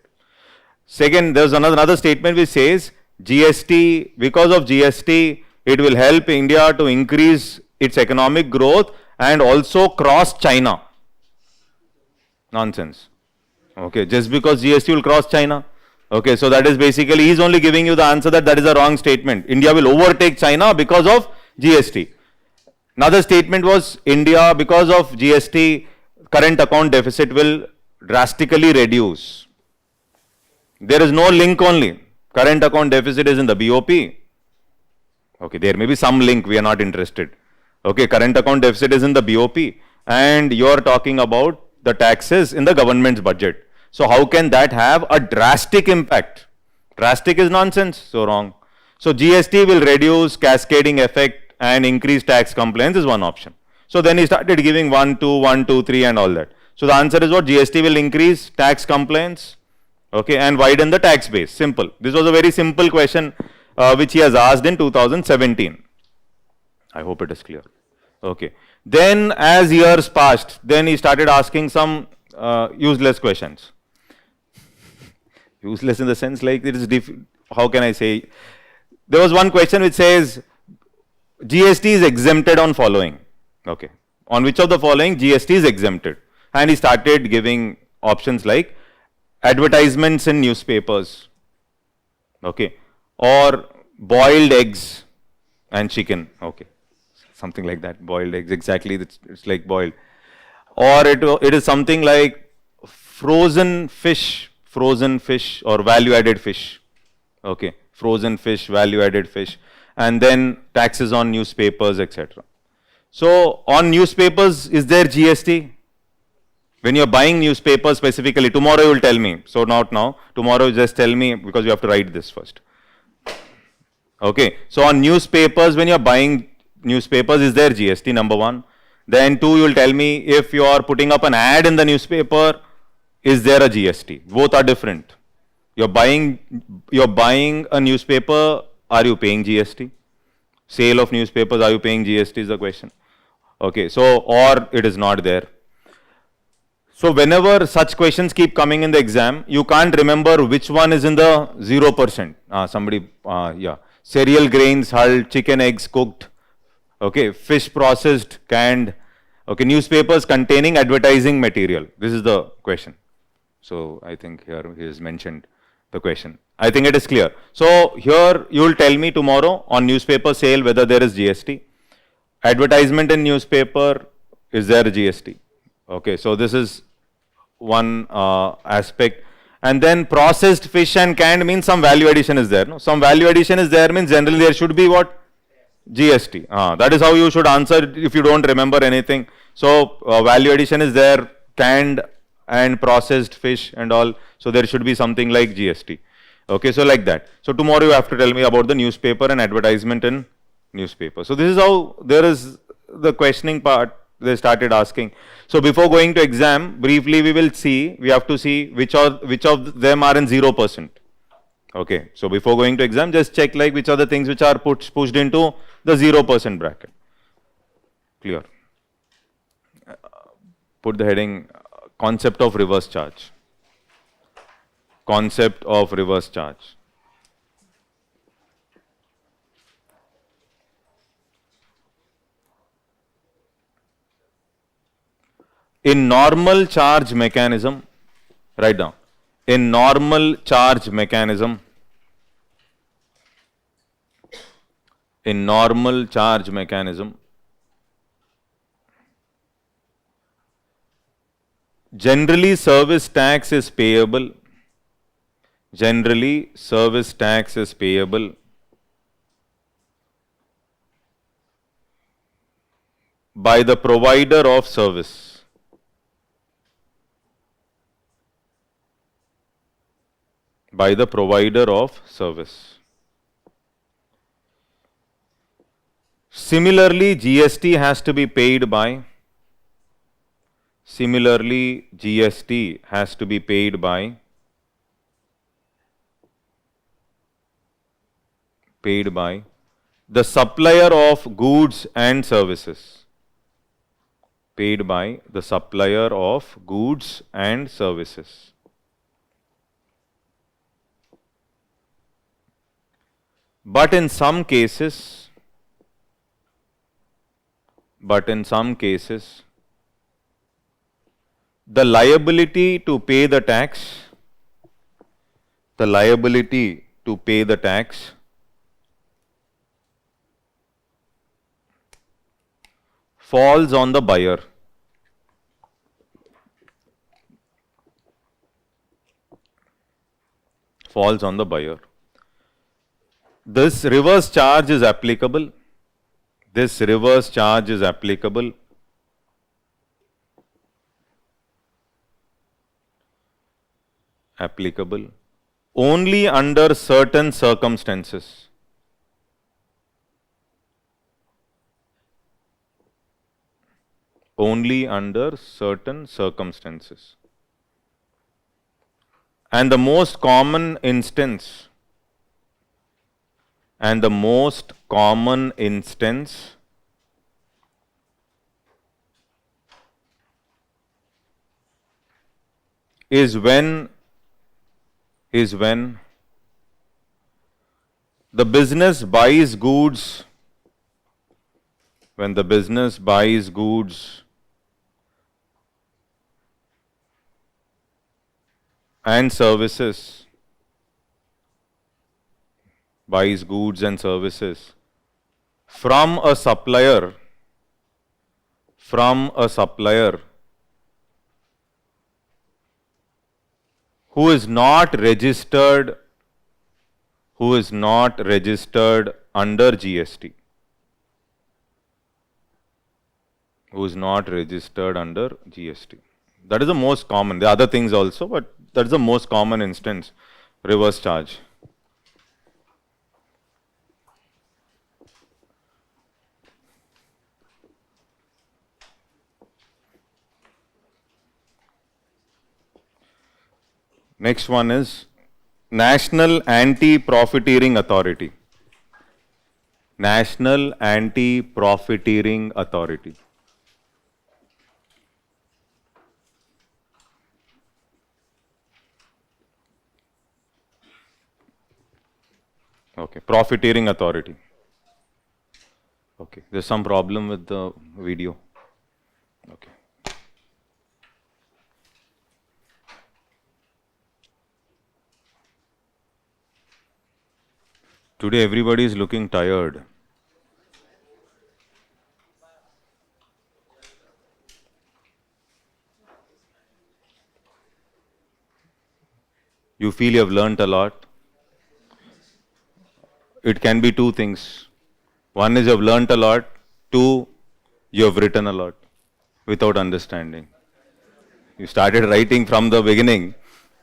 Second, there's another statement which says GST, because of GST, it will help India to increase its economic growth and also cross China. Nonsense. Okay, just because GST will cross China. Okay, so that is basically, he's only giving you the answer that is a wrong statement. India will overtake China because of GST. Another statement was India, because of GST, current account deficit will drastically reduce. There is no link only. Current account deficit is in the BOP. Okay, there may be some link, we are not interested. Okay, current account deficit is in the BOP and you are talking about the taxes in the government's budget. So how can that have a drastic impact? Drastic is nonsense, so wrong. So GST will reduce cascading effect and increase tax compliance is one option. So then he started giving 1, 2, 1, 2, 3 and all that. So the answer is what? GST will increase tax compliance, okay, and widen the tax base. Simple. This was a very simple question which he has asked in 2017. I hope it is clear. Okay. Then as years passed, then he started asking some useless questions. Useless in the sense like it is how can I say? There was one question which says GST is exempted on following. Okay. On which of the following GST is exempted? And he started giving options like advertisements in newspapers, okay, or boiled eggs and chicken, okay, something like that, boiled eggs, exactly, it's like boiled, or it is something like frozen fish or value-added fish, okay, frozen fish, value-added fish, and then taxes on newspapers, etc. So on newspapers, is there GST? When you're buying newspapers specifically, tomorrow you will tell me. So not now. Tomorrow you just tell me because you have to write this first. Okay. So on newspapers, when you're buying newspapers, is there GST? Number one. Then two, you will tell me if you are putting up an ad in the newspaper, is there a GST? Both are different. You're buying a newspaper, are you paying GST? Sale of newspapers, are you paying GST is the question. Okay. So, or it is not there. So whenever such questions keep coming in the exam, you can't remember which one is in the 0%. Yeah. Cereal grains, hulled, chicken eggs cooked, okay, fish processed, canned, okay, newspapers containing advertising material. This is the question. So I think here he has mentioned the question. I think it is clear. So here you will tell me tomorrow on newspaper sale whether there is GST. Advertisement in newspaper, is there GST? Okay, so this is one aspect. And then processed fish and canned means some value addition is there. No? Some value addition is there means generally there should be what? GST. That is how you should answer if you don't remember anything. So value addition is there, canned and processed fish and all. So there should be something like GST. Okay, so like that. So tomorrow you have to tell me about the newspaper and advertisement in newspaper. So this is how there is the questioning part they started asking. So before going to exam, briefly we will see, we have to see which of them are in 0%. Okay, so before going to exam, just check like which are the things which are pushed into the 0% bracket. Clear. Put the heading concept of reverse charge. concept of reverse charge. In normal charge mechanism, write down. In normal charge mechanism, in normal charge mechanism, generally service tax is payable. Generally service tax is payable by the provider of service. By the provider of service. Similarly, GST has to be paid by. Similarly, GST has to be paid by. Paid by the supplier of goods and services. Paid by the supplier of goods and services. But in some cases, the liability to pay the tax, falls on the buyer. Falls on the buyer. This reverse charge is applicable. This reverse charge is applicable only under certain circumstances. Only under certain circumstances. And the most common instance is when the business buys goods, and services, from a supplier who is not registered under GST. That is the most common. There are other things also, but that is the most common instance, reverse charge. Next one is National Anti-Profiteering Authority. National Anti-Profiteering Authority. Okay, Profiteering Authority. Okay, there's some problem with the video. Okay. Today everybody is looking tired. You feel you have learnt a lot. It can be two things. One is you have learnt a lot. Two, you have written a lot without understanding. You started writing from the beginning,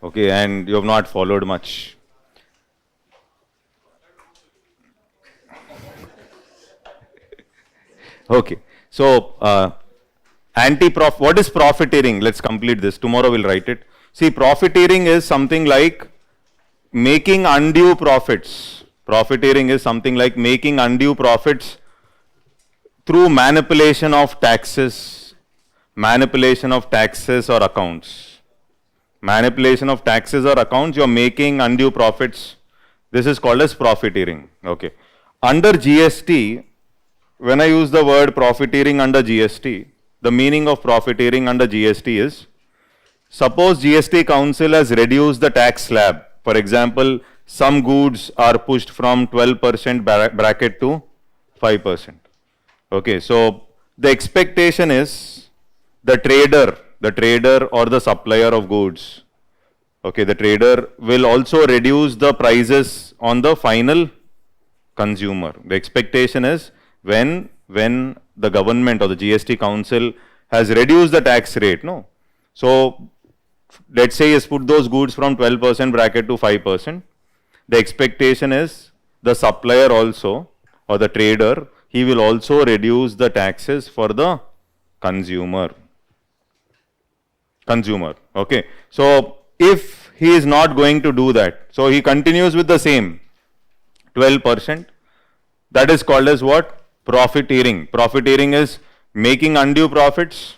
okay, and you have not followed much. Okay, so what is profiteering? Let's complete this. Tomorrow we'll write it. See, profiteering is something like making undue profits. Profiteering is something like making undue profits through manipulation of taxes or accounts. manipulation of taxes or accounts, you're making undue profits. This is called as profiteering. Okay. Under GST, when I use the word profiteering under GST, the meaning of profiteering under GST is, suppose GST Council has reduced the tax slab. For example, some goods are pushed from 12% bracket to 5%. Okay, so the expectation is the trader or the supplier of goods, okay, the trader will also reduce the prices on the final consumer. The expectation is when the government or the GST Council has reduced the tax rate, no? So let's say is put those goods from 12% bracket to 5%. The expectation is the supplier also or the trader, he will also reduce the taxes for the consumer. Okay. So if he is not going to do that, so he continues with the same 12%, that is called as what? Profiteering. Profiteering is making undue profits,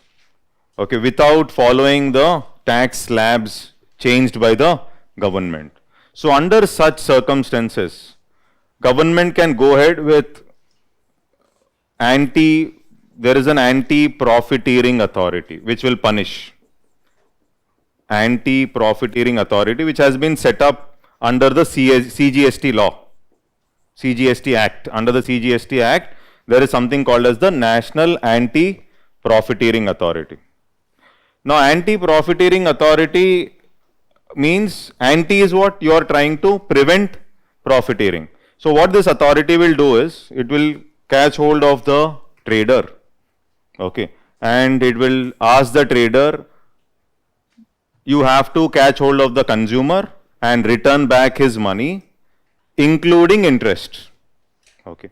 okay, without following the tax slabs changed by the government. So under such circumstances, government can go ahead with there is an anti-profiteering authority which will punish. Anti-profiteering authority which has been set up under the CGST law, CGST Act. Under the CGST Act, there is something called as the National Anti-Profiteering Authority. Now, anti-profiteering authority means anti is what? You are trying to prevent profiteering. So, what this authority will do is, it will catch hold of the trader, okay, and it will ask the trader, you have to catch hold of the consumer and return back his money, including interest, okay.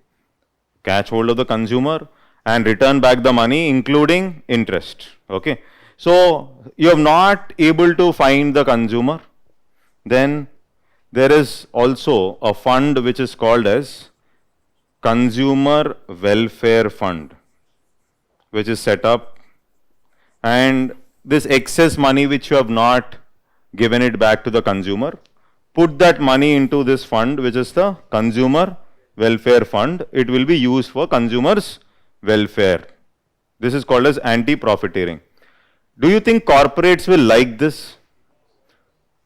Catch hold of the consumer and return back the money, including interest, okay. So, you have not able to find the consumer, then there is also a fund which is called as Consumer Welfare Fund, which is set up, and this excess money which you have not given it back to the consumer, put that money into this fund which is the Consumer Welfare Fund. It will be used for consumers' welfare. This is called as anti-profiteering. Do you think corporates will like this?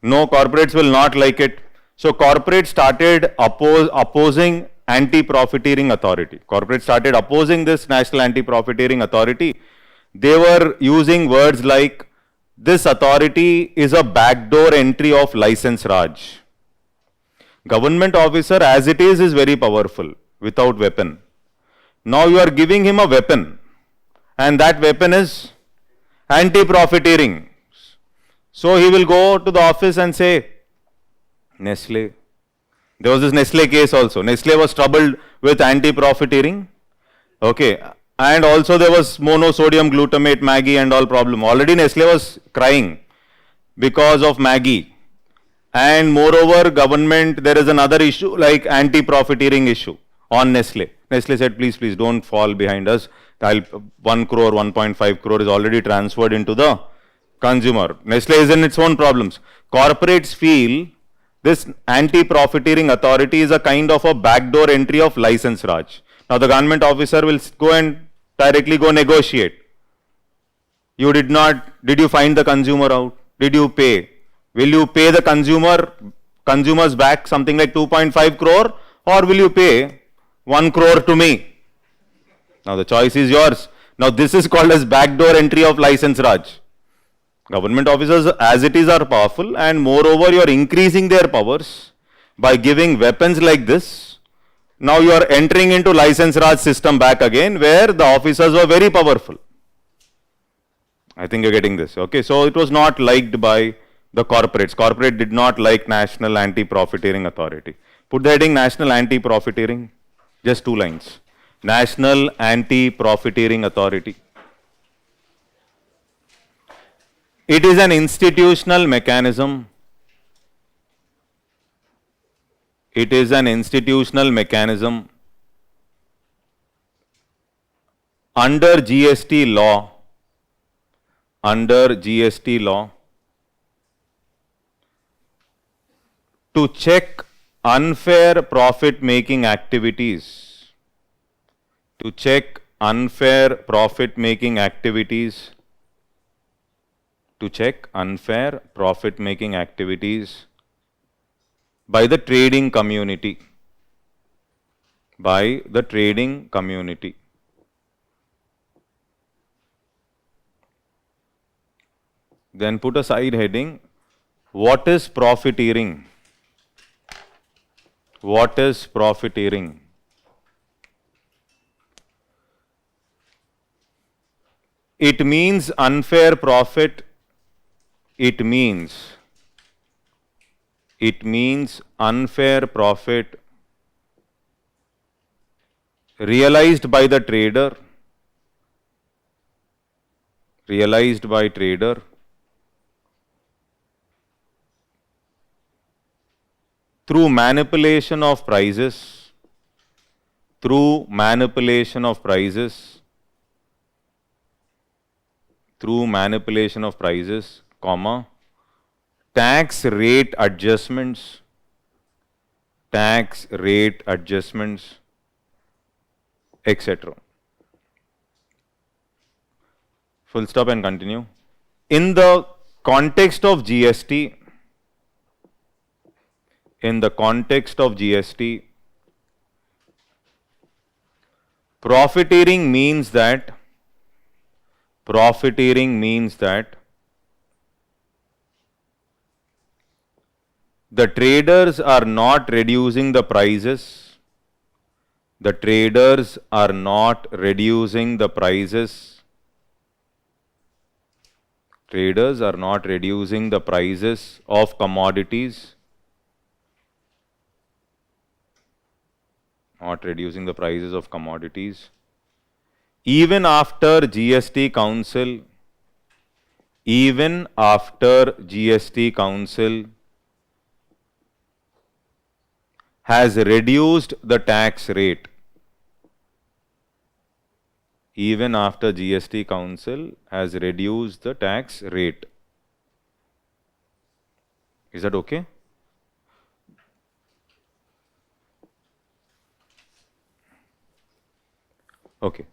No, corporates will not like it. So corporates started opposing anti-profiteering authority. Corporates started opposing this National Anti-Profiteering Authority. They were using words like, this authority is a backdoor entry of license Raj. Government officer as it is very powerful without weapon. Now you are giving him a weapon, and that weapon is anti-profiteering. So he will go to the office and say, Nestle. There was this Nestle case also. Nestle was troubled with anti-profiteering. Okay. And also there was monosodium glutamate, Maggi and all problem. Already Nestle was crying because of Maggi. And moreover, government, there is another issue like anti-profiteering issue on Nestle. Nestle said, please, don't fall behind us. 1 crore, 1.5 crore is already transferred into the consumer. Nestle is in its own problems. Corporates feel this anti-profiteering authority is a kind of a backdoor entry of license Raj. Now the government officer will go and directly go negotiate. You did you find the consumer out? Did you pay? Will you pay the consumers back something like 2.5 crore, or will you pay 1 crore to me? Now the choice is yours. Now this is called as backdoor entry of license Raj. Government officers as it is are powerful, and moreover you are increasing their powers by giving weapons like this. Now you are entering into license Raj system back again, where the officers were very powerful. I think you are getting this. Okay, so it was not liked by the corporates. Corporate did not like National Anti-Profiteering Authority. Put the heading National Anti-Profiteering, just 2 lines. National Anti-Profiteering Authority. It is an institutional mechanism. It is an institutional mechanism under GST law. Under GST law, to check unfair profit making activities, to check unfair profit making activities, to check unfair profit making activities by the trading community, by the trading community. Then put a side heading, what is profiteering? What is profiteering? It means unfair profit. It means unfair profit realized by the trader, realized by trader through manipulation of prices, through manipulation of prices, through manipulation of prices, comma, tax rate adjustments, tax rate adjustments, etc. Full stop and continue. In the context of GST, in the context of GST, profiteering means that the traders are not reducing the prices, the traders are not reducing the prices, traders are not reducing the prices of commodities, not reducing the prices of commodities. Even after GST Council, even after GST Council has reduced the tax rate, even after GST Council has reduced the tax rate. Is that okay? Okay.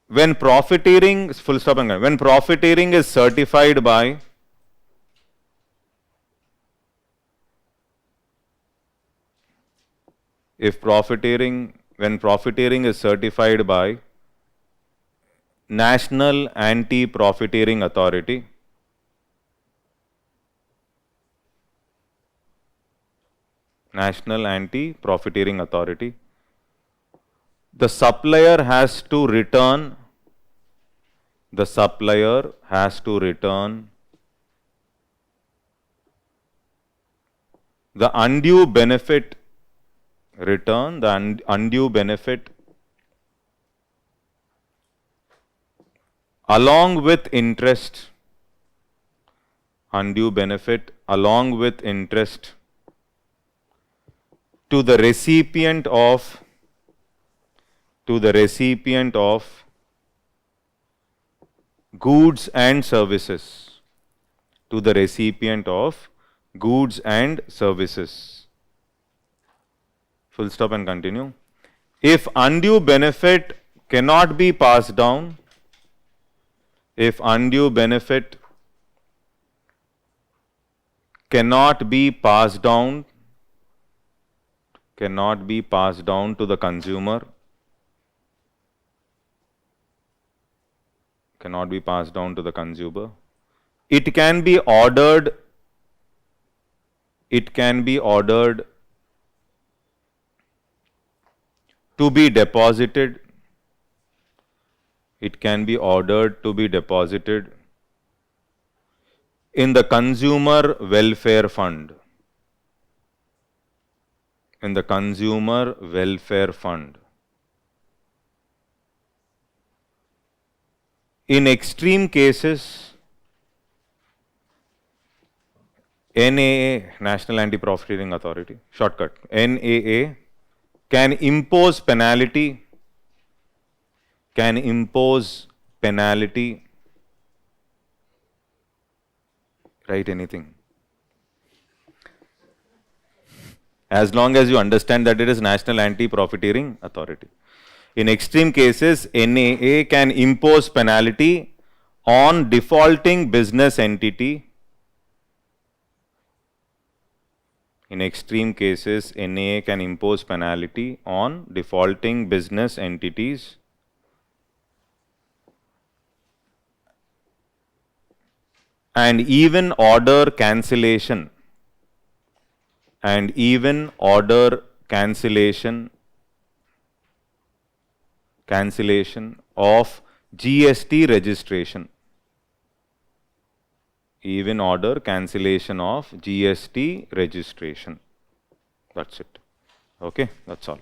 When profiteering, full stop and when profiteering is certified by when profiteering is certified by National Anti-Profiteering Authority, National Anti-Profiteering Authority, the supplier has to return the undue benefit, undue benefit along with interest, undue benefit along with interest to the recipient of goods and services, to the recipient of goods and services. Full stop and continue. If undue benefit cannot be passed down, if undue benefit cannot be passed down to the consumer, cannot be passed down to the consumer, it can be ordered to be deposited, it can be ordered to be deposited in the consumer welfare fund, in the consumer welfare fund. In extreme cases, NAA, National Anti-Profiteering Authority, shortcut, NAA can impose penalty, write anything. as long as you understand that it is National Anti-Profiteering Authority. In extreme cases, NAA can impose penalty on defaulting business entity. In extreme cases, NAA can impose penalty on defaulting business entities and even order cancellation cancellation of GST registration. Even order cancellation of GST registration. That's it. Okay, that's all.